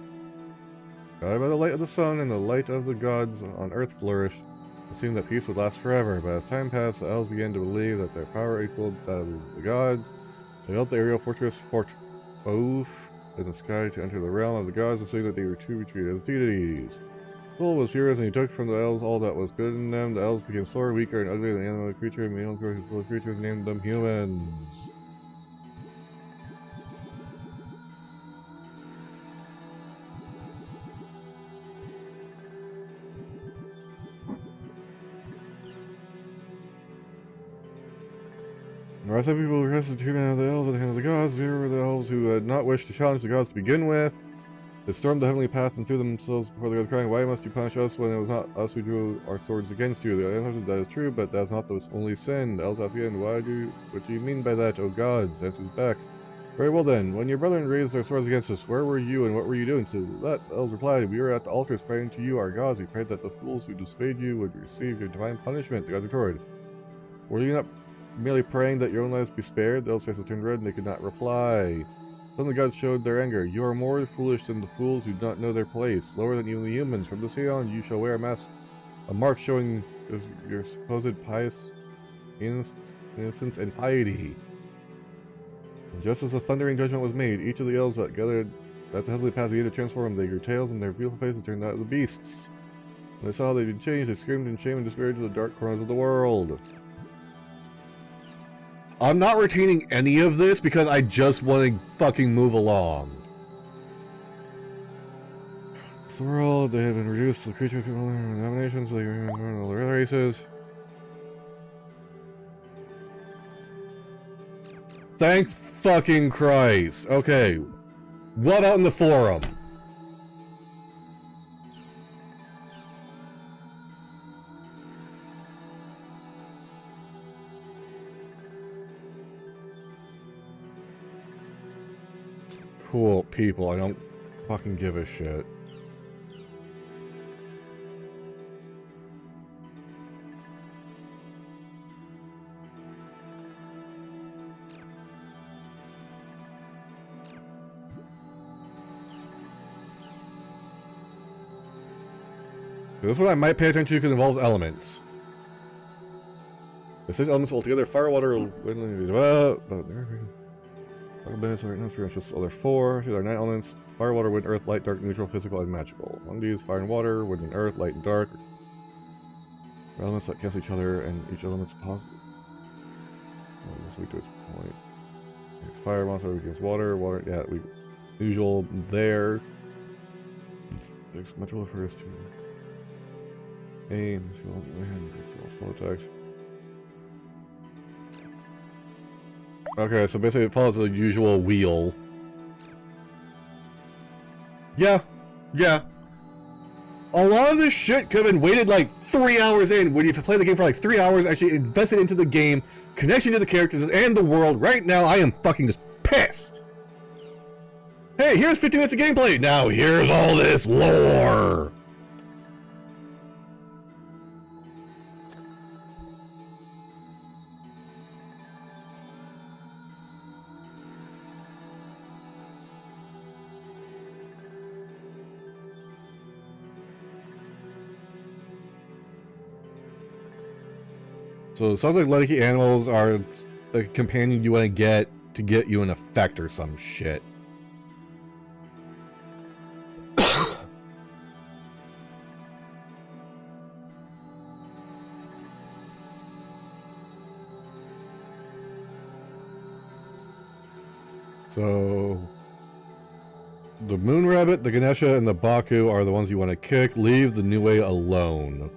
Guided by the light of the sun and the light of the gods on earth flourished. It seemed that peace would last forever, but as time passed, the elves began to believe that their power equaled that of the gods. They built the aerial fortress Fort Ouf in the sky to enter the realm of the gods, and saying that they were to be treated as deities. Thul was furious, and he took from the elves all that was good in them. The elves became slower, weaker, and uglier than any other creature, and the elves grew full of creatures and named them humans. The rest of the people requested the treatment of the elves at the hand of the gods. Here were the elves who had not wished to challenge the gods to begin with. They stormed the heavenly path and threw themselves before the gods, crying, "Why must you punish us when it was not us who drew our swords against you?" The answer, "That is true, but that is not the only sin." The elves asked again, "What do you mean by that, O gods?" Answers back, "Very well then, when your brethren raised their swords against us, where were you and what were you doing?" To that, the elves replied, "We were at the altars praying to you, our gods. We prayed that the fools who disobeyed you would receive your divine punishment." The gods retorted, "Were you not merely praying that your own lives be spared?" The elves' faces turned red and they could not reply. Then the gods showed their anger. "You are more foolish than the fools who do not know their place. Lower than even the humans. From this day on, you shall wear a mark showing your supposed pious innocence and piety." And just as a thundering judgment was made, each of the elves that gathered at the heavenly path began to transform. They grew tails, and their beautiful faces turned out of the beasts. When they saw how they had changed, they screamed in shame and despair to the dark corners of the world. I'm not retaining any of this because I just want to fucking move along. It's the world, they have been reduced to the creature denominations, so they are all the other races. Thank fucking Christ. Okay. What out in the forum? Cool people, I don't fucking give a shit. This one I might pay attention to because it involves elements. The six elements altogether: fire, water, wind, just other four. These are 9 elements: fire, water, wind, earth, light, dark, neutral, physical, and magical. Among these, fire and water, wind and earth, light and dark, are elements that cancel each other, and each element's positive. This weak to its point. Fire monster against water, water. Yeah, we usual there. Magical refers to aim. Spell attacks. Okay, so basically it follows the usual wheel. Yeah. A lot of this shit could have been waited like 3 hours in, when you've played the game for like 3 hours, actually invested into the game, connection to the characters and the world. Right now, I am fucking just pissed. Hey, here's 50 minutes of gameplay. Now here's all this lore. So it sounds like lucky animals are a companion you want to get you an effect or some shit. So the Moon Rabbit, the Ganesha, and the Baku are the ones you want to kick. Leave the Niue alone.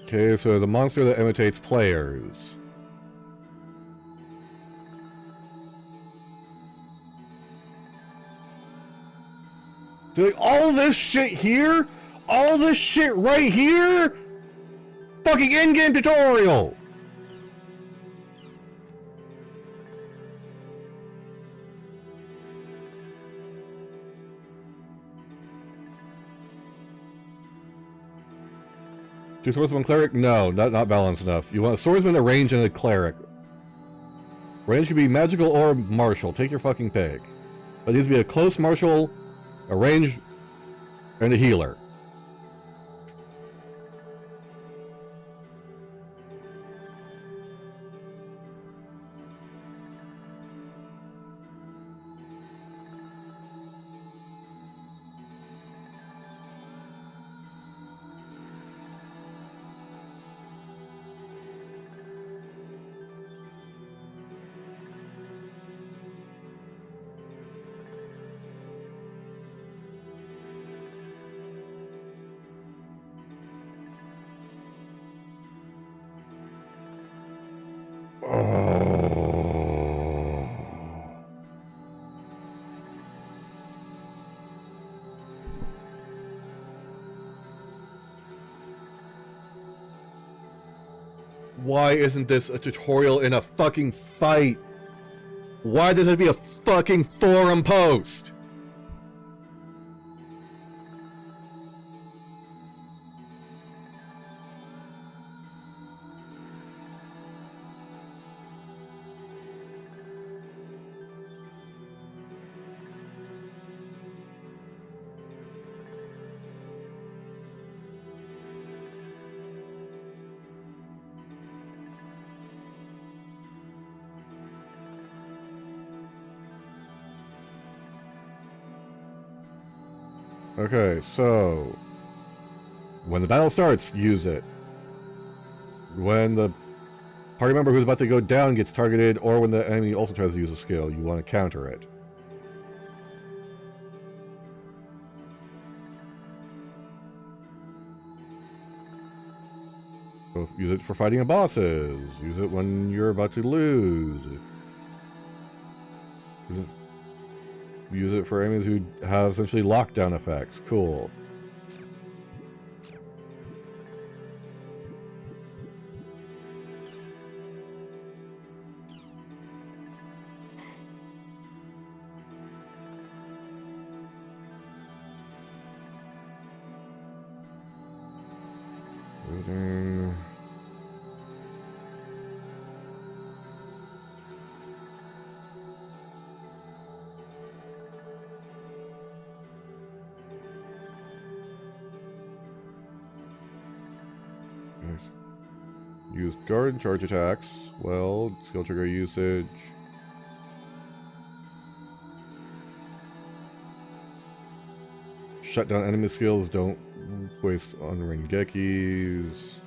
Okay, so there's a monster that imitates players. Doing all this shit here? All this shit right here? Fucking in-game tutorial! Two swordsman cleric? No, not balanced enough. You want a swordsman, a range, and a cleric. Range should be magical or martial. Take your fucking pick. But it needs to be a close martial, a range, and a healer. Why isn't this a tutorial in a fucking fight? Why does it be a fucking forum post? Okay, so when the battle starts, use it. When the party member who's about to go down gets targeted, or when the enemy also tries to use a skill, you want to counter it. So use it for fighting bosses. Use it when you're about to lose. Use it for enemies who have essentially lockdown effects. Cool. Everything. Use guard and charge attacks. Well, skill trigger usage. Shut down enemy skills. Don't waste on Rengekis.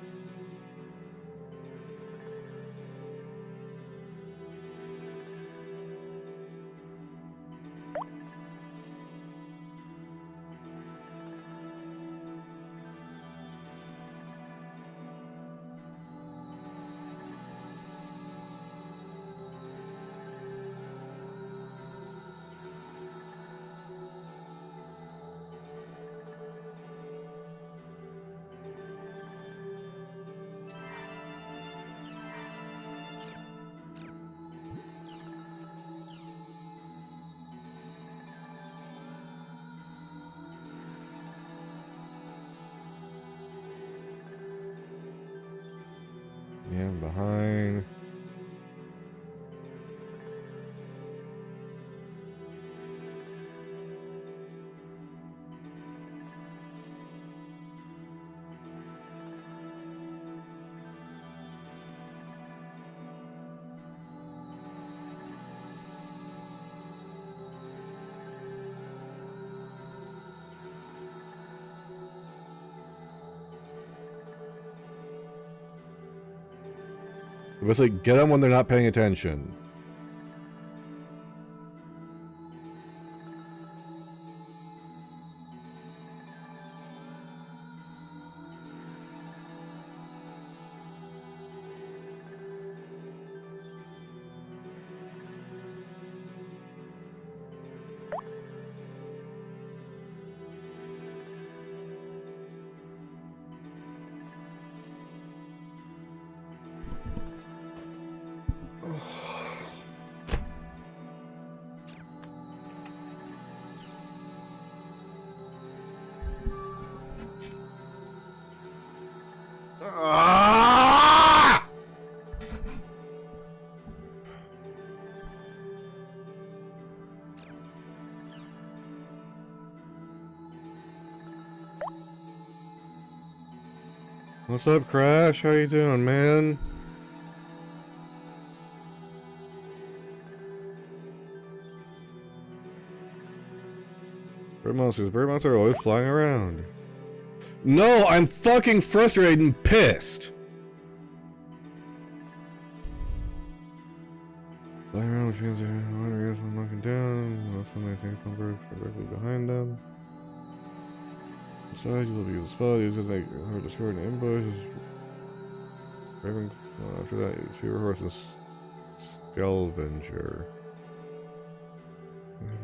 Yeah, I'm behind. Basically, get them when they're not paying attention. What's up, Crash? How you doing, man? Bird monsters are always flying around. No, I'm fucking frustrated and pissed. Flying around with fans wondering if I'm knocking down. That's when they think birds directly behind them. Besides, you will be able to spell. Use it like hard to score an ambush. After that, use fewer horses. Skelvenger.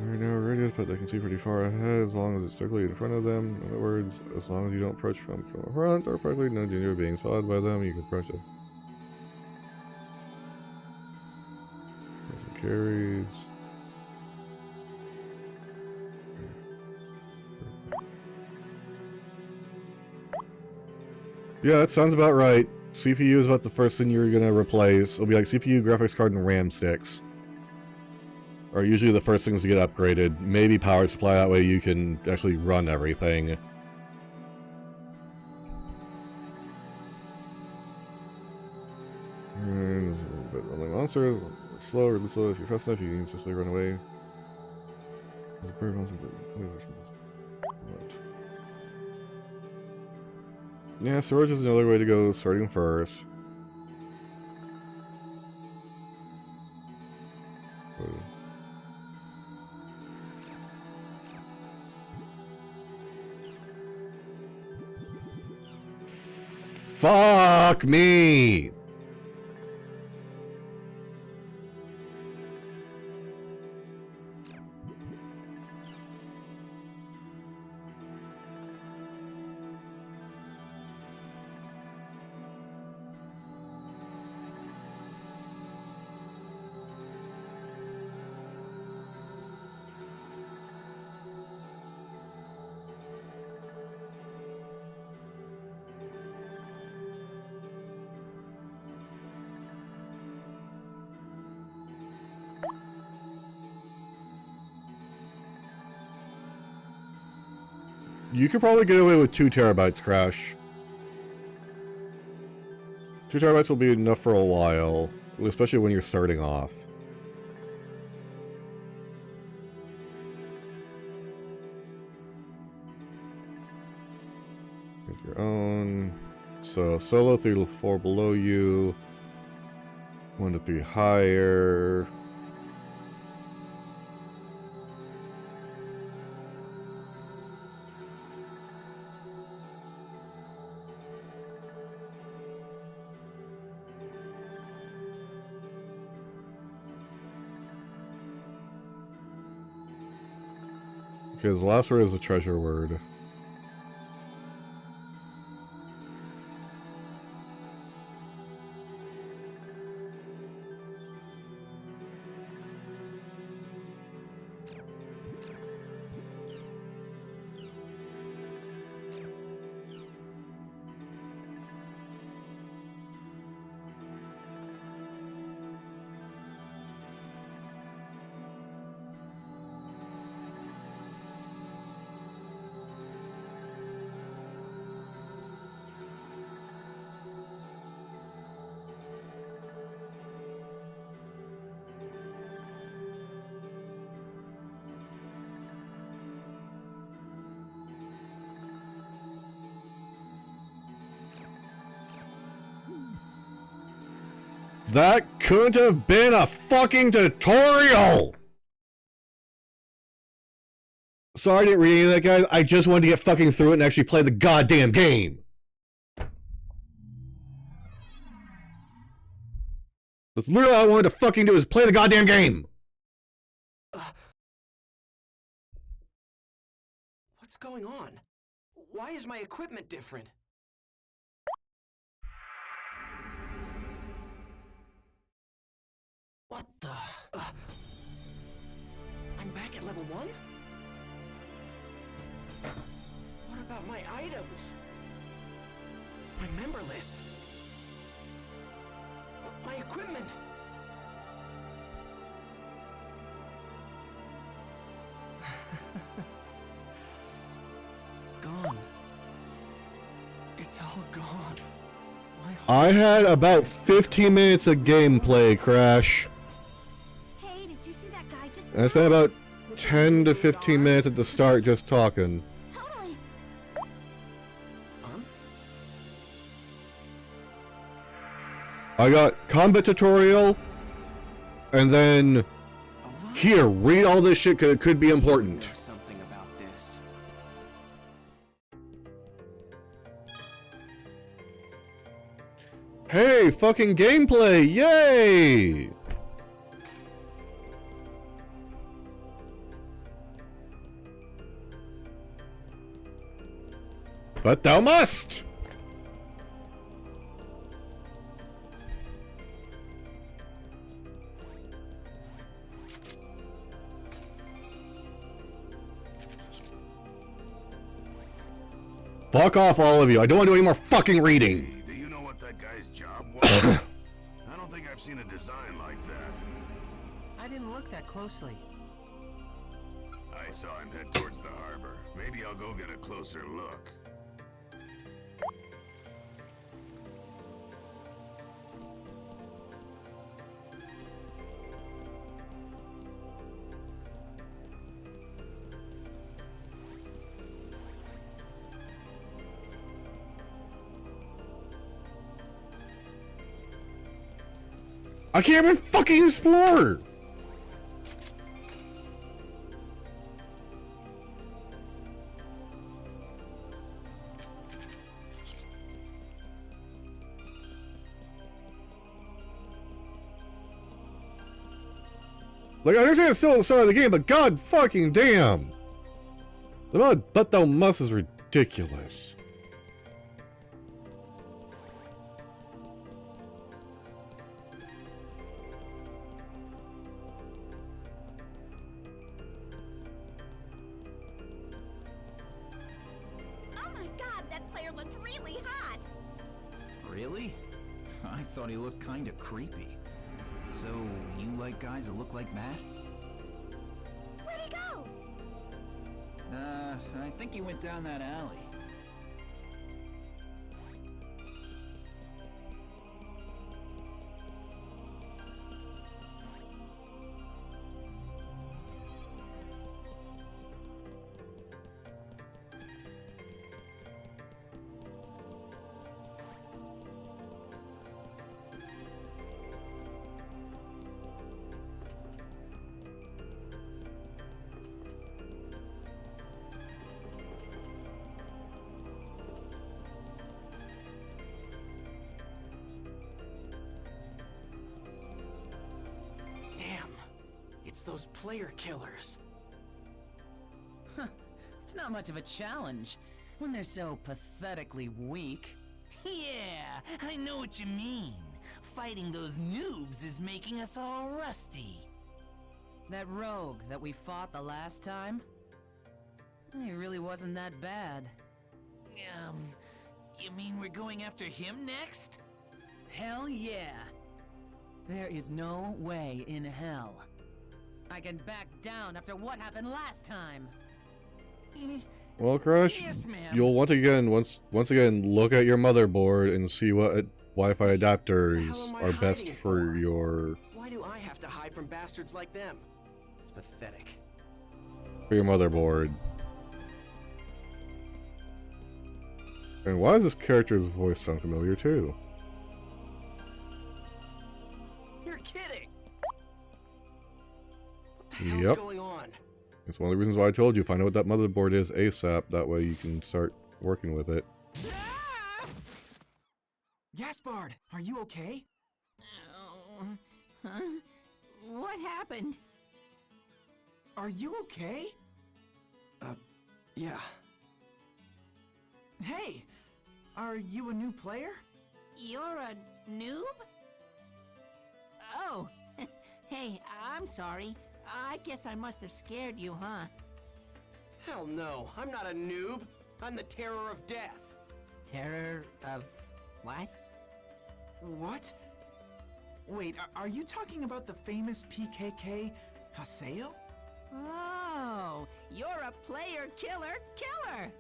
Very narrow radius, but they can see pretty far ahead as long as it's directly in front of them. In other words, as long as you don't approach from the front or practically no danger of being spotted by them, you can approach it. Some carries. Yeah, that sounds about right. CPU is about the first thing you're gonna replace. It'll be like CPU, graphics card, and RAM sticks are usually the first things to get upgraded. Maybe power supply, that way you can actually run everything. But only monsters, slow or slow if you're fast enough, you can just run away. Yeah, storage is another way to go, starting first. Fuck me! You could probably get away with 2 terabytes, Crash. 2 terabytes will be enough for a while, especially when you're starting off. Get your own. So solo 3 to 4 below you. 1 to 3 higher. Because the last word is a treasure word. That couldn't have been a fucking tutorial! Sorry I didn't read any of that, guys. I just wanted to get fucking through it and actually play the goddamn game. That's literally all I wanted to fucking do is play the goddamn game. What's going on? Why is my equipment different? What the? I'm back at level 1? What about my items? My member list? My equipment? Gone. It's all gone. I had about 15 minutes of gameplay, Crash. Hey, did you see that guy just And I spent about 10 to 15 minutes at the start just talking. Totally. I got combat tutorial, and then here, read all this shit because it could be important. Something about this. Hey, fucking gameplay! Yay! But thou must! Fuck off, all of you. I don't want to do any more fucking reading. Do you know what that guy's job was? I don't think I've seen a design like that. I didn't look that closely. I saw him head towards the harbor. Maybe I'll go get a closer look. I can't even fucking explore! Like, I understand it's still at the start of the game, but god fucking damn! The amount of "but thou must" is ridiculous. Oh my god, that player looked really hot. Really? I thought he looked kinda creepy. So, you like guys that look like Matt? Where'd he go? I think he went down that alley. It's those player killers. It's not much of a challenge when they're so pathetically weak. Yeah, I know what you mean. Fighting those noobs is making us all rusty. That rogue that we fought the last time? He really wasn't that bad. You mean we're going after him next? Hell yeah! There is no way in hell I can back down after what happened last time. Well, Crash, Yes, ma'am. you'll once again look at your motherboard and see what Wi-Fi adapters are best for your Why do I have to hide from bastards like them? It's pathetic. motherboard. And why does this character's voice sound familiar too? You're kidding. Yep. Going on? It's one of the reasons why I told you find out what that motherboard is ASAP. That way you can start working with it. Gaspard, are you okay? Huh? What happened? Are you okay? Yeah. Hey, are you a new player? You're a noob? Oh, hey, I'm sorry. I guess I must have scared you, huh? Hell no, I'm not a noob. I'm the terror of death. Terror of what? What? Wait, are you talking about the famous PKK Haseo? Oh, you're a player killer killer!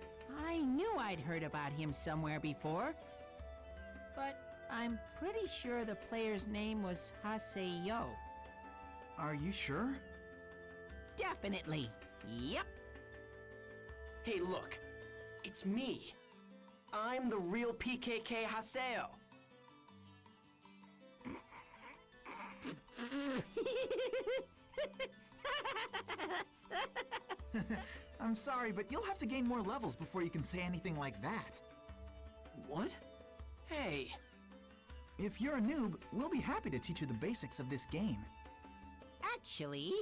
I knew I'd heard about him somewhere before. But I'm pretty sure the player's name was Haseyo. Are you sure? Definitely. Yep. Hey, look. It's me. I'm the real PKK Haseo. I'm sorry, but you'll have to gain more levels before you can say anything like that. What? Hey. If you're a noob, we'll be happy to teach you the basics of this game. Actually,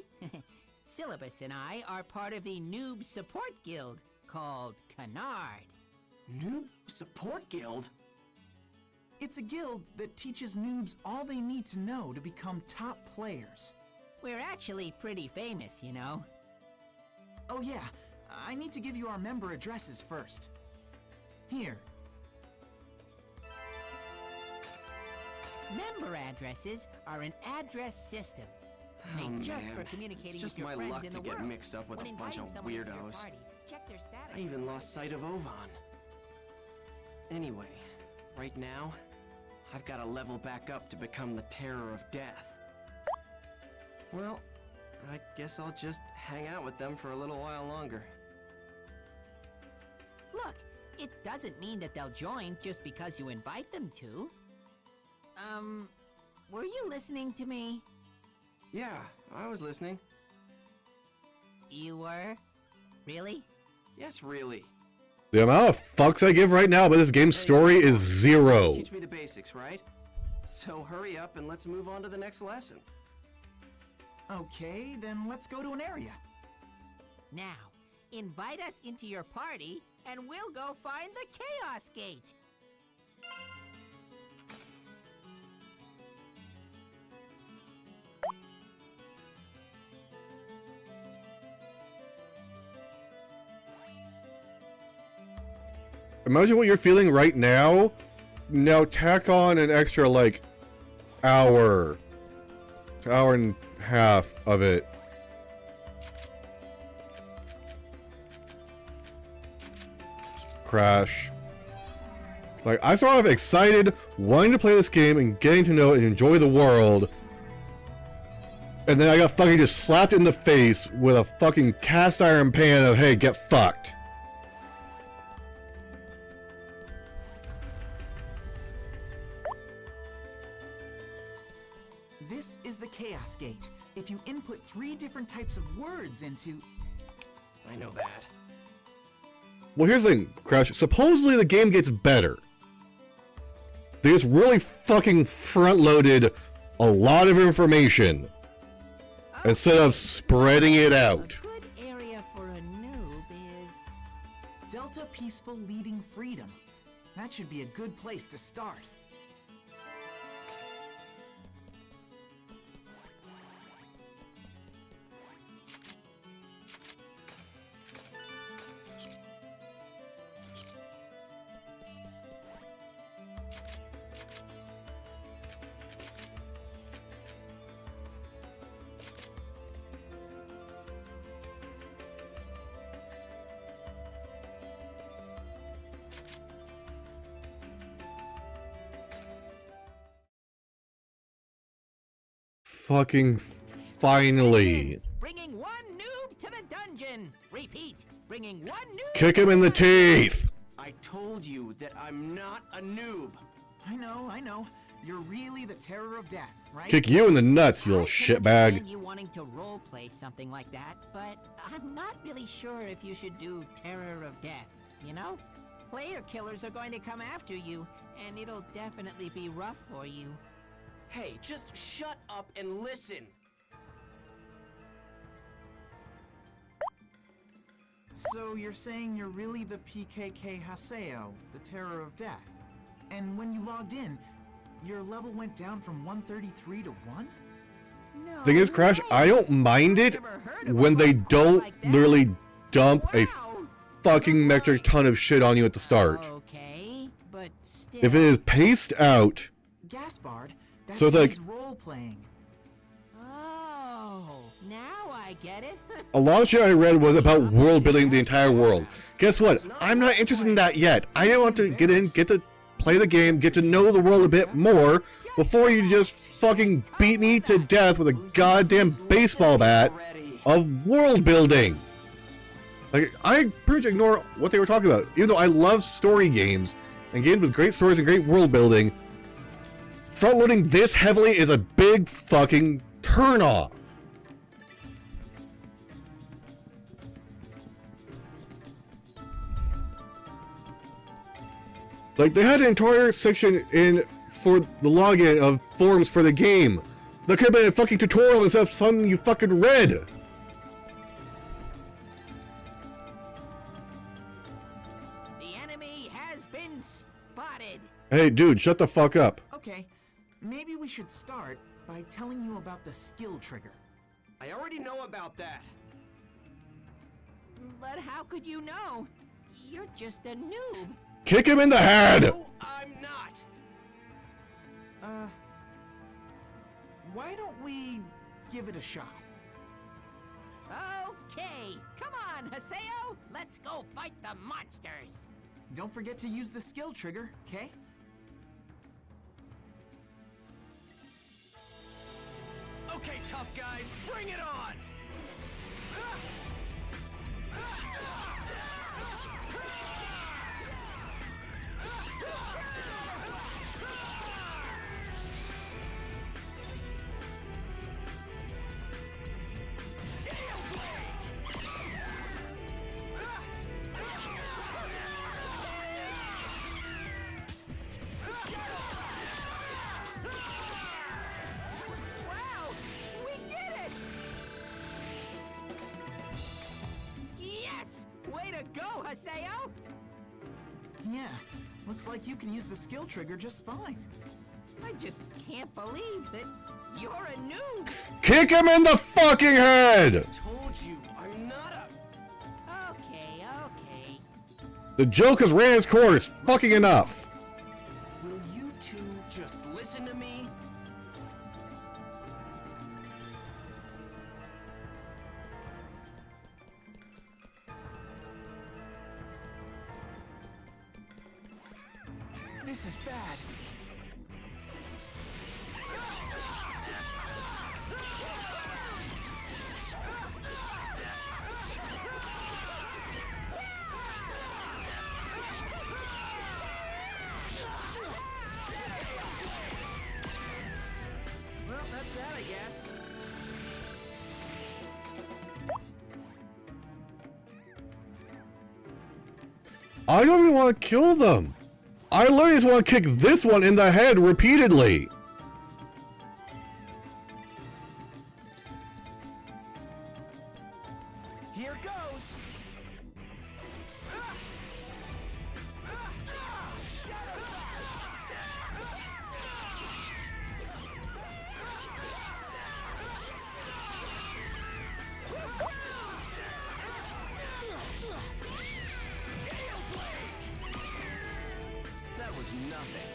Syllabus and I are part of the Noob Support Guild called Canard. Noob Support Guild? It's a guild that teaches noobs all they need to know to become top players. We're actually pretty famous, you know. Oh yeah, I need to give you our member addresses first. Here. Member addresses are an address system made just for communicating it's just with your my friends luck in to the get world. mixed up with When a bunch of inviting someone into your weirdos. party, check their status. I even lost sight of Ovan. Anyway, right now, I've got to level back up to become the Terror of Death. Well, I guess I'll just hang out with them for a little while longer. Look, it doesn't mean that they'll join just because you invite them to. Were you listening to me? Yeah, I was listening. You were? Really? Yes, really. The amount of fucks I give right now about this game's story is 0. Teach me the basics, right? So hurry up and let's move on to the next lesson. Okay, then let's go to an area. Now, invite us into your party and we'll go find the Chaos Gate. Imagine what you're feeling right now. Now tack on an extra, like, hour and a half of it. Crash. Like, I started off excited, wanting to play this game and getting to know it and enjoy the world. And then I got fucking just slapped in the face with a fucking cast iron pan of, hey, get fucked. This is the Chaos Gate. If you input 3 different types of words into... I know that. Well, here's the thing, Crash. Supposedly the game gets better. They just really fucking front-loaded a lot of information instead of spreading it out. A good area for a noob is... Delta Peaceful Leading Freedom. That should be a good place to start. Fucking finally. Bringing one noob to the dungeon. Repeat, bringing one noob. Kick him in the teeth. I told you that I'm not a noob. I know. You're really the Terror of Death, right? Kick you in the nuts, you little shitbag. understand you wanting to roleplay something like that, but I'm not really sure if you should do Terror of Death, you know? Player killers are going to come after you, and it'll definitely be rough for you. Hey, just shut up and listen. So you're saying you're really the PKK Haseo, the Terror of Death. And when you logged in, your level went down from 133 to 1? No. Thing is, Crash, I don't mind it when they don't literally dump a fucking metric ton of shit on you at the start. Okay, but still... If it is paced out, Gaspard, that's so it's like role playing. Oh, now I get it. a lot of shit I read was about world building the entire world. Guess what? I'm not interested in that yet. I want to get play the game, get to know the world a bit more before you just fucking beat me to death with a goddamn baseball bat of world building. Like, I pretty much ignore what they were talking about. Even though I love story games and games with great stories and great world building, front loading this heavily is a big fucking turnoff. Like, they had an entire section in for the login of forums for the game. There could have been a fucking tutorial instead of something you fucking read. The enemy has been spotted. Hey, dude, shut the fuck up. Okay, maybe we should start by telling you about the skill trigger. I already know about that. But how could you know? You're just a noob. Kick him in the head! No, I'm not. Why don't we give it a shot? Okay, come on, Haseo. Let's go fight the monsters. Don't forget to use the skill trigger, okay? Okay, tough guys, bring it on! Wow, we did it! Yes! Way to go, Haseo! Yeah, looks like you can use the skill trigger just fine. I just can't believe that you're a noob. Kick him in the fucking head! Told you, I'm not a... Okay, okay. The joke has ran its course. Fucking enough. Will you two just listen to me? This is bad. Well, that's that, I guess. I don't even want to kill them. I literally just want to kick this one in the head repeatedly. Here goes. That was nothing.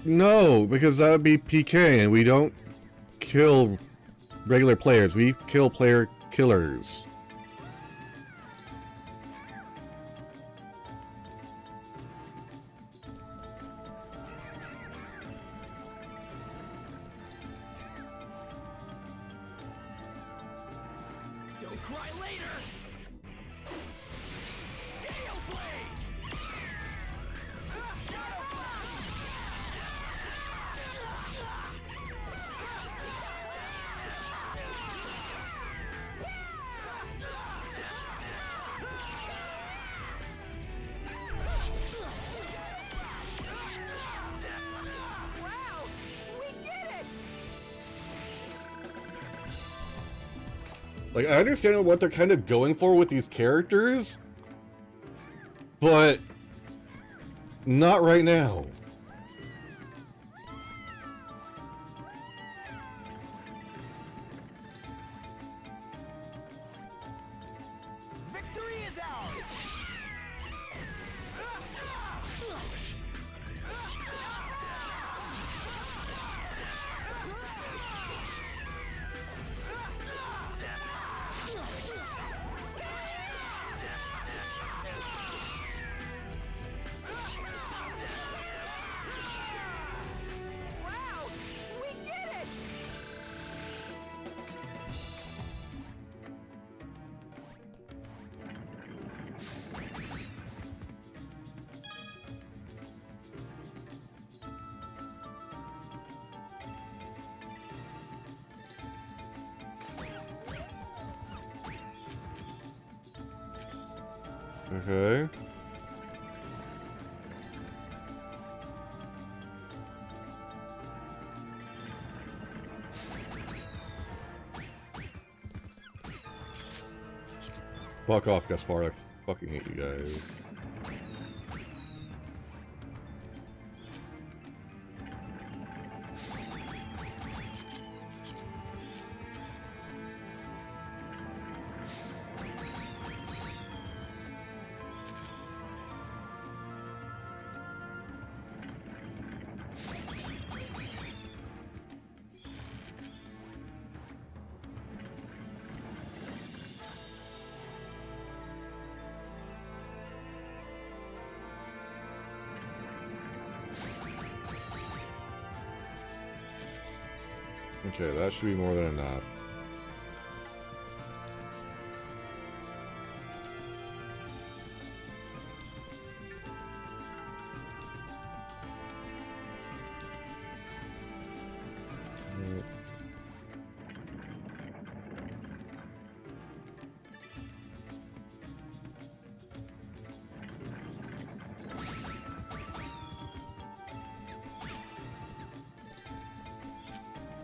No, because that would be PK, and we don't kill regular players. We kill player killers. Don't cry later. Gale Blade. Shadow Flash. Wow, we did it! Like, I understand what they're kind of going for with these characters, but not right now. Victory is ours. Okay. Fuck off, Gaspar. I fucking hate you guys. Okay, that should be more than enough.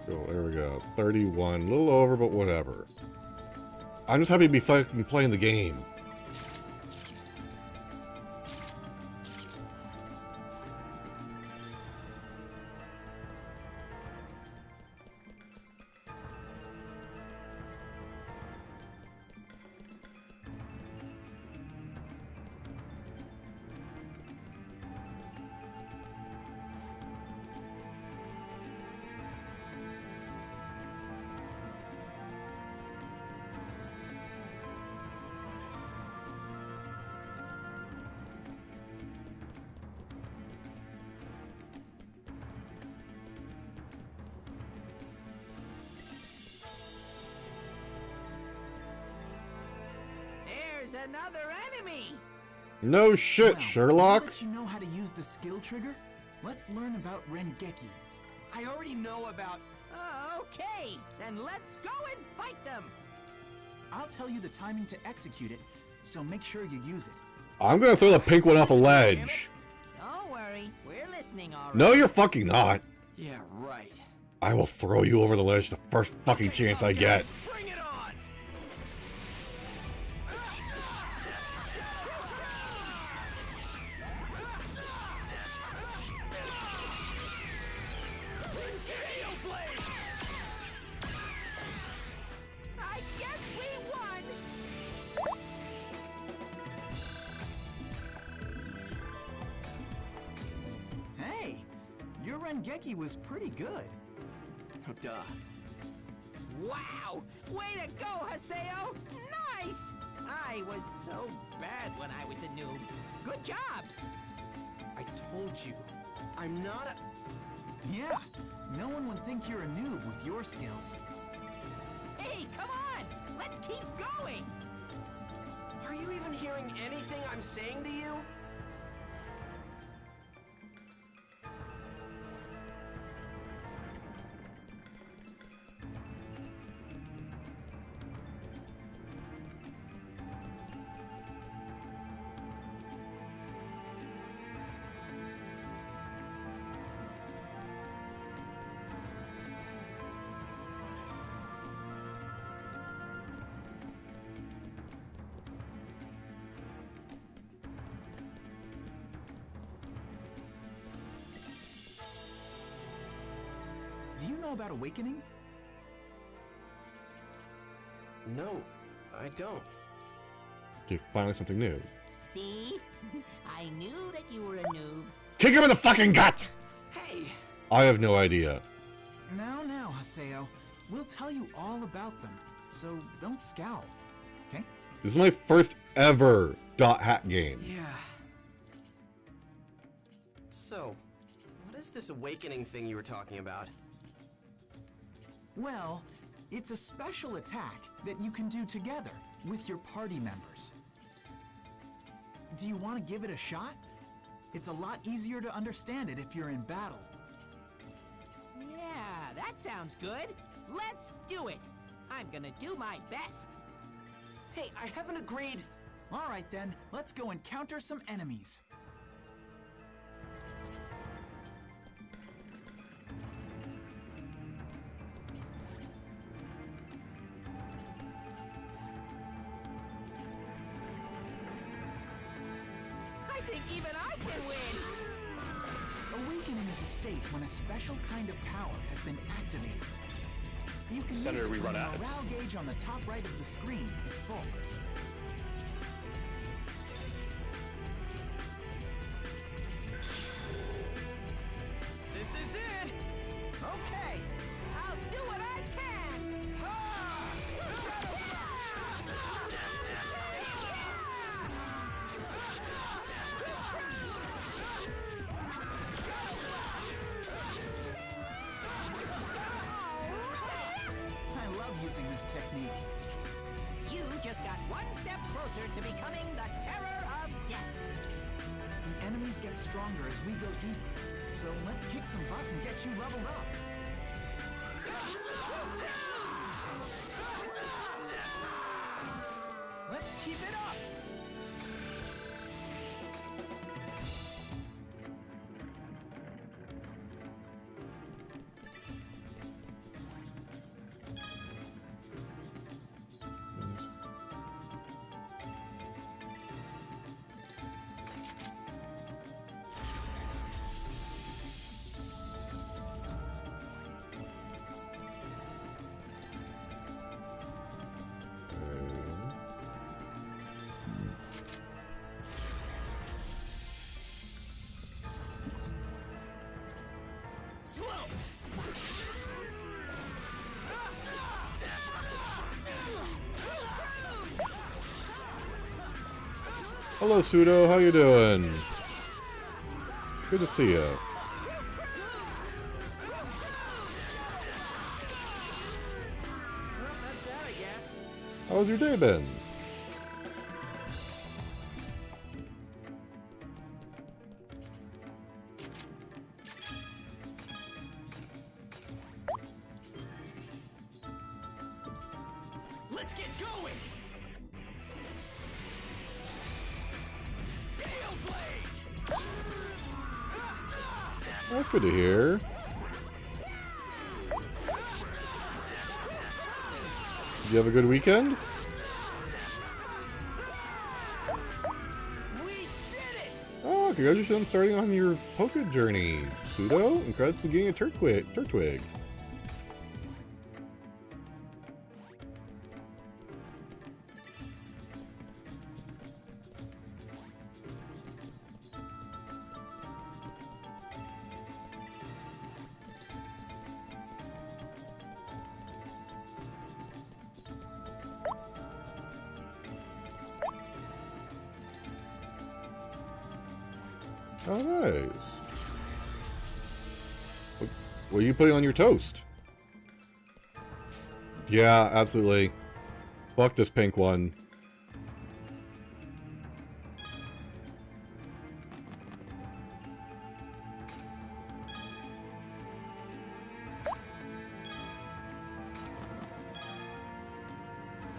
Cool, there we go. 31. A little over, but whatever. I'm just happy to be fucking playing the game. There's another enemy! No shit, Well, Sherlock! now that you know how to use the skill trigger, let's learn about Rengeki. I already know about... Okay, then let's go and fight them! I'll tell you the timing to execute it, so make sure you use it. I'm gonna throw the pink one off a ledge. Don't worry, we're listening already. No, you're fucking not. Yeah, right. I will throw you over the ledge the first fucking chance I get. Bring it on! I guess we won! Hey, your Rengeki was pretty good. Oh, duh. Wow! Way to go, Haseo! Nice! I was so bad when I was a noob. Good job! I told you. I'm not a... Yeah, no one would think you're a noob with your skills. Hey, come on! Let's keep going! Are you even hearing anything I'm saying to you? Do you know about Awakening? No, I don't. Okay, finally something new. See? I knew that you were a noob. Kick him in the fucking gut! Hey! I have no idea. Now, Haseo. We'll tell you all about them, so don't scowl, okay? This is my first ever dot hack game. Yeah. So, what is this awakening thing you were talking about? Well, it's a special attack that you can do together with your party members. Do you want to give it a shot? It's a lot easier to understand it if you're in battle. Yeah, that sounds good. Let's do it. I'm gonna do my best. Hey, I haven't agreed... Alright then, let's go encounter some enemies. I think even I can win! Awakening is a state when a special kind of power has been activated. You can Senator, use we it run when the ads. morale gauge on the top right of the screen is full. This is it! Okay, I'll do what I can! I love using this technique. You just got one step closer to becoming the terror of death. The enemies get stronger as we go deeper, so let's kick some butt and get you leveled up. Let's keep it up! Hello, Pseudo. How you doing? Good to see you. Well, that's that, I guess. How's your day been? Let's get going! Gale Blade! That's good to hear. Did you have a good weekend? Oh, congratulations on starting on your Poké journey, Pseudo, and credits to getting a Turtwig. Oh, nice. What are you putting on your toast? Yeah, absolutely. Fuck this pink one.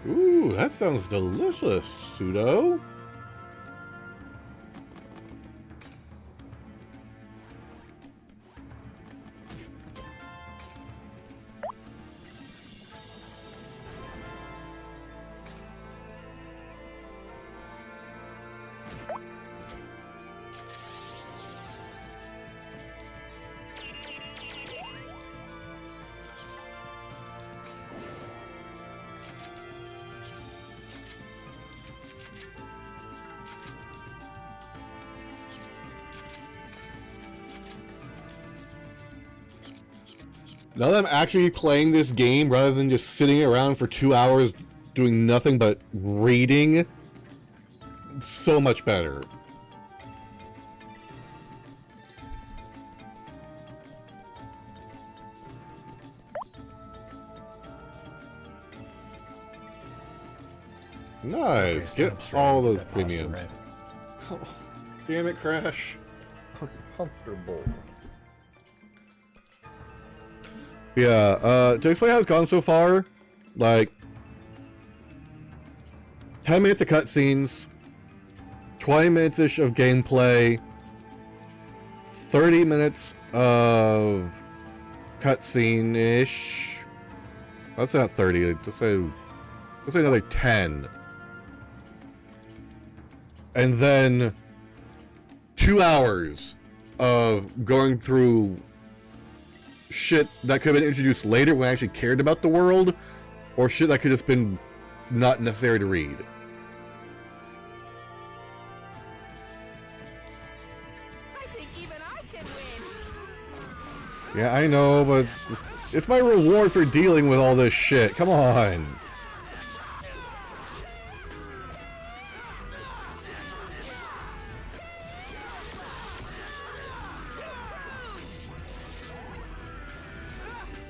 Ooh, that sounds delicious, Pseudo. Now that I'm actually playing this game rather than just sitting around for 2 hours doing nothing but reading, so much better. Nice. Get all those premiums. Oh, damn it, Crash. I was comfortable. Yeah, to explain how it's gone so far, like 10 minutes of cutscenes, 20 minutes-ish of gameplay, 30 minutes of cutscene-ish. That's not 30, let's say another 10. And then 2 hours of going through shit that could have been introduced later when I actually cared about the world, or shit that could have just been not necessary to read. I think even I can win. Yeah, I know, but it's my reward for dealing with all this shit. Come on.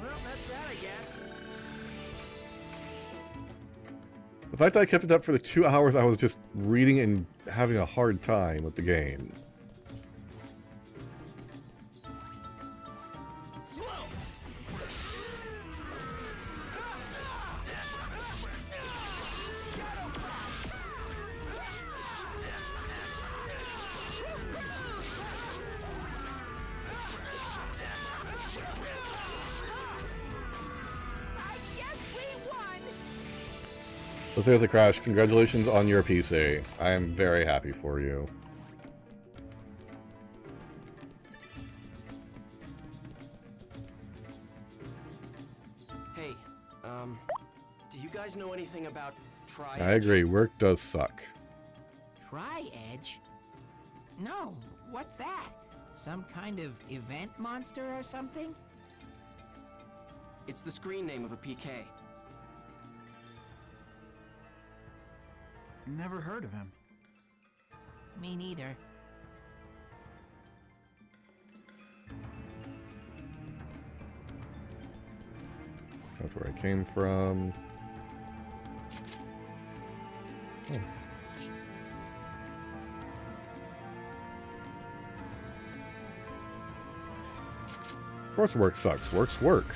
Well, that's that, I guess. The fact that I kept it up for the 2 hours I was just reading and having a hard time with the game. But seriously, Crash, congratulations on your PC. I am very happy for you. Hey, do you guys know anything about Tri-Edge? I agree, work does suck. Tri-Edge? No, what's that? Some kind of event monster or something? It's the screen name of a PK. Never heard of him. Me neither. That's where I came from. Oh. Of course work sucks. Work's work.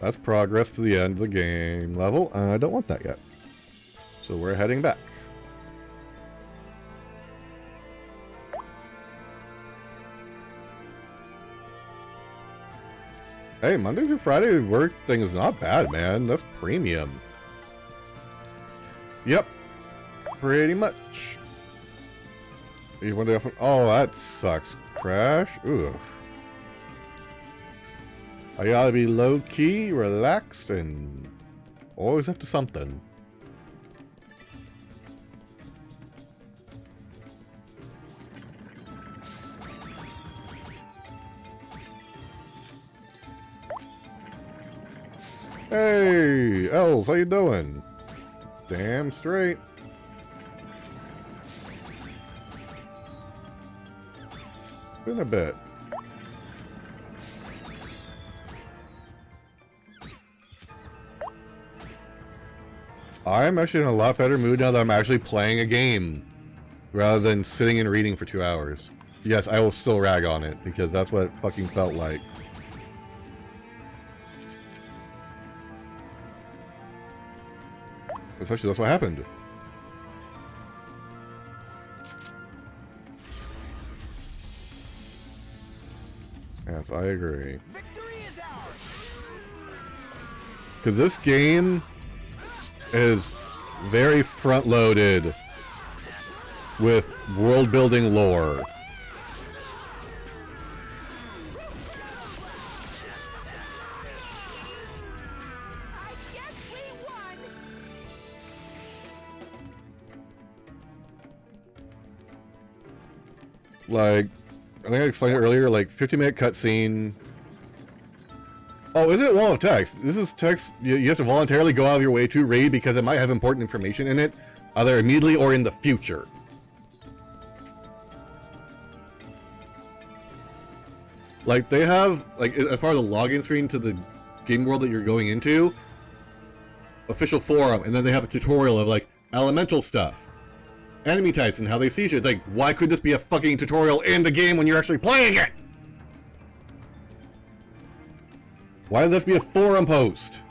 That's progress to the end of the game level, and I don't want that yet. So we're heading back. Hey, Monday through Friday work thing is not bad, man. That's premium. Yep. Pretty much. You one day off. Oh, that sucks. Crash. Ugh. I gotta be low-key, relaxed, and always up to something. Hey, Els, how you doing? Damn straight. Been a bit. I'm actually in a lot better mood now that I'm actually playing a game rather than sitting and reading for 2 hours. Yes, I will still rag on it because that's what it fucking felt like. Especially that's what happened. Yes, I agree. Because this game is very front-loaded with world-building lore. Like, I think I explained it earlier, like 50-minute cutscene. Oh, isn't it wall of text? This is text you have to voluntarily go out of your way to read because it might have important information in it, either immediately or in the future. Like, they have, like, as far as the login screen to the game world that you're going into, official forum, and then they have a tutorial of, like, elemental stuff, enemy types, and how they see shit. It's like, why could this be a fucking tutorial in the game when you're actually playing it? Why does this have to be a forum post?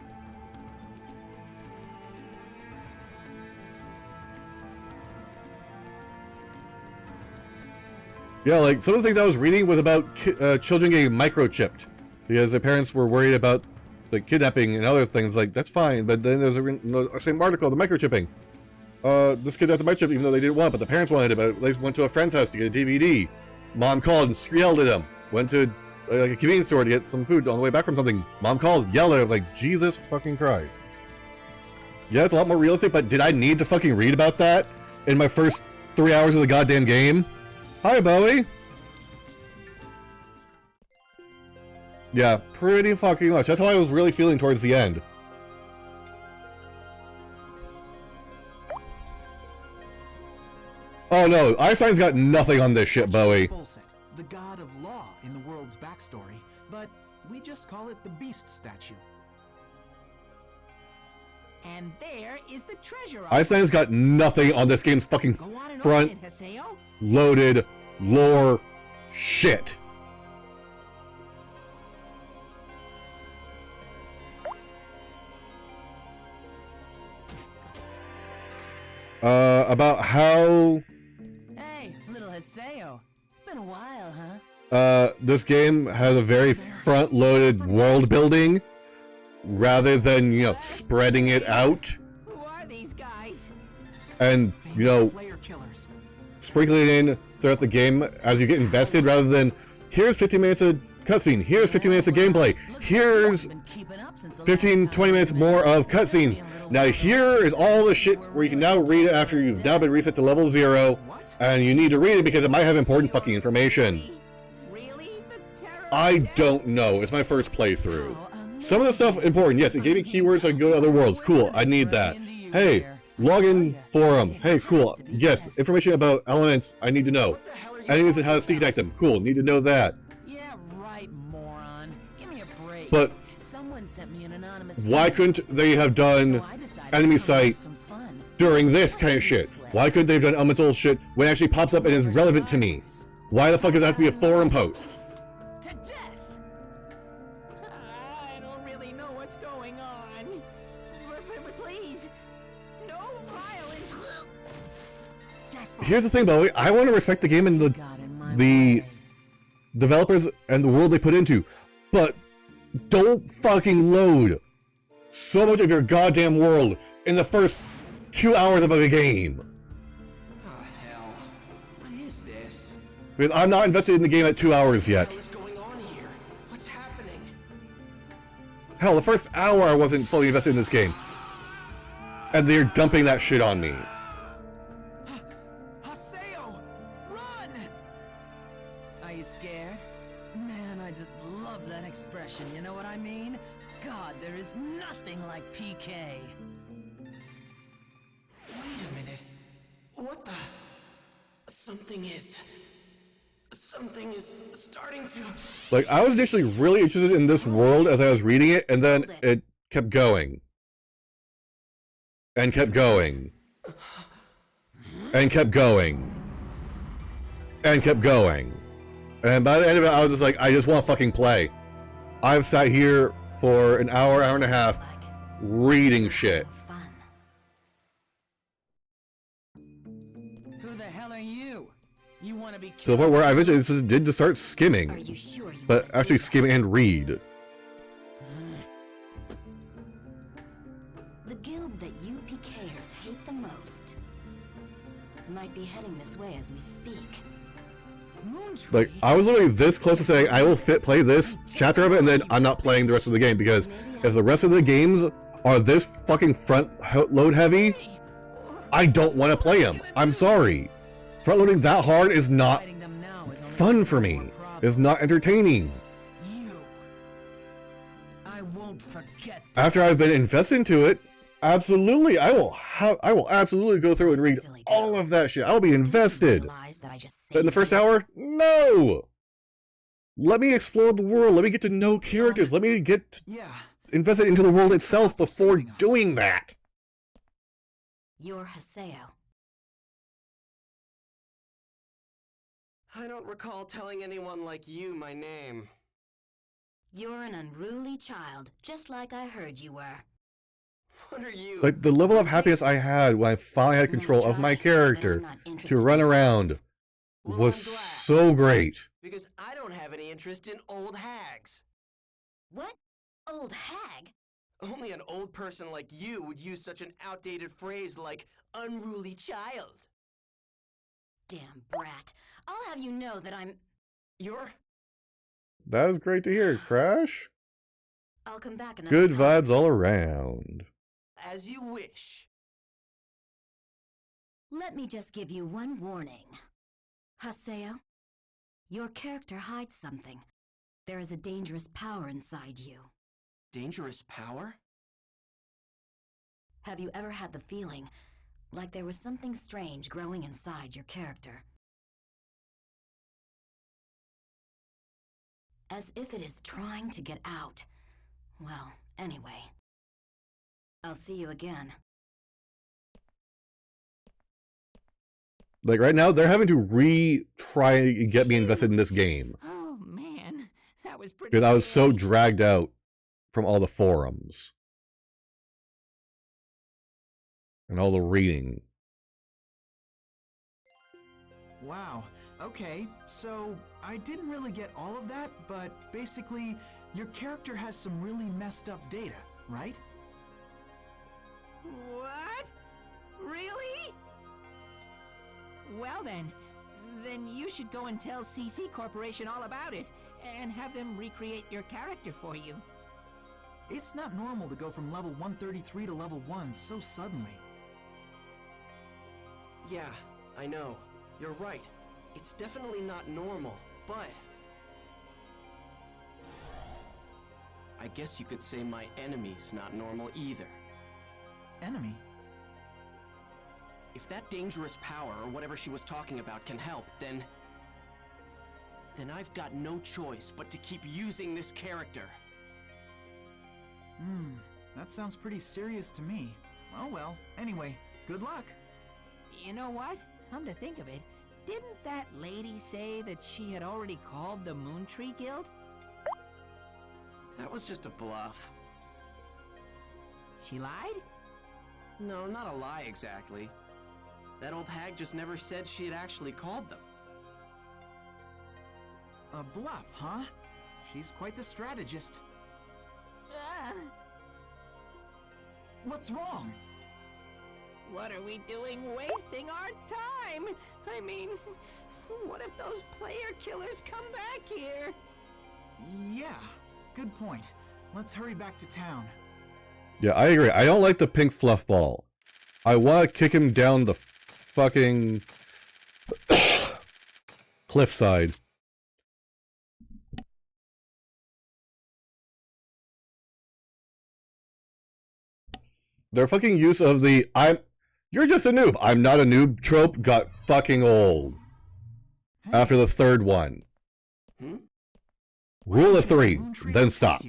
Yeah, like some of the things I was reading was about children getting microchipped because their parents were worried about like kidnapping and other things. Like that's fine, but then there's a same article, the microchipping. This kid got the microchip even though they didn't want it, but the parents wanted it. But they went to a friend's house to get a DVD. Mom called and yelled at him. Went to like a convenience store to get some food on the way back from something. Mom called, yelled at him, like Jesus fucking Christ. Yeah, it's a lot more realistic, but did I need to fucking read about that in my first 3 hours of the goddamn game? Hi, Bowie. Yeah, pretty fucking much. That's how I was really feeling towards the end. Oh no, Einstein's got nothing on this shit, Bowie. The god of law in the world's backstory, but we just call it the Beast statue. And there is the treasure. Einstein's got nothing on this game's fucking front loaded lore shit. About how Hey, little Haseo. Been a while, huh? this game has a very front-loaded world building rather than, you know, spreading it out. Who are these guys? And, you know, sprinkling it in throughout the game as you get invested rather than here's 15 minutes of cutscene, here's 15 minutes of gameplay, here's 15-20 minutes more of cutscenes. Now here is all the shit where you can now read it after you've now been reset to level 0 and you need to read it because it might have important fucking information. I don't know. It's my first playthrough. Some of the stuff important. Yes, it gave me keywords so I can go to other worlds. Cool. I need that. Hey, login forum. Hey, cool. Yes, information about elements. I need to know. Enemies and how to sneak attack them. Cool. Need to know that. Yeah, right, moron. Give me a break. But someone sent me an anonymous why couldn't they have done enemy sight during this kind of shit? Why couldn't they have done elemental shit when it actually pops up and is relevant to me? Why the fuck does it have to be a forum post? I don't really know what's going on. Please, no violence. Here's the thing, Bowie. I want to respect the game and the developers and the world they put into, but don't fucking load so much of your goddamn world in the first 2 hours of a game. Oh hell. What is this? Because I'm not invested in the game at 2 hours yet. What is going on here? What's happening? Hell, the first hour I wasn't fully invested in this game. And they're dumping that shit on me. Haseo, run! Are you scared? Man, I just love that expression, you know what I mean? God, there is nothing like PK. Wait a minute. What the? Something is starting to... Like, I was initially really interested in this world as I was reading it, and then it kept going. And kept going. And kept going. And kept going. And by the end of it, I was just like, I just want to fucking play. I've sat here for an hour, hour and a half, reading shit. Who the hell are you? You want to be To the point where I eventually did just start skimming. But actually skim and read. The guild that you PKers hate the most might be heading this way as we speak. Like, I was literally this close to saying I will play this chapter of it and then I'm not playing the rest of the game, because if the rest of the games are this fucking front load heavy, I don't want to play them. I'm sorry. Front loading that hard is not fun for me. It's not entertaining. I won't forget. After I've been invested into it, absolutely, I will absolutely go through and read all of that shit. I'll be invested. But in the first hour, no. Let me explore the world. Let me get to know characters. Let me get invested into the world itself before doing that. You're Haseo. I don't recall telling anyone like you my name. You're an unruly child, just like I heard you were. What are you? Like, the level of happiness I had when I finally had control of my character to run around, was so great. Because I don't have any interest in old hags. What? Old hag? Only an old person like you would use such an outdated phrase like unruly child. Damn brat. I'll have you know that I'm... You're... That was great to hear, Crash. I'll come back another Good time. vibes all around. As you wish. Let me just give you one warning. Haseo, your character hides something. There is a dangerous power inside you. Dangerous power? Have you ever had the feeling like there was something strange growing inside your character? As if it is trying to get out. Well, anyway. I'll see you again. Like right now, they're having to try and get me invested in this game. Oh man, that was pretty. Because I was so dragged out from all the forums. And all the reading. Wow. Okay, so I didn't really get all of that, but basically, your character has some really messed up data, right? What? Really? Well then you should go and tell CC Corporation all about it, and have them recreate your character for you. It's not normal to go from level 133 to level 1 so suddenly. Yeah, I know. You're right. It's definitely not normal, but... I guess you could say my enemy's not normal either. Enemy? If that dangerous power, or whatever she was talking about, can help, then I've got no choice but to keep using this character. That sounds pretty serious to me. Oh well, anyway, good luck. You know what? Come to think of it, didn't that lady say that she had already called the Moon Tree Guild? That was just a bluff. She lied? No, not a lie exactly. That old hag just never said she had actually called them. A bluff, huh? She's quite the strategist. What's wrong? What are we doing wasting our time? I mean, what if those player killers come back here? Yeah, good point. Let's hurry back to town. Yeah, I agree. I don't like the pink fluff ball. I want to kick him down the fucking cliffside. Their fucking use of the you're just a noob. I'm not a noob trope got fucking old. After the third one. Rule of 3, then stop.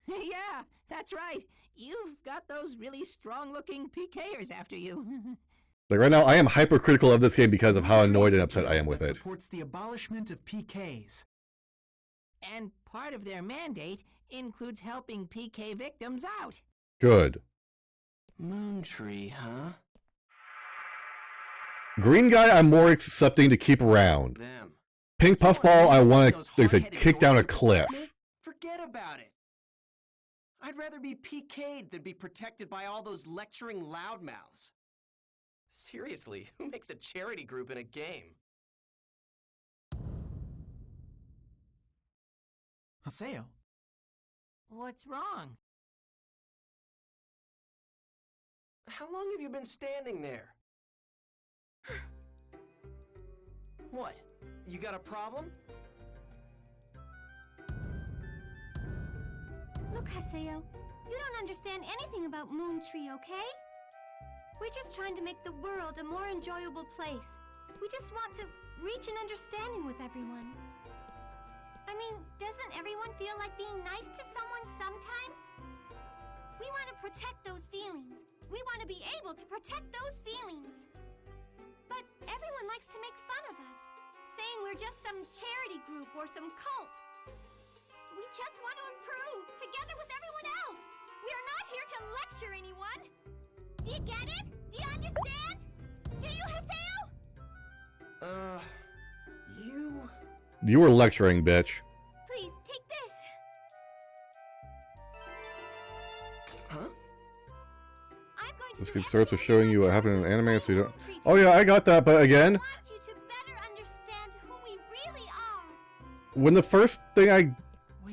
Yeah, that's right. You've got those really strong-looking PKers after you. Like right now, I am hypercritical of this game because of how annoyed and upset I am with it. Supports the abolishment of PKs. And part of their mandate includes helping PK victims out. Good. Moon Tree, huh? Green guy, I'm more accepting to keep around. Them. Pink puffball, I want to, like I said, kick down a cliff. Forget about it. I'd rather be PK'd than be protected by all those lecturing loudmouths. Seriously, who makes a charity group in a game? Haseo. What's wrong? How long have you been standing there? What? You got a problem? Look, Haseo, you don't understand anything about Moon Tree, okay? We're just trying to make the world a more enjoyable place. We just want to reach an understanding with everyone. I mean, doesn't everyone feel like being nice to someone sometimes? We want to protect those feelings. We want to be able to protect those feelings. But everyone likes to make fun of us, saying we're just some charity group or some cult. We just want to improve, together with everyone else. We are not here to lecture anyone. Do you get it? Do you understand? Do you, Haseo? You were lecturing, bitch. Please, take this. Huh? I'm going to This do kid starts with everything showing I you what can happened in to anime, make so you don't. Moon Tree Oh yeah, I got that, but again, I want you to better understand who we really are. when the first thing I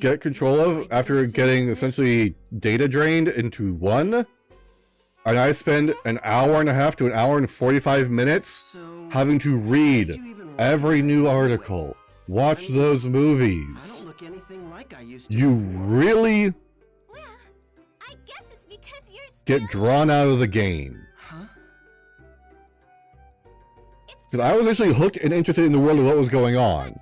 get control of after getting essentially data drained into one, and I spend an hour and a half to an hour and 45 minutes having to read every new article, watch those movies. I don't look anything like I used to. You really Well, I guess it's because you're get drawn out of the game. Huh? Because I was actually hooked and interested in the world of what was going on. soon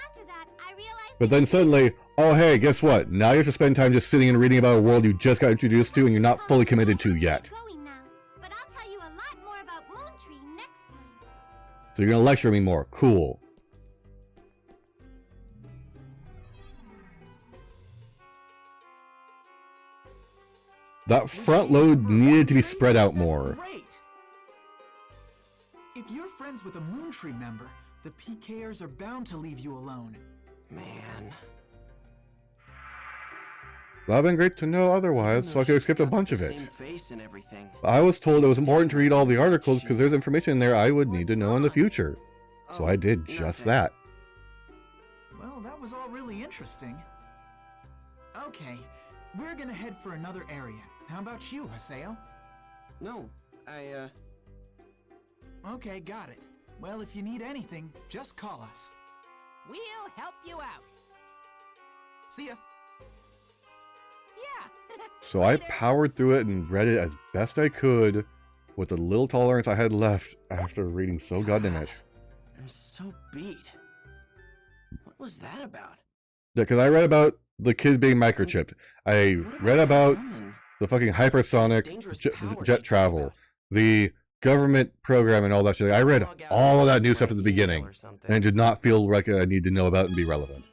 after that I realized But then suddenly, oh hey, guess what? Now you have to spend time just sitting and reading about a world you just got introduced to and you're not fully committed to yet. going now. But I'll tell you a lot more about Moon Tree next time. So you're gonna lecture me more. Cool. That front load needed to be spread out more. Great! If you're friends with a Moon Tree member, the PKers are bound to leave you alone. Man. That would have been great to know otherwise, so I could have skipped a bunch of it. Same face and everything. I was told it was important to read all the articles because there's information in there I would need to know in the future. So I did just that. Well, that was all really interesting. Okay, we're gonna head for another area. How about you, Haseo? No, Okay, got it. Well, if you need anything, just call us. We'll help you out. See ya. Yeah. So I powered through it and read it as best I could with the little tolerance I had left after reading so goddamn much. I'm so beat. What was that about? Yeah, because I read about the kid being microchipped. I read about the fucking hypersonic jet travel, the government program and all that shit. I read all of that new stuff at the beginning, and it did not feel like I need to know about and be relevant.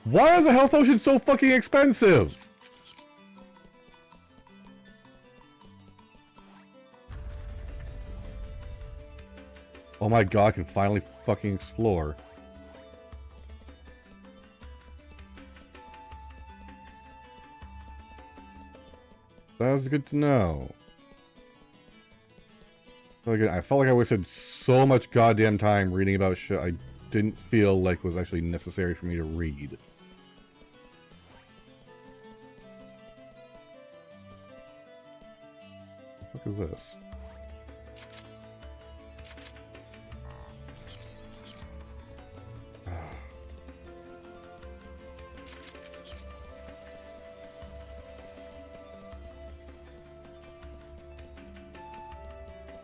Why is a health potion so fucking expensive? Oh my god, I can finally fucking explore. That's good to know. So again, I felt like I wasted so much goddamn time reading about shit I didn't feel like was actually necessary for me to read. What the fuck is this?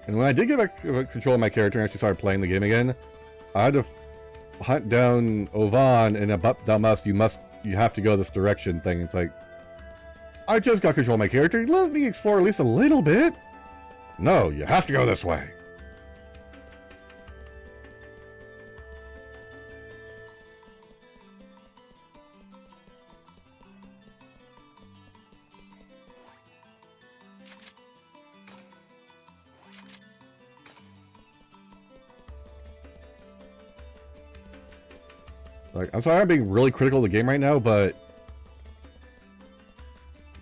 And when I did get back control of my character and actually started playing the game again, I had to hunt down Ovan in a Damas, you have to go this direction thing. It's like, I just got control of my character. Let me explore at least a little bit. No, you have to go this way. Like, I'm sorry I'm being really critical of the game right now, but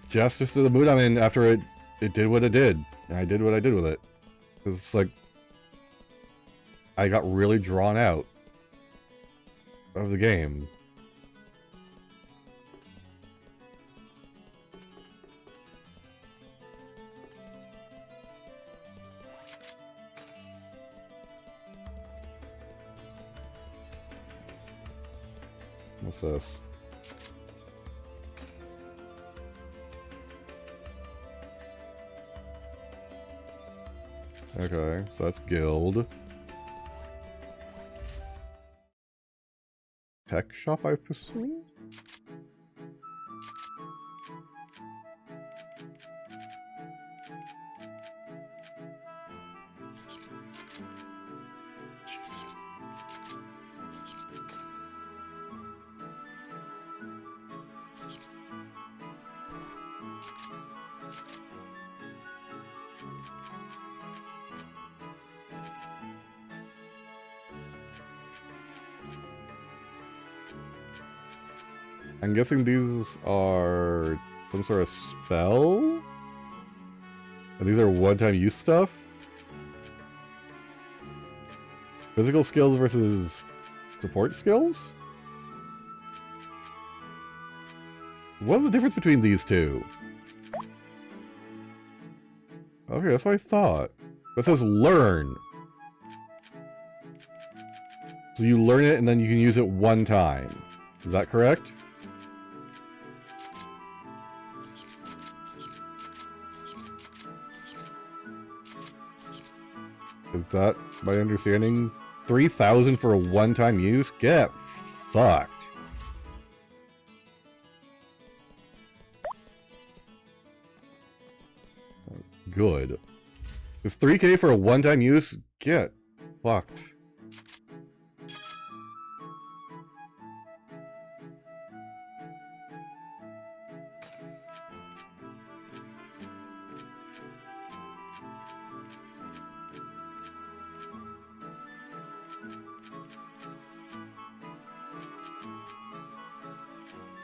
justice to the mood I'm in after it did what it did. And I did what I did with it. It's like, I got really drawn out of the game. What's this? Okay, so that's guild. Tech shop, I presume? I'm guessing these are some sort of spell? And these are one-time use stuff? Physical skills versus support skills? What's the difference between these two? Okay, that's what I thought. That says learn. So you learn it and then you can use it one time. Is that correct? Is that my understanding? 3,000 for a one-time use? Get fucked. Good. Is 3K for a one-time use? Get fucked.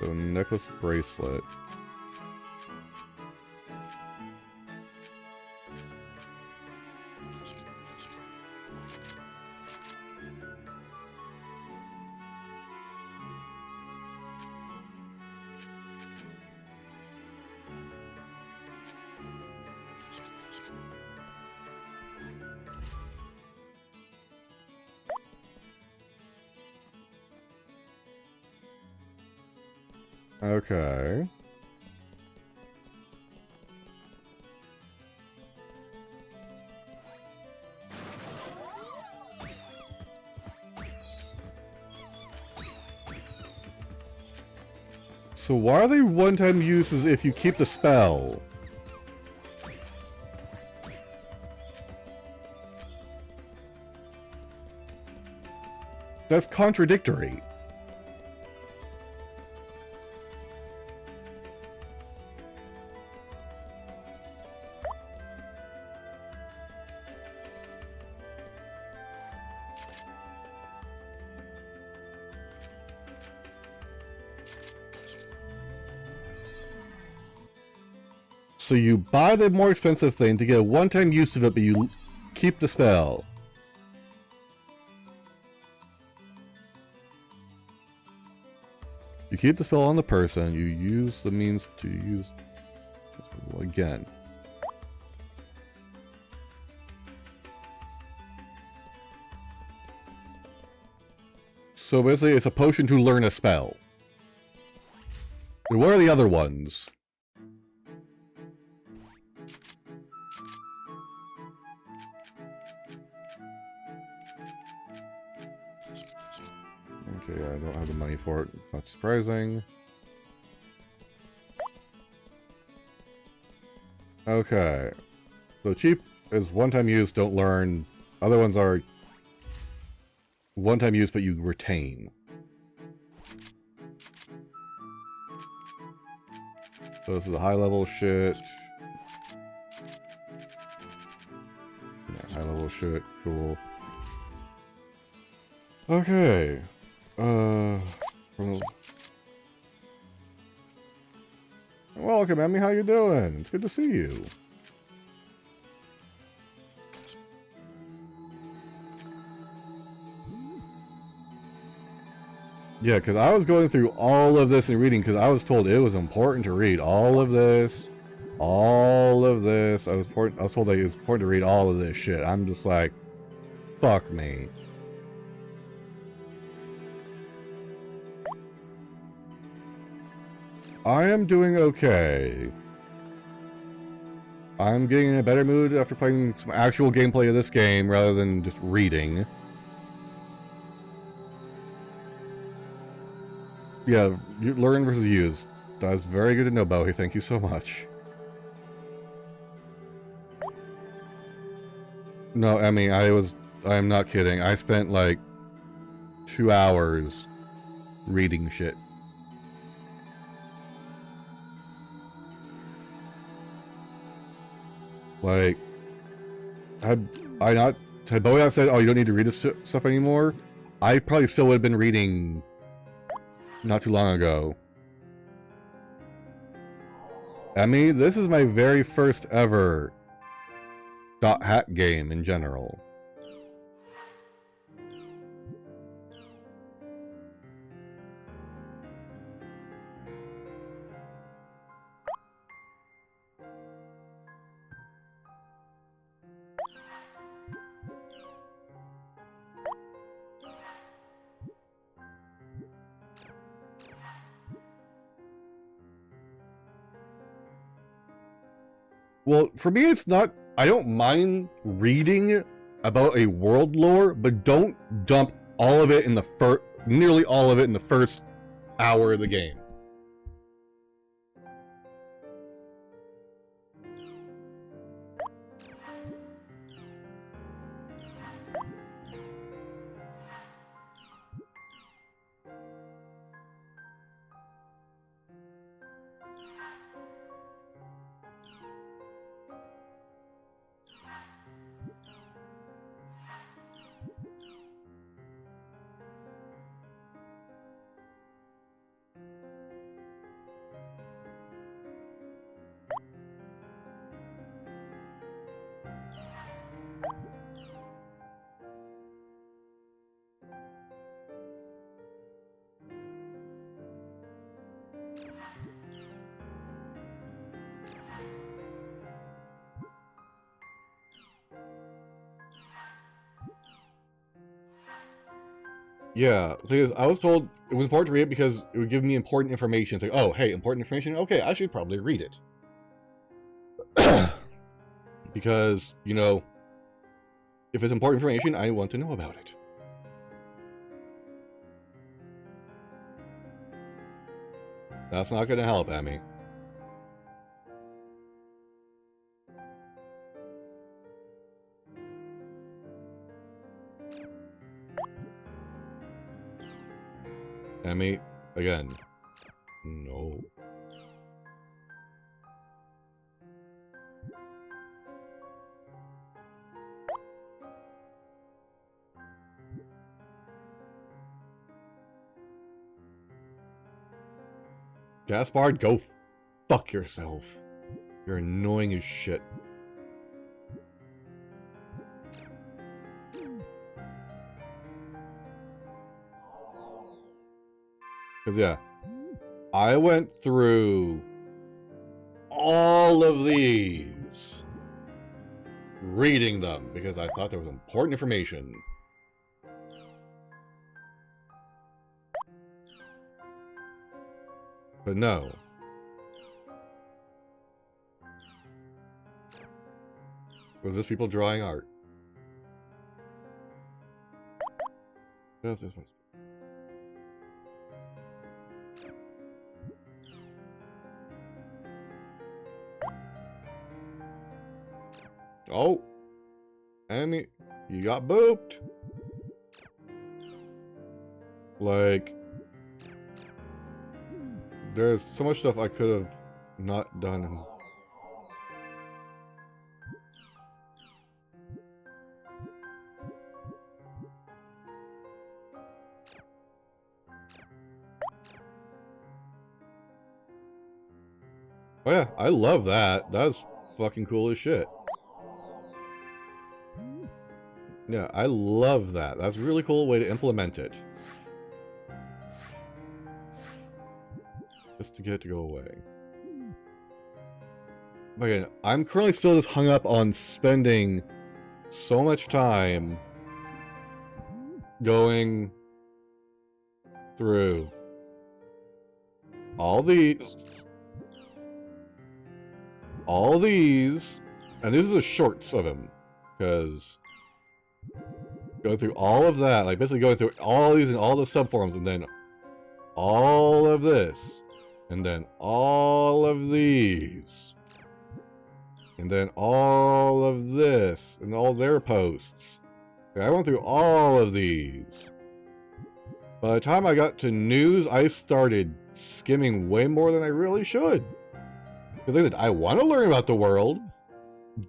So necklace bracelet. Okay. So why are they one-time uses if you keep the spell? That's contradictory. So you buy the more expensive thing to get a one-time use of it, but you keep the spell. You keep the spell on the person, you use the means to use again. So basically it's a potion to learn a spell. And what are the other ones? Okay, I don't have the money for it. Not surprising. Okay. So cheap is one-time use, don't learn. Other ones are one-time use, but you retain. So this is a high-level shit. Yeah, high-level shit. Cool. Okay. Welcome, Emmy. How you doing? It's good to see you. Yeah, because I was going through all of this and reading because I was told it was important to read all of this. All of this. I was told that it was important to read all of this shit. I'm just like, fuck me. I am doing okay. I'm getting in a better mood after playing some actual gameplay of this game rather than just reading. Yeah, learn versus use. That's very good to know, Bowie. Thank you so much. No, Emmy, I'm not kidding. I spent like 2 hours reading shit. Like, had Bowie not said, oh, you don't need to read this stuff anymore, I probably still would have been reading not too long ago. Emmy, this is my very first ever .hack game in general. Well, for me, it's not... I don't mind reading about a world lore, but don't dump all of it in the nearly all of it in the first hour of the game. Yeah, the thing is, I was told it was important to read it because it would give me important information. It's like, oh, hey, important information? Okay, I should probably read it. Because, you know, if it's important information, I want to know about it. That's not going to help, Emmy. Emmy, again. No. Gaspard, go fuck yourself. You're annoying as shit. Because, yeah, I went through all of these, reading them, because I thought there was important information. But no. Was this people drawing art? Yes, this was. Oh, Emmy, you got booped. Like, there's so much stuff I could have not done. Oh yeah, I love that. That's fucking cool as shit. Yeah, I love that. That's a really cool way to implement it. just to get it to go away. But again, I'm currently still just hung up on spending so much time going through all these, and this is the shorts of him, because going through all of that, like basically going through all these and all the subforms, and then all of this, and then all of these, and then all of this, and all their posts. Okay, I went through all of these. By the time I got to news, I started skimming way more than I really should. Because like I said, I want to learn about the world,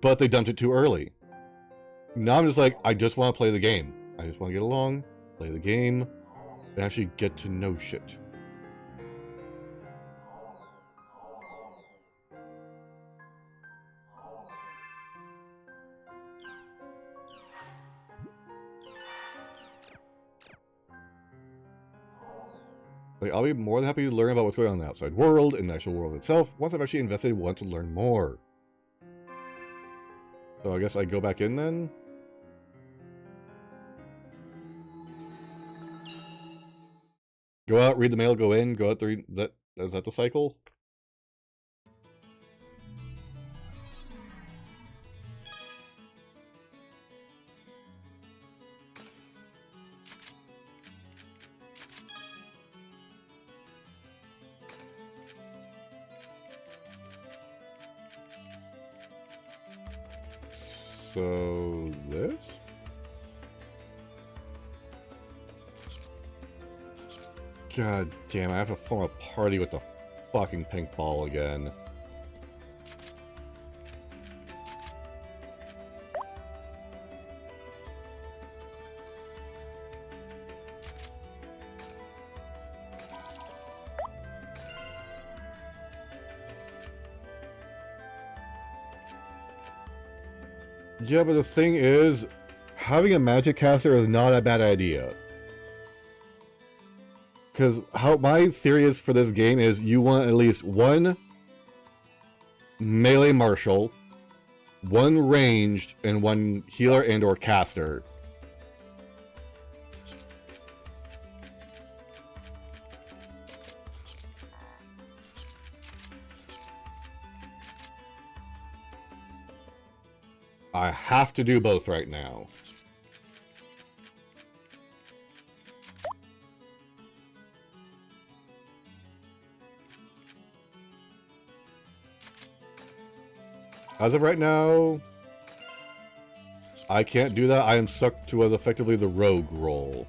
but they dumped it too early. Now I'm just like, I just want to play the game. I just want to get along, play the game, and actually get to know shit. Like, I'll be more than happy to learn about what's going on in the outside world and the actual world itself once I've actually invested and want to learn more. So I guess I go back in then? Go out, read the mail, go in, go out, is that the cycle? So, this? God damn, I have to form a party with the fucking pink ball again. Yeah, but the thing is, having a magic caster is not a bad idea. Because how my theory is for this game is you want at least one melee martial, one ranged, and one healer and or caster. I have to do both right now. As of right now, I can't do that. I am stuck to as effectively the rogue role.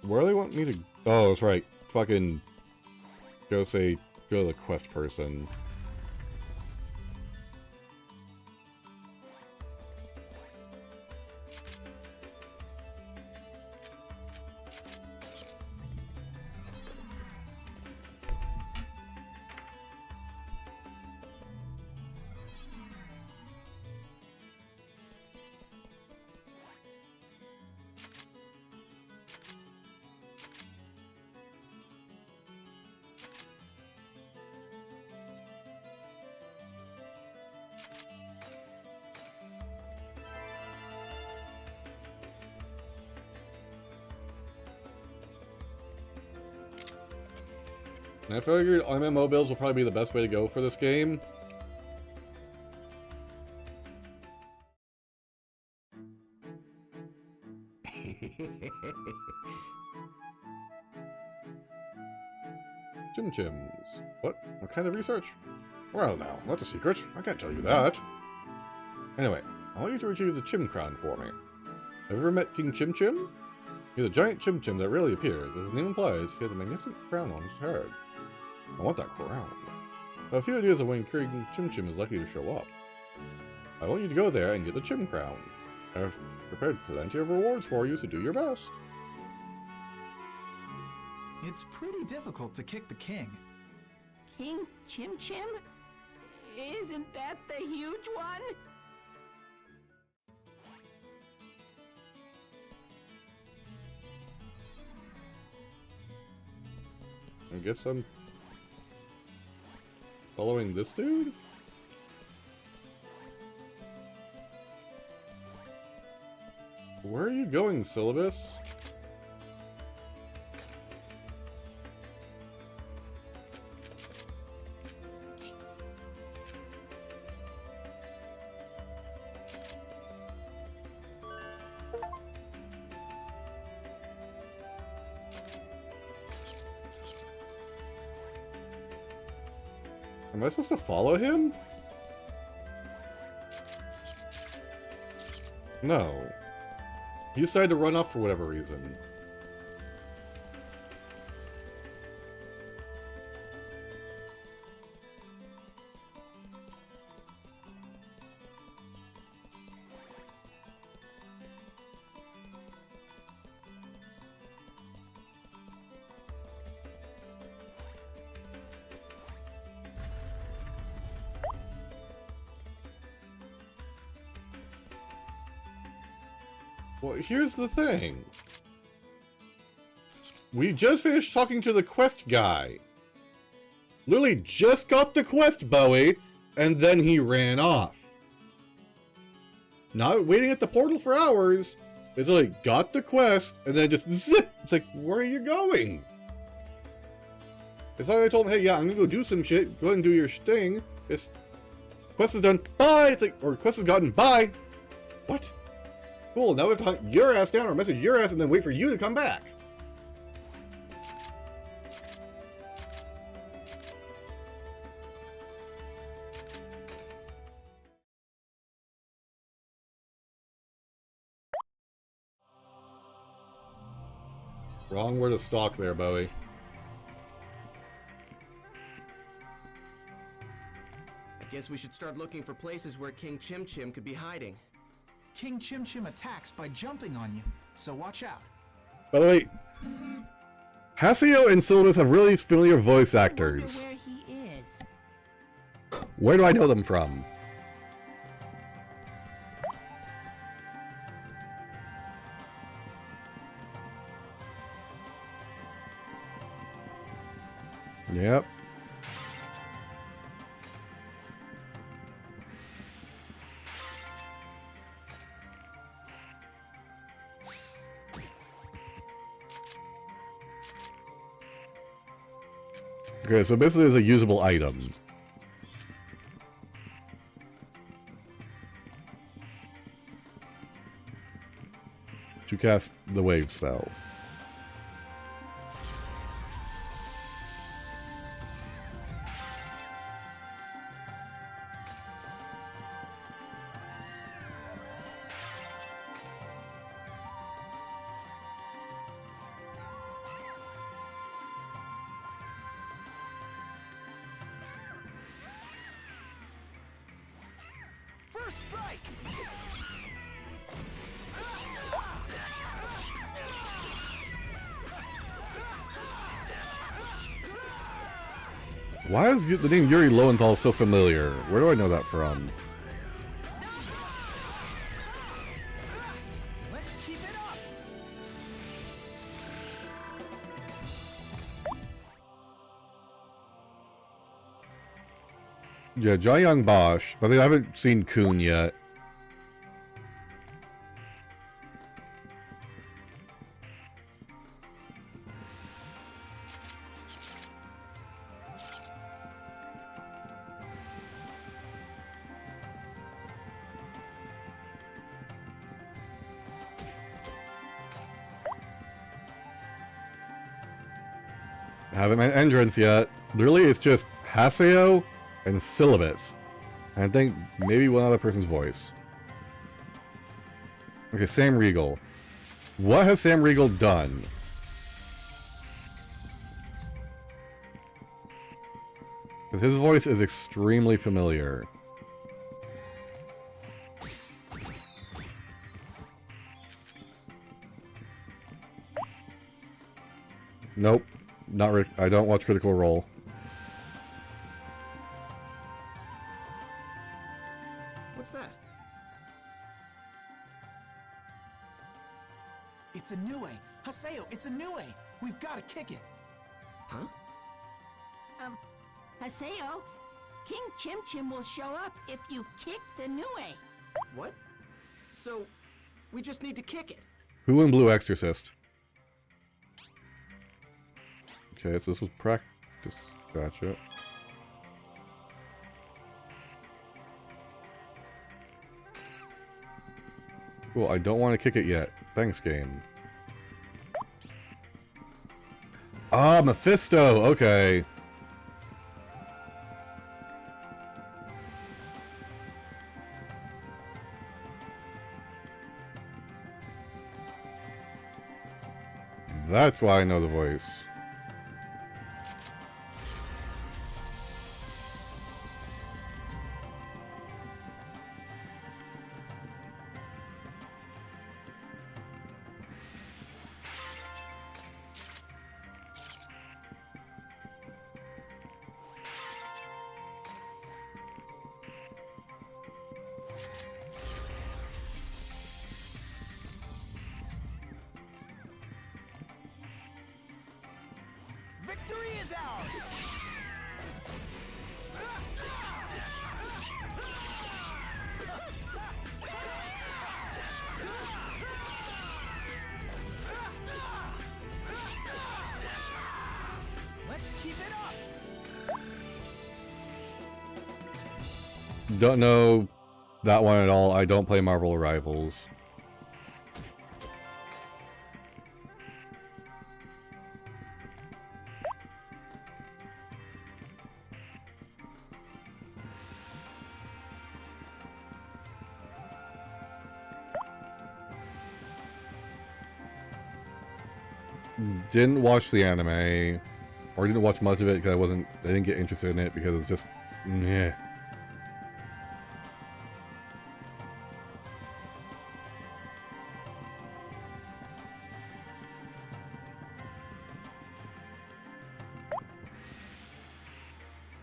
Where do they want me to... Oh, that's right. Fucking... Go to the quest person. And I figured MMO builds will probably be the best way to go for this game. Chim Chims. What? What kind of research? Well now, that's a secret. I can't tell you that. Anyway, I want you to retrieve the Chim Crown for me. Have you ever met King Chim Chim? He's a giant Chim Chim that rarely appears. As his name implies, he has a magnificent crown on his head. I want that crown. I have a few ideas of when King Chim Chim is likely to show up. I want you to go there and get the Chim Crown. I have prepared plenty of rewards for you, so do your best. It's pretty difficult to kick the king. King Chim Chim? Isn't that the huge one? I guess I'm following this dude? Where are you going, Syllabus? Am I supposed to follow him? No. He decided to run off for whatever reason. Well, here's the thing. We just finished talking to the quest guy. Literally just got the quest, Bowie, and then he ran off. Not waiting at the portal for hours. It's like, got the quest, and then just zip. It's like, where are you going? It's like I told him, hey, yeah, I'm gonna go do some shit. Go ahead and do your sting. This quest is done. Bye! It's like, or quest is gotten. Bye! What? Cool, now we have to hunt your ass down or message your ass and then wait for you to come back. Wrong word of stalk there, Bowie. I guess we should start looking for places where King Chim Chim could be hiding. King Chim Chim attacks by jumping on you, so watch out. By the way, Haseo and Syllabus have really familiar voice actors. Where he is. Where do I know them from? Yep. Okay, so basically it's a usable item. To cast the wave spell. First strike! Why is the name Yuri Lowenthal so familiar? Where do I know that from? Let's keep it up! Yeah, Jiayang Bosch, but I haven't seen Kun yet. Haven't met entrance yet. Literally, it's just Haseo and Syllabus. And I think maybe one other person's voice. Okay, Sam Riegel. What has Sam Riegel done? Because his voice is extremely familiar. Nope. Not I don't watch Critical Role. What's that? It's Inoue! Haseo, it's Inoue! We've got to kick it! Huh? Haseo, King Chim Chim will show up if you kick the Nue. What? So, we just need to kick it. Who in Blue Exorcist? Okay, so this was practice. Gotcha. Cool, I don't want to kick it yet. Thanks, game. Ah, Mephisto! Okay. That's why I know the voice. Victory is ours! Let's keep it up! Don't know that one at all. I don't play Marvel Rivals. Didn't watch the anime, or didn't watch much of it because I didn't get interested in it because it's just, meh.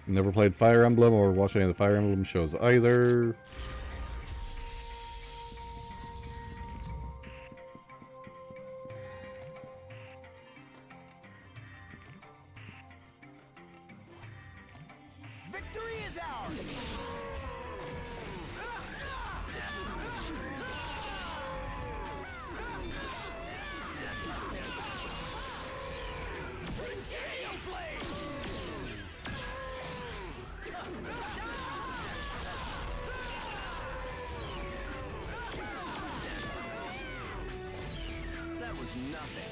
Never played Fire Emblem or watched any of the Fire Emblem shows either. Victory is ours! That was nothing.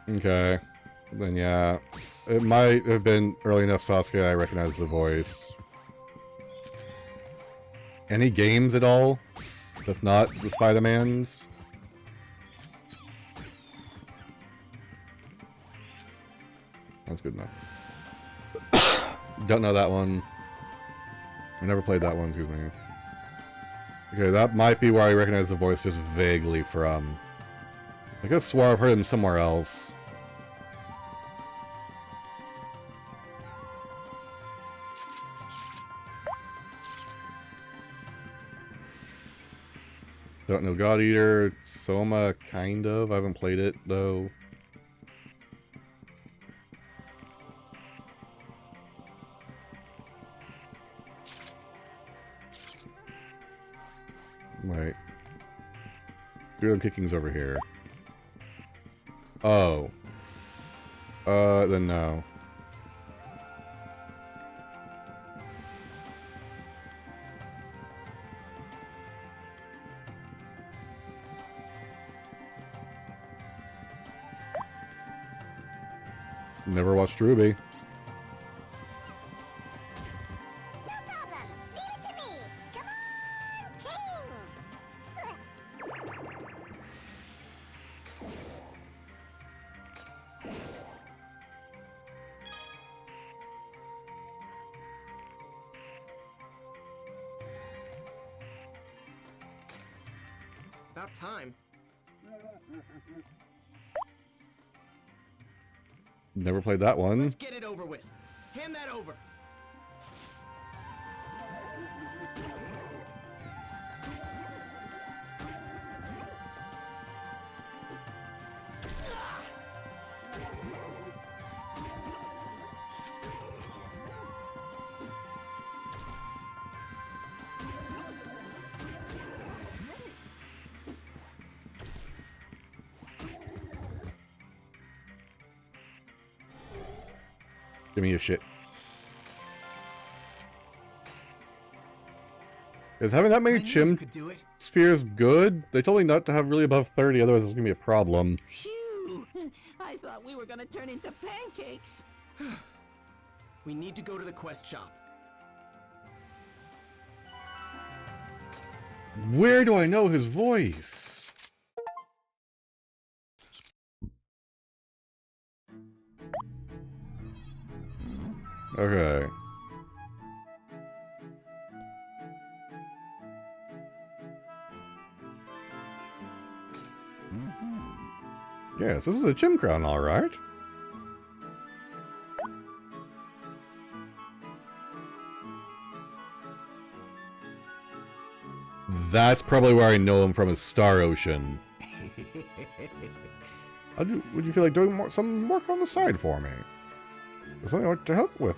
Okay. Then yeah. It might have been early enough Sasuke I recognize the voice. Any games at all? If not the Spider-Mans? That's good enough. Don't know that one. I never played that one, excuse me. Okay, that might be where I recognize the voice just vaguely from. I could have swore I've heard him somewhere else. Don't know God Eater. Soma, kind of. I haven't played it, though. Right. Freedom Kicking's over here. Oh. Then no. Never watched Ruby. About time. Never played that one. Let's get it over with. Hand that over. Give me your shit. Is having that many chim spheres good? They told me not to have really above 30, otherwise it's gonna be a problem. Phew! I thought we were gonna turn into pancakes. We need to go to the quest shop. Where do I know his voice? Okay. Yes, this is a Chim Crown, all right. That's probably where I know him from, is Star Ocean. Would you feel like doing some work on the side for me? There's something I want to help with.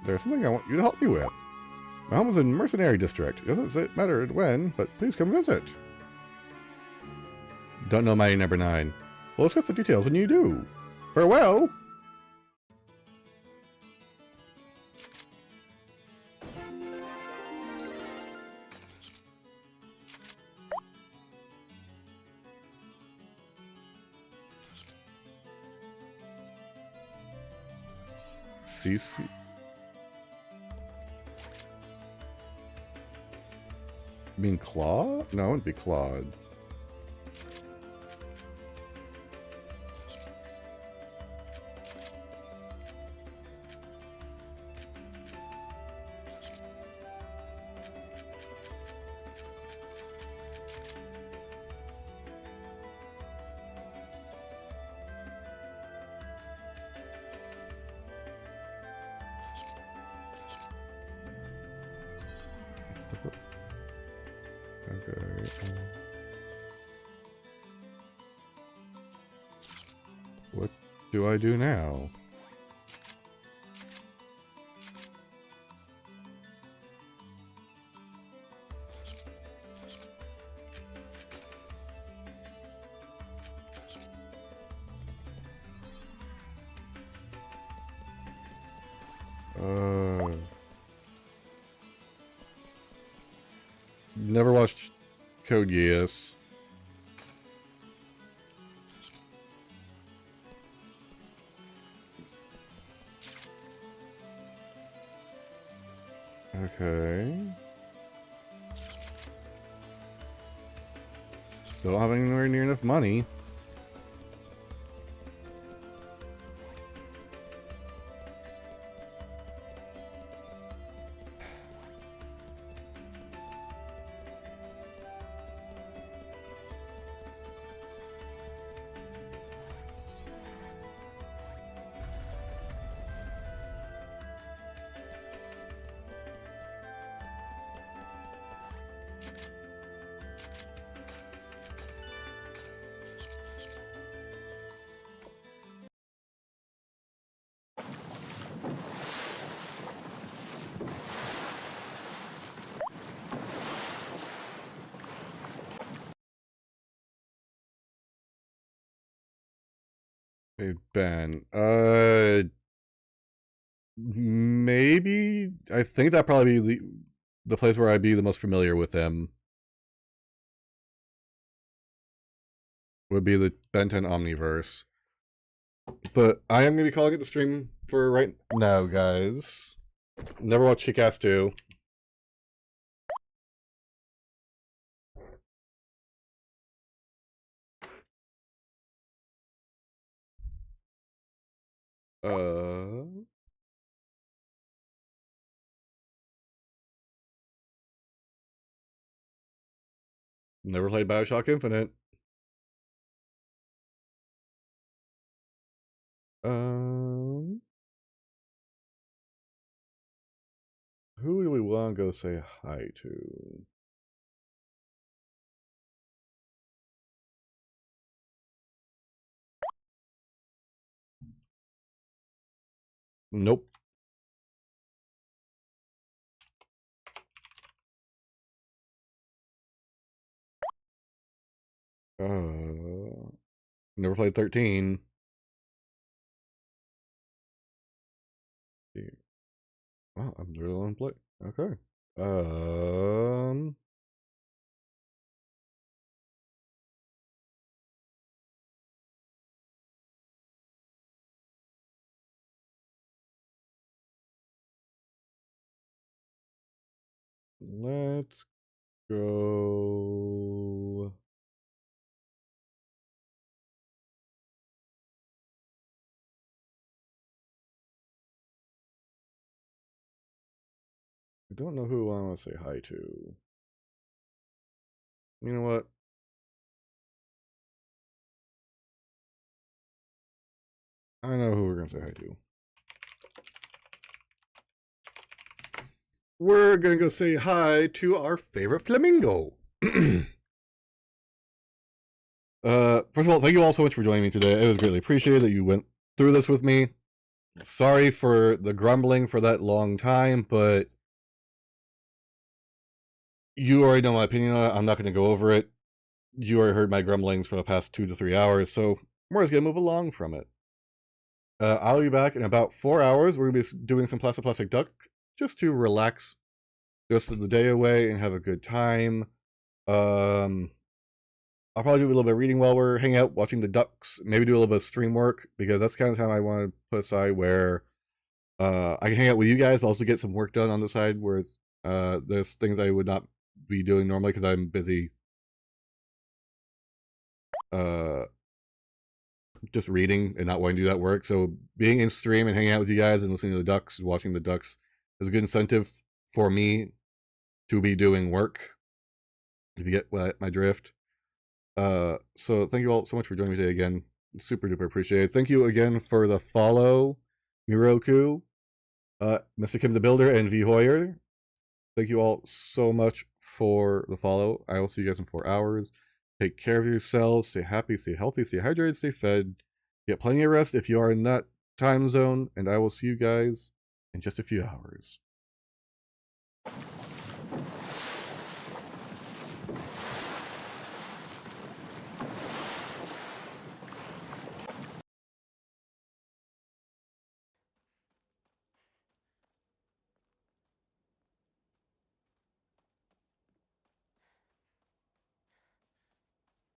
There's something I want you to help me with. My home is in Mercenary District. It doesn't matter when, but please come visit. Don't know my number 9. Well, let's get the details when you do. Farewell! CC. You mean Claw? No, it would be Claude. Okay. What do I do now? Never watched Code Geass. Okay. Still don't have anywhere near enough money. Hey, Ben. Maybe. I think that'd probably be the place where I'd be the most familiar with him. Would be the Ben 10 Omniverse. But I am going to be calling it the stream for right now, guys. Never watched Kick-Ass 2. Never played BioShock Infinite. Who do we want to go say hi to? Nope. Never played 13. Oh, I'm the one play. Okay. Let's go. I don't know who I want to say hi to. You know what? I know who we're going to say hi to. We're going to go say hi to our favorite flamingo. First of all, thank you all so much for joining me today. It was greatly appreciated that you went through this with me. Sorry for the grumbling for that long time, but you already know my opinion on it. I'm not going to go over it. You already heard my grumblings for the past 2 to 3 hours, so we're just going to move along from it. I'll be back in about 4 hours. We're going to be doing some Plastic Duck just to relax just the day away and have a good time. I'll probably do a little bit of reading while we're hanging out, watching the ducks. Maybe do a little bit of stream work, because that's kind of time I want to put aside where I can hang out with you guys, but also get some work done on the side where there's things I would not be doing normally because I'm busy just reading and not wanting to do that work. So being in stream and hanging out with you guys and listening to the ducks and watching the ducks is a good incentive for me to be doing work, if you get my drift. So thank you all so much for joining me today again. Super duper appreciate it. Thank you again for the follow, Miroku, Mr. Kim the Builder, and V Hoyer. Thank you all so much for the follow. I will see you guys in 4 hours. Take care of yourselves. Stay happy, stay healthy, stay hydrated, stay fed. Get plenty of rest if you are in that time zone. And I will see you guys in just a few hours.